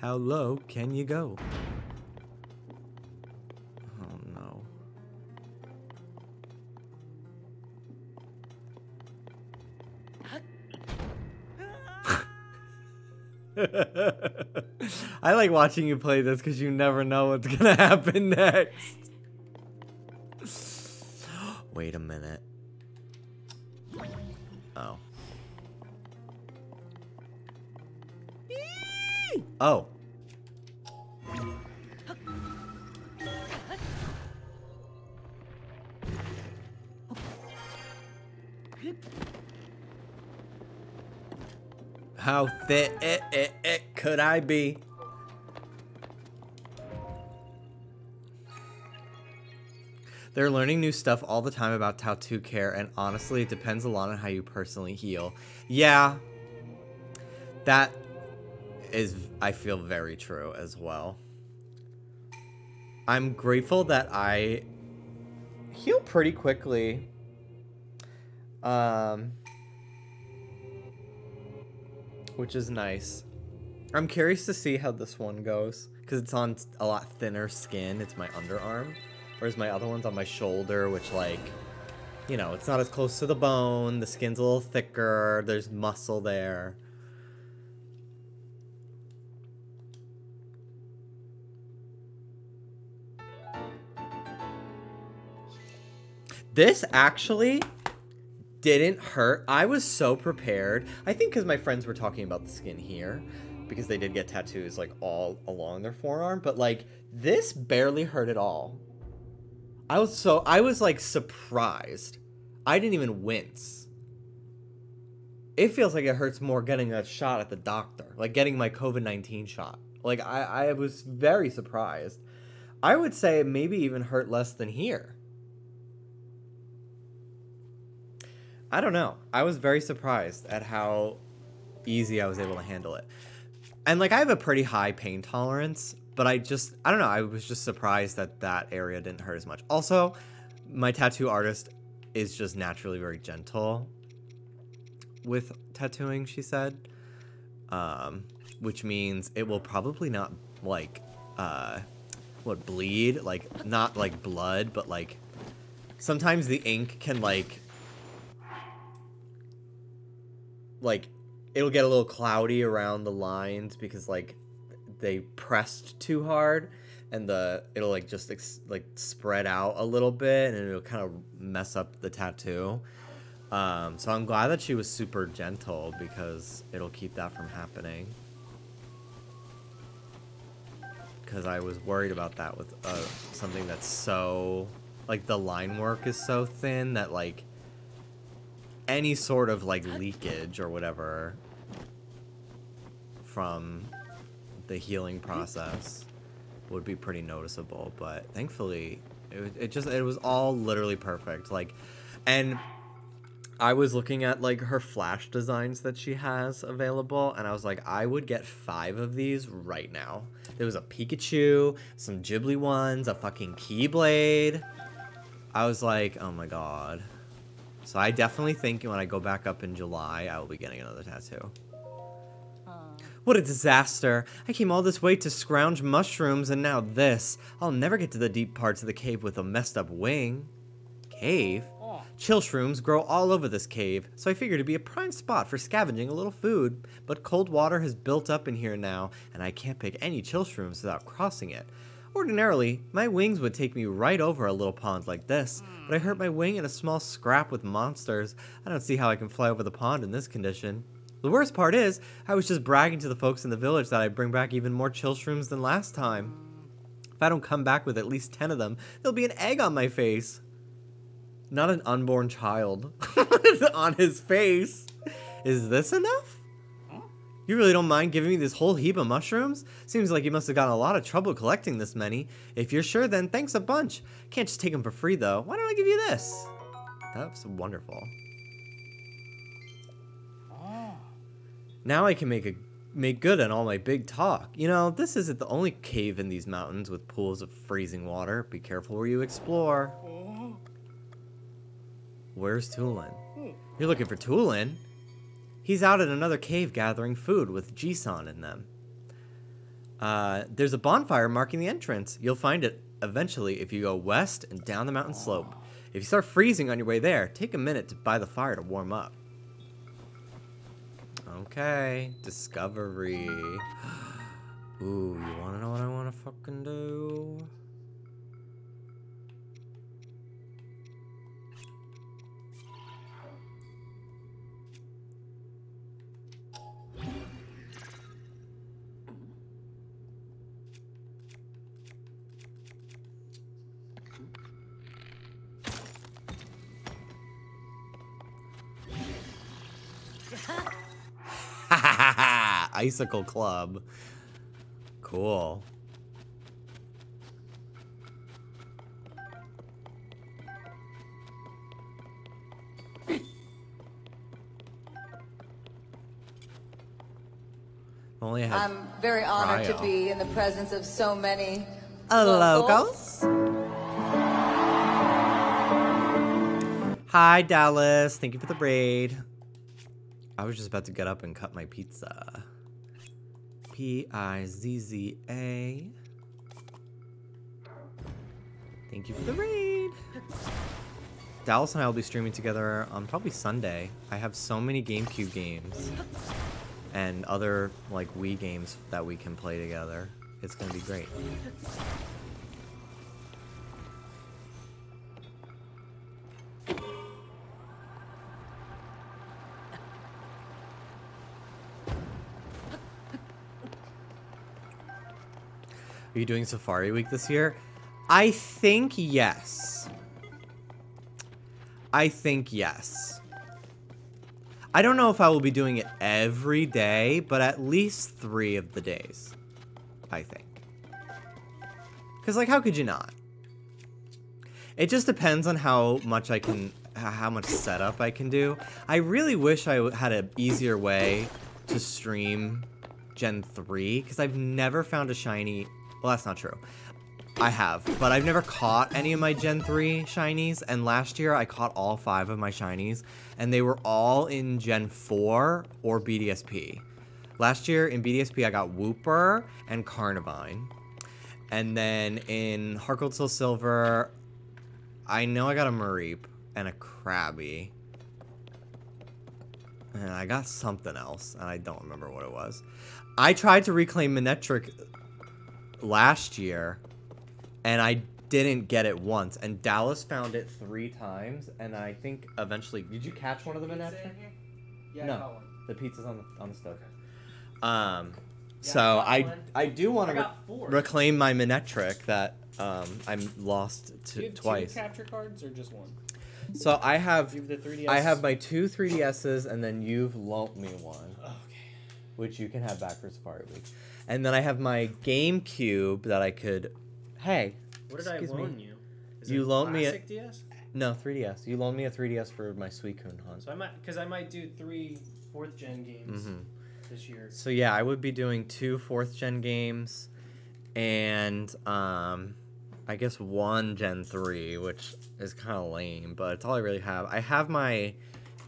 How low can you go? Oh no. I like watching you play this because you never know what's gonna happen next. Wait a minute. Oh. Oh. How thick it could I be? They're learning new stuff all the time about tattoo care, and honestly, it depends a lot on how you personally heal. Yeah, that is, I feel, very true as well. I'm grateful that I heal pretty quickly. Which is nice. I'm curious to see how this one goes, because it's on a lot thinner skin. It's my underarm, whereas my other one's on my shoulder, which, like, you know, it's not as close to the bone. The skin's a little thicker. There's muscle there. This actually didn't hurt. I was so prepared. I think because my friends were talking about the skin here, because they did get tattoos like all along their forearm, but like this barely hurt at all. I was like surprised. I didn't even wince. It feels like it hurts more getting a shot at the doctor, like getting my COVID-19 shot. Like I was very surprised. I would say it maybe even hurt less than here. I don't know. I was very surprised at how easy I was able to handle it. And like I have a pretty high pain tolerance, but I don't know. I was just surprised that that area didn't hurt as much. Also, my tattoo artist is just naturally very gentle. with tattooing, she said. Which means it will probably not, like, bleed? Like, not, like, blood, but, like, sometimes the ink can, like, it'll get a little cloudy around the lines because, like, they pressed too hard, and it'll, like, just, like, spread out a little bit, and it'll kind of mess up the tattoo. So I'm glad that she was super gentle because it'll keep that from happening. Because I was worried about that with something that's so, like, the line work is so thin that, like, any sort of, like, leakage or whatever from the healing process would be pretty noticeable. But thankfully, it was all literally perfect. Like, and I was looking at, like, her flash designs that she has available, and I was like, I would get 5 of these right now. There was a Pikachu, some Ghibli ones, a fucking Keyblade. I was like, oh my god. So I definitely think when I go back up in July, I will be getting another tattoo. What a disaster. I came all this way to scrounge mushrooms, and now this. I'll never get to the deep parts of the cave with a messed up wing. Cave? Chill shrooms grow all over this cave, so I figured it'd be a prime spot for scavenging a little food. But cold water has built up in here now, and I can't pick any chill shrooms without crossing it. Ordinarily, my wings would take me right over a little pond like this, but I hurt my wing in a small scrap with monsters. I don't see how I can fly over the pond in this condition. The worst part is, I was just bragging to the folks in the village that I'd bring back even more chill shrooms than last time. If I don't come back with at least 10 of them, there'll be an egg on my face. Not an unborn child on his face. Is this enough? You really don't mind giving me this whole heap of mushrooms? Seems like you must have gotten a lot of trouble collecting this many. If you're sure, then thanks a bunch. Can't just take them for free, though. Why don't I give you this? That's wonderful. Now I can make good on all my big talk. You know, this isn't the only cave in these mountains with pools of freezing water. Be careful where you explore. Where's Tulin? You're looking for Tulin? He's out in another cave gathering food with Jisan in them. There's a bonfire marking the entrance. You'll find it eventually if you go west and down the mountain slope. If you start freezing on your way there, take a minute to by the fire to warm up. Okay, discovery. Ooh, you wanna know what I wanna fucking do? Icicle Club. Cool. I'm very honored to be in the presence of so many locals. Hi, Dallas. Thank you for the raid. I was just about to get up and cut my pizza. Pizza. Thank you for the raid. Dallas and I will be streaming together on probably Sunday. I have so many GameCube games and other like Wii games that we can play together. It's gonna be great. Are you doing Safari Week this year? I think yes. I don't know if I will be doing it every day, but at least 3 of the days. I think. Because, like, how could you not? It just depends on how much setup I can do. I really wish I had an easier way to stream Gen 3, because I've never found a shiny... Well, that's not true. I have, but I've never caught any of my Gen 3 shinies, and last year I caught all 5 of my shinies, and they were all in Gen 4 or BDSP. Last year in BDSP I got Wooper and Carnivine, and then in Heart Gold Soul Silver, I know I got a Mareep and a Krabby, and I got something else, and I don't remember what it was. I tried to reclaim Manectric last year, and I didn't get it once, and Dallas found it 3 times, and I think eventually... Did you catch one of the Manectric? Yeah, no, I got one. The pizza's on the stove. Okay. So I do want to four. reclaim my Manectric that I'm lost Do you have twice. 2 capture cards or just one? So I have You have the 3DS? I have my 2 3DSs, and then you've loaned me one, Okay. which you can have back for Safari Week. And then I have my GameCube that I could... Hey, What did I excuse me. loan you? Is You it loaned me a- classic DS? No, 3DS. You loaned me a 3DS for my Suicune hunt. So I might do 3 4th gen games this year. So yeah, I would be doing 2 4th gen games, and I guess 1 Gen 3, which is kind of lame, but it's all I really have. I have my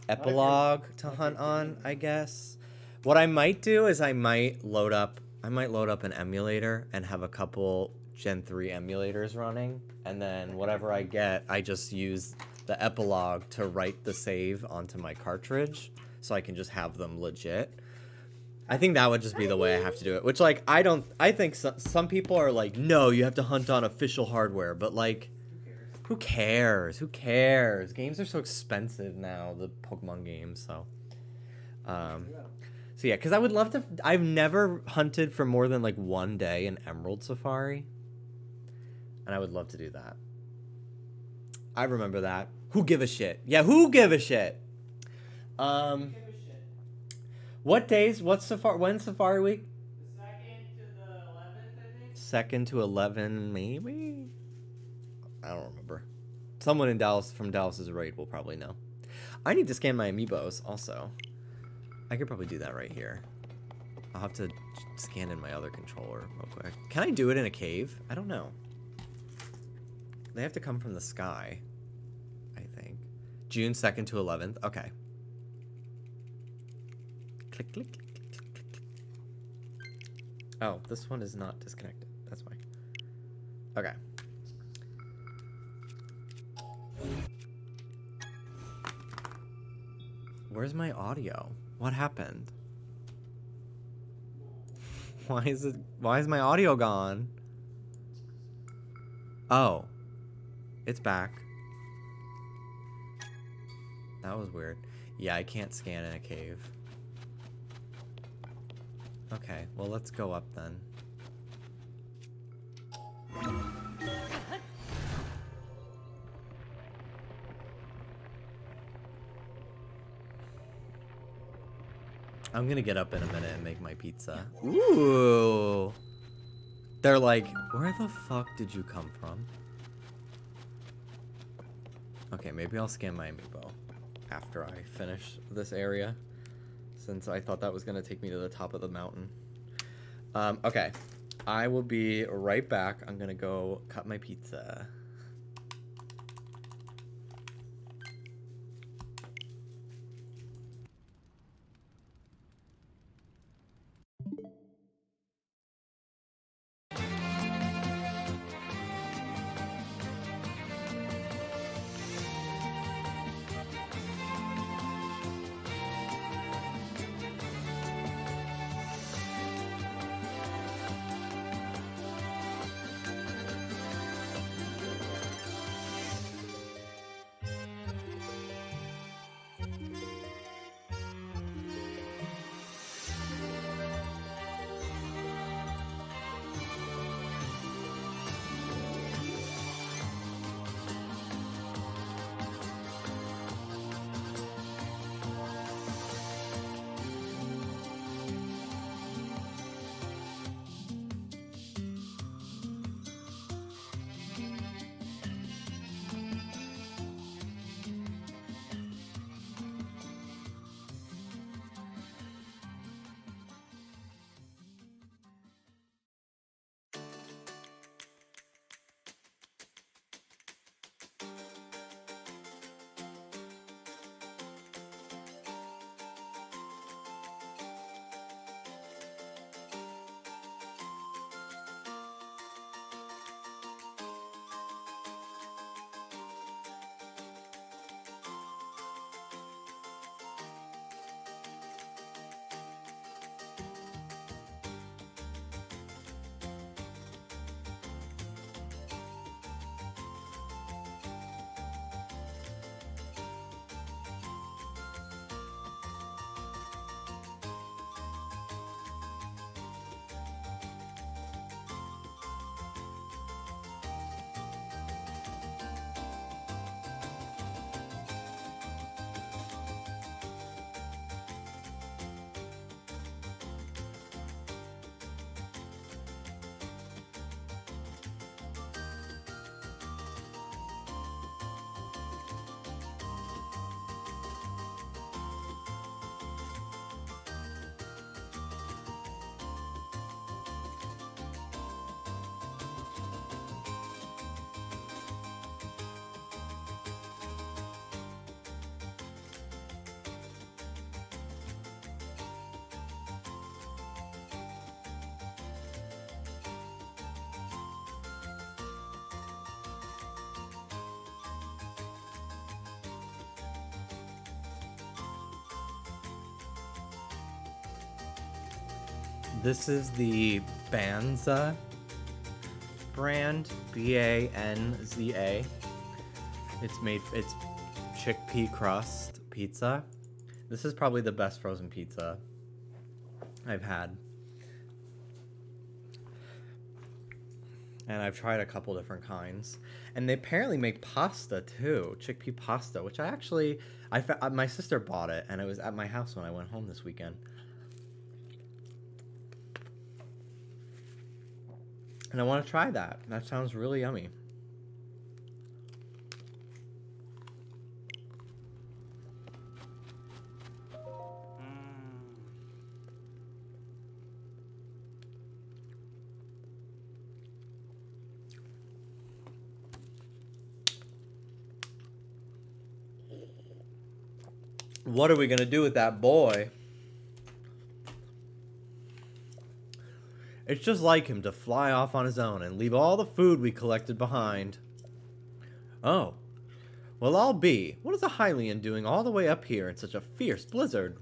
epilogue to hunt on, I guess. What I might do is I might load up an emulator and have a couple Gen 3 emulators running, and then whatever I get, I just use the epilogue to write the save onto my cartridge, so I can just have them legit. I think that would just be the way I have to do it, which, like, I think some people are like, no, you have to hunt on official hardware, but, like, who cares? Who cares? Games are so expensive now, the Pokemon games, so yeah, because I would love to, I've never hunted for more than, like, 1 day in Emerald Safari, and I would love to do that. I remember that. Who give a shit? Yeah, who give a shit? What days? When's Safari Week? The 2nd to the 11th, I think. 2nd to 11, maybe? I don't remember. Someone in Dallas from Dallas's raid will probably know. I need to scan my amiibos also. I could probably do that right here. I'll have to scan in my other controller real quick. Can I do it in a cave? I don't know. They have to come from the sky, I think. June 2nd to 11th. Okay. Click, click, click, click, click, click. Oh, this one is not disconnected. That's why. Okay. Where's my audio? What happened? Why is my audio gone? Oh. It's back. That was weird. Yeah, I can't scan in a cave. Okay, well, let's go up then. I'm gonna get up in a minute and make my pizza. Ooh! They're like, where the fuck did you come from? Okay, maybe I'll scan my amiibo after I finish this area, since I thought that was gonna take me to the top of the mountain. Okay, I will be right back. I'm gonna go cut my pizza. This is the Banza brand, Banza. It's chickpea crust pizza. This is probably the best frozen pizza I've had. And I've tried a couple different kinds. And they apparently make pasta too, chickpea pasta, which my sister bought it, and it was at my house when I went home this weekend. And I want to try that. That sounds really yummy. What are we gonna do with that boy? It's just like him to fly off on his own and leave all the food we collected behind. Oh. Well, I'll be. What is a Hylian doing all the way up here in such a fierce blizzard?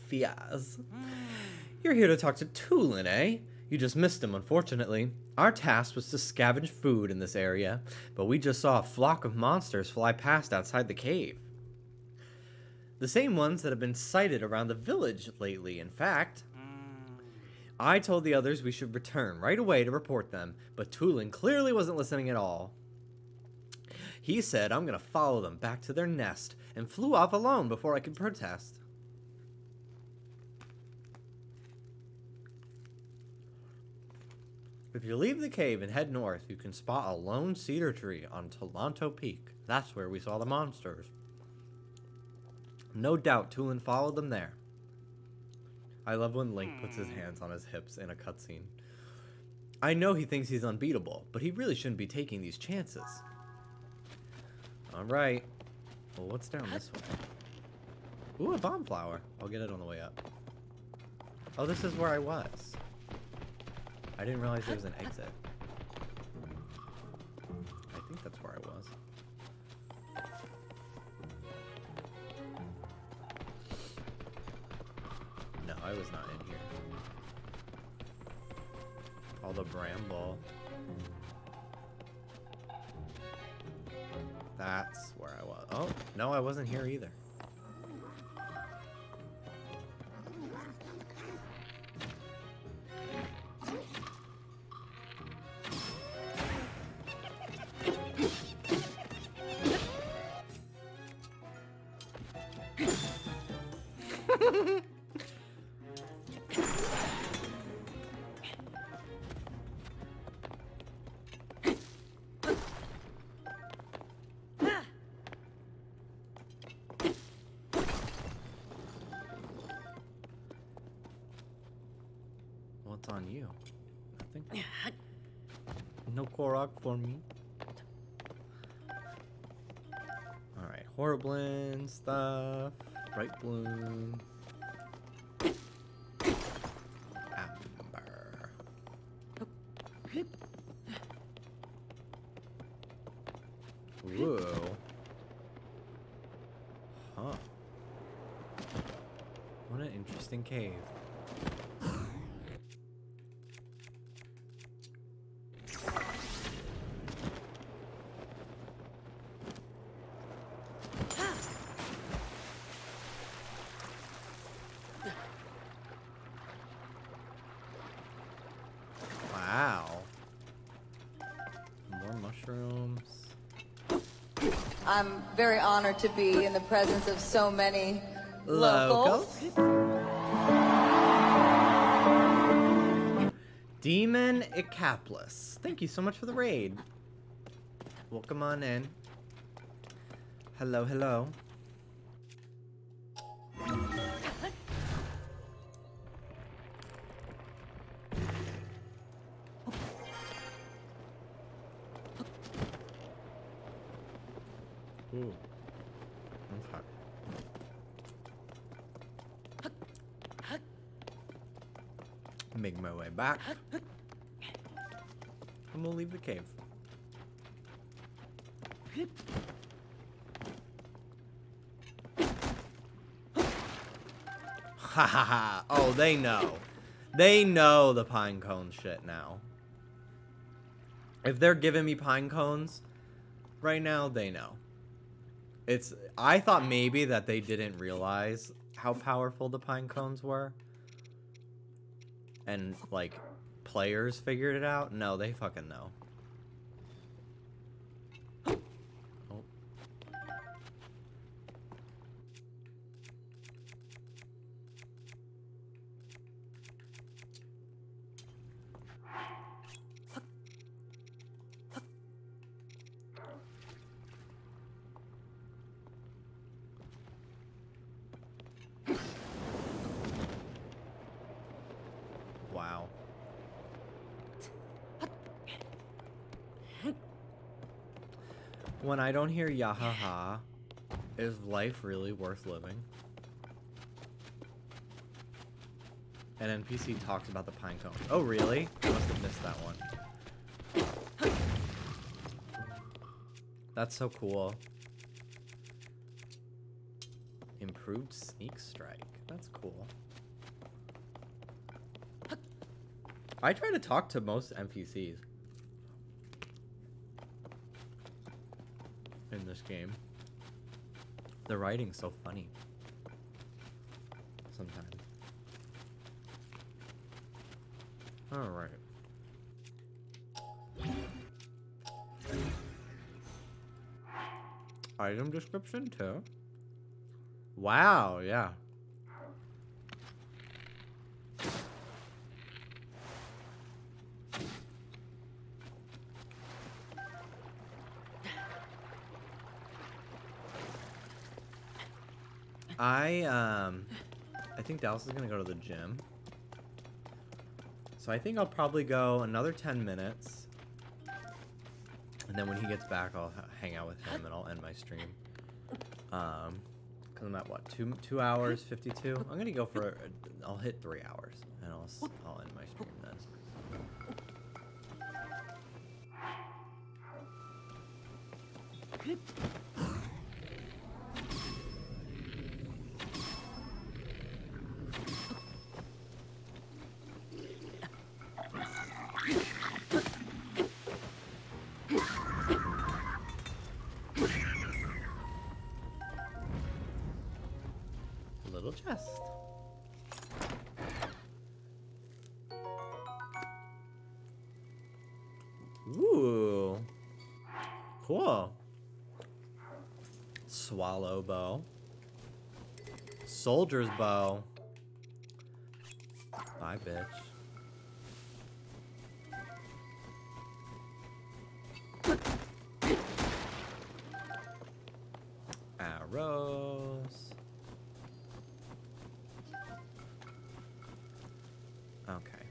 Fiaz. You're here to talk to Tulin, eh? You just missed him, unfortunately. Our task was to scavenge food in this area, but we just saw a flock of monsters fly past outside the cave. The same ones that have been sighted around the village lately, in fact. I told the others we should return right away to report them, but Tulin clearly wasn't listening at all. He said I'm gonna follow them back to their nest, and flew off alone before I could protest. If you leave the cave and head north, you can spot a lone cedar tree on Talanto Peak. That's where we saw the monsters. No doubt Tulin followed them there. I love when Link puts his hands on his hips in a cutscene. I know he thinks he's unbeatable, but he really shouldn't be taking these chances. Alright. Well, what's down this way? Ooh, a bomb flower. I'll get it on the way up. Oh, this is where I was. I didn't realize there was an exit. I think that's where I was. No, I was not in here. All the bramble. That's where I was. Oh, no, I wasn't here either. What's on you? Nothing? No Korok for me? Alright, Horriblin stuff. Bright Bloom. Amber. Whoa. Huh. What an interesting cave. Wow. More mushrooms. I'm very honored to be in the presence of so many locals. Demon Icaplis. Thank you so much for the raid. Welcome on in. Hello, hello. Ooh. Okay. Make my way back. And we'll leave the cave. Ha ha ha. Oh, they know. They know the pine cone shit now. If they're giving me pine cones right now, they know. I thought maybe that they didn't realize how powerful the pine cones were. And, like, players figured it out. No, they fucking know. Oh. Wow. When I don't hear yahaha, is life really worth living? An NPC talks about the pine cone. Oh, really? I must have missed that one. That's so cool. Improved sneak strike. That's cool. I try to talk to most NPCs in this game. The writing's so funny. Sometimes. Alright. Item description too? Wow, yeah. I think Dallas is gonna go to the gym. So I think I'll probably go another 10 minutes. And then when he gets back, I'll hang out with him and I'll end my stream. Cause I'm at what, 2 hours 52? I'm gonna go for, I'll hit 3 hours and I'll end my stream then. Little chest. Ooh. Cool. Swallow bow. Soldier's bow. Bye, bitch. Arrows. Okay.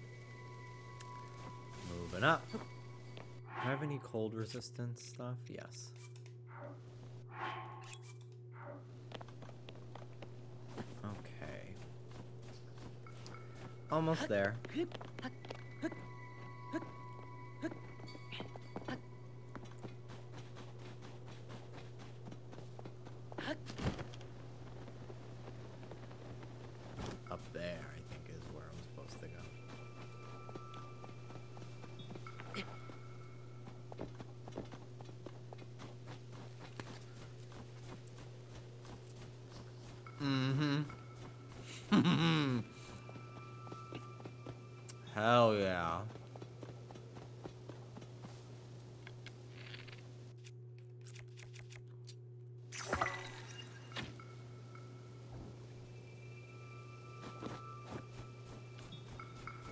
Moving up. Do I have any cold resistance stuff? Yes. Okay. Almost there. Up there, I think, is where I'm supposed to go. Mm-hmm. Hell yeah.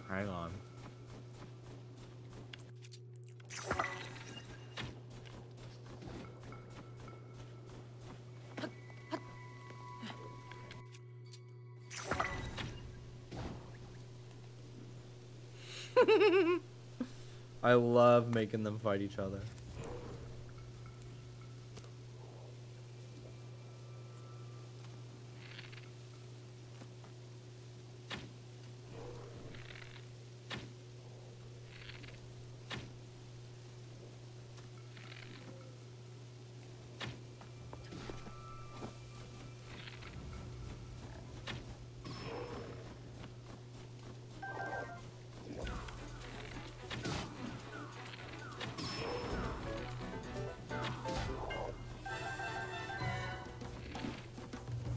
Hang on. I love making them fight each other.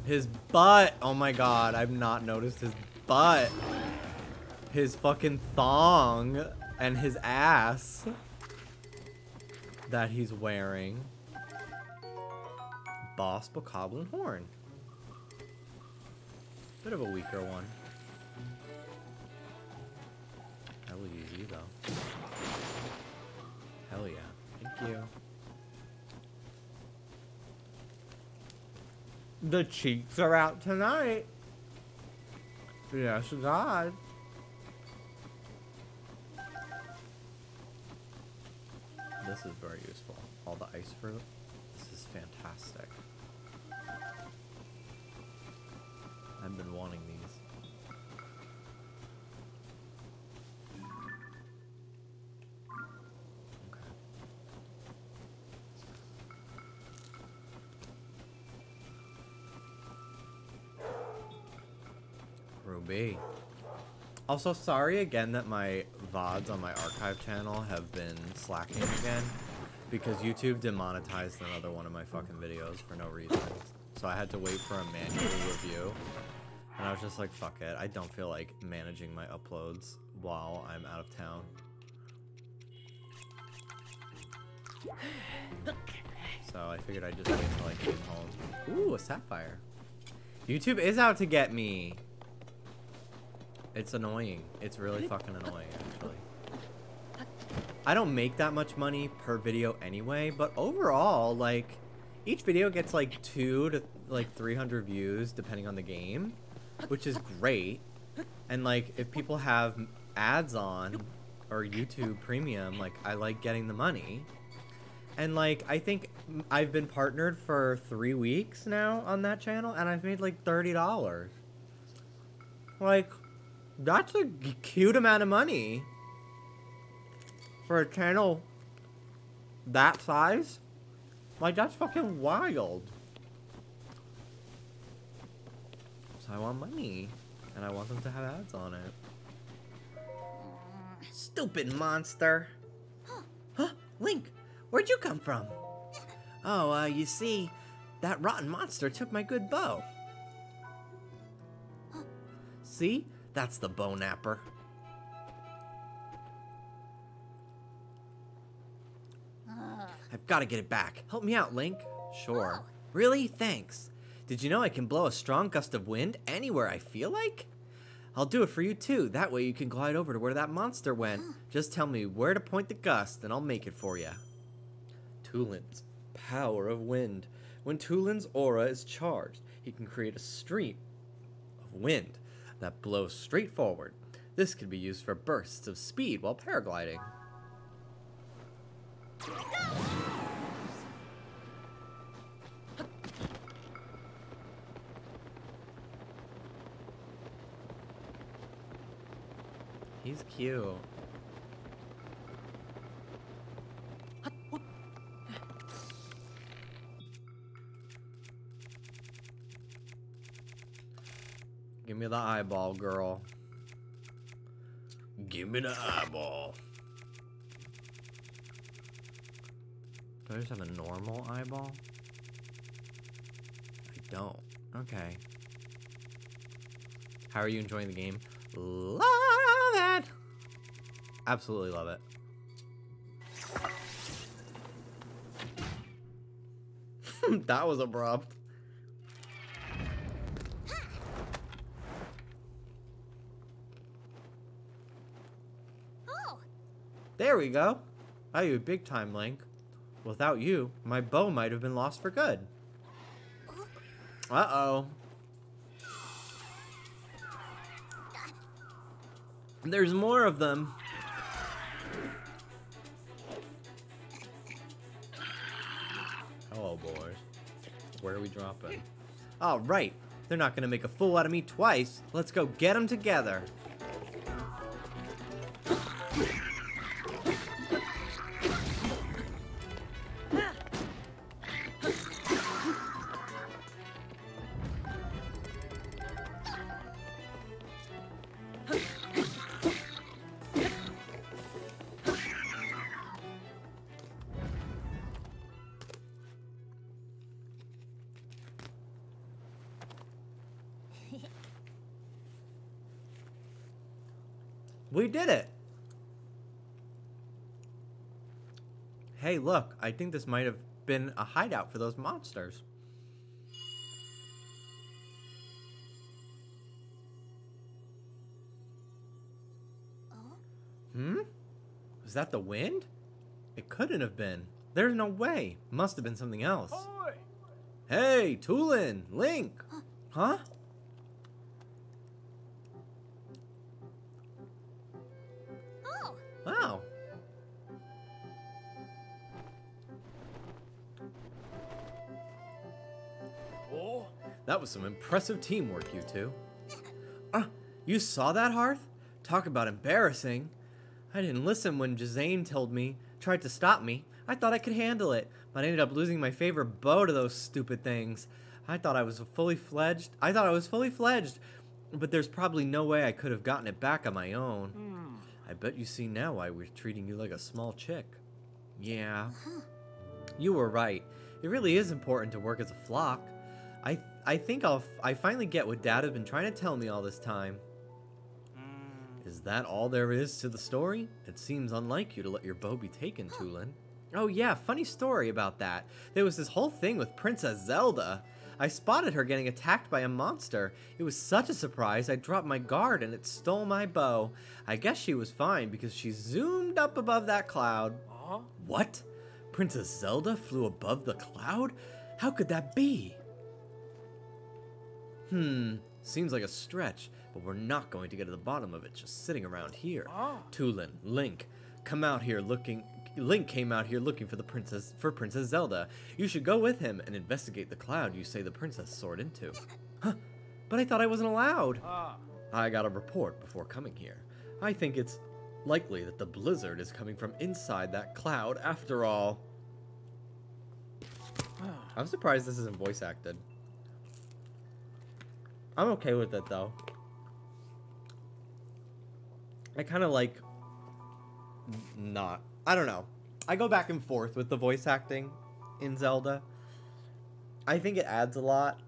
His butt. Oh my god, I've not noticed his butt. His fucking thong and his ass that he's wearing. Boss Bokoblin Horn. Bit of a weaker one. Hell easy though. Hell yeah. Thank you. The cheeks are out tonight. Yes, God. This is very useful. All the ice fruit. This is fantastic. I've been wanting these. Okay. Ruby. Also, sorry again that my VODs on my archive channel have been slacking again, because YouTube demonetized another one of my fucking videos for no reason. So I had to wait for a manual review, and I was just like, fuck it. I don't feel like managing my uploads while I'm out of town. So I figured I'd just wait until I came home. Ooh, a sapphire. YouTube is out to get me. It's annoying. It's really fucking annoying, actually. I don't make that much money per video anyway, but overall, like, each video gets like 200 to like 300 views depending on the game, which is great. And like, if people have ads on or YouTube Premium, like, I like getting the money. And like, I think I've been partnered for 3 weeks now on that channel, and I've made like $30. Like, that's a cute amount of money for a channel that size. Like, that's fucking wild. So I want money, and I want them to have ads on it. Stupid monster. Huh? Link, where'd you come from? Oh, you see, that rotten monster took my good bow. See? That's the bow napper. I've got to get it back. Help me out, Link. Sure. Really? Thanks. Did you know I can blow a strong gust of wind anywhere I feel like? I'll do it for you too. That way you can glide over to where that monster went. Just tell me where to point the gust and I'll make it for you. Tulin's power of wind. When Tulin's aura is charged, he can create a stream of wind that blows straight forward. This can be used for bursts of speed while paragliding. He's cute. Give me the eyeball, girl. Give me the eyeball. Do I just have a normal eyeball? I don't. Okay. How are you enjoying the game? Love it! Absolutely love it. That was abrupt. There we go. I owe you big time, Link. Without you, my bow might have been lost for good. Uh-oh. There's more of them. Hello, boys. Where are we dropping? All right. They're not going to make a fool out of me twice. Let's go get them together. We did it! Hey, look, I think this might have been a hideout for those monsters. Was that the wind? It couldn't have been. There's no way. Must have been something else. Boy. Hey, Tulin, Link. Huh? Oh. Wow. Oh. That was some impressive teamwork, you two. You saw that, Hearth? Talk about embarrassing. I didn't listen when Jazane tried to stop me. I thought I could handle it, but I ended up losing my favorite bow to those stupid things. I thought I was fully fledged, but there's probably no way I could have gotten it back on my own. I bet you see now why we're treating you like a small chick. Yeah. You were right. It really is important to work as a flock. I think I finally get what Dad has been trying to tell me all this time. Is that all there is to the story? It seems unlike you to let your bow be taken, Tulin. Oh yeah, funny story about that. There was this whole thing with Princess Zelda. I spotted her getting attacked by a monster. It was such a surprise, I dropped my guard and it stole my bow. I guess she was fine because she zoomed up above that cloud. What? Princess Zelda flew above the cloud? How could that be? Seems like a stretch, but we're not going to get to the bottom of it just sitting around here. Tulin, Link, Link came out here looking for Princess Zelda. You should go with him and investigate the cloud you say the princess soared into. But I thought I wasn't allowed. I got a report before coming here. I think it's likely that the blizzard is coming from inside that cloud after all. I'm surprised this isn't voice acted. I'm okay with it though. I kind of like not. I don't know. I go back and forth with the voice acting in Zelda. I think it adds a lot,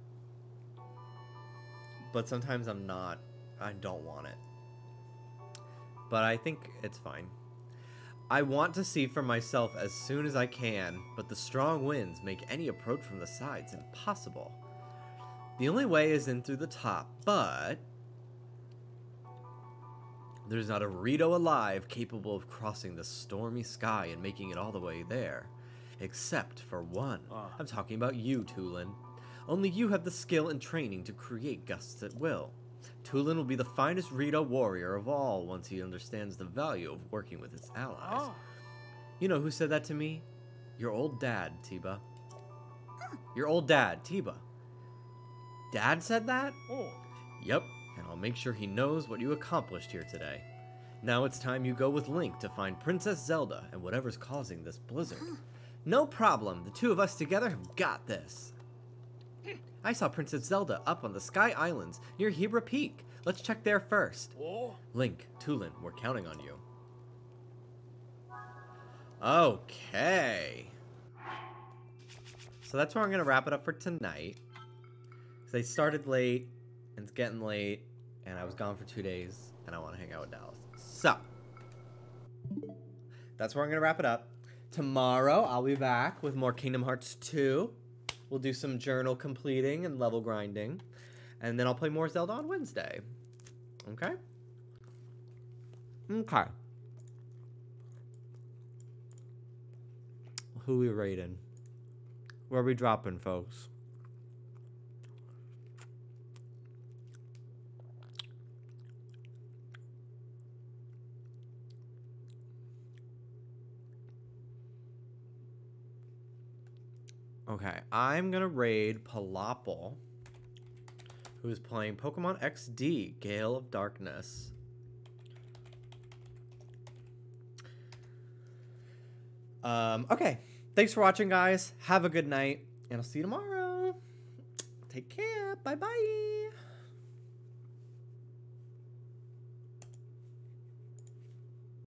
but sometimes I don't want it. But I think it's fine. I want to see for myself as soon as I can, but the strong winds make any approach from the sides impossible. The only way is in through the top, but there's not a Rito alive capable of crossing the stormy sky and making it all the way there. Except for one. I'm talking about you, Tulin. Only you have the skill and training to create gusts at will. Tulin will be the finest Rito warrior of all once he understands the value of working with his allies. You know who said that to me? Your old dad, Tiba. Your old dad, Tiba. Dad said that? Yep, and I'll make sure he knows what you accomplished here today. Now it's time you go with Link to find Princess Zelda and whatever's causing this blizzard. No problem, the two of us together have got this. I saw Princess Zelda up on the Sky Islands near Hebra Peak. Let's check there first. Link, Tulin, we're counting on you. Okay. So that's where I'm going to wrap it up for tonight. They started late, and it's getting late, and I was gone for 2 days, and I want to hang out with Dallas. So, that's where I'm going to wrap it up. Tomorrow, I'll be back with more Kingdom Hearts 2. We'll do some journal completing and level grinding, and then I'll play more Zelda on Wednesday. Okay? Okay. Who we rating? Where are we dropping, folks? Okay, I'm gonna raid Palapal, who's playing Pokemon XD, Gale of Darkness. Okay, thanks for watching, guys. Have a good night, and I'll see you tomorrow. Take care. Bye-bye.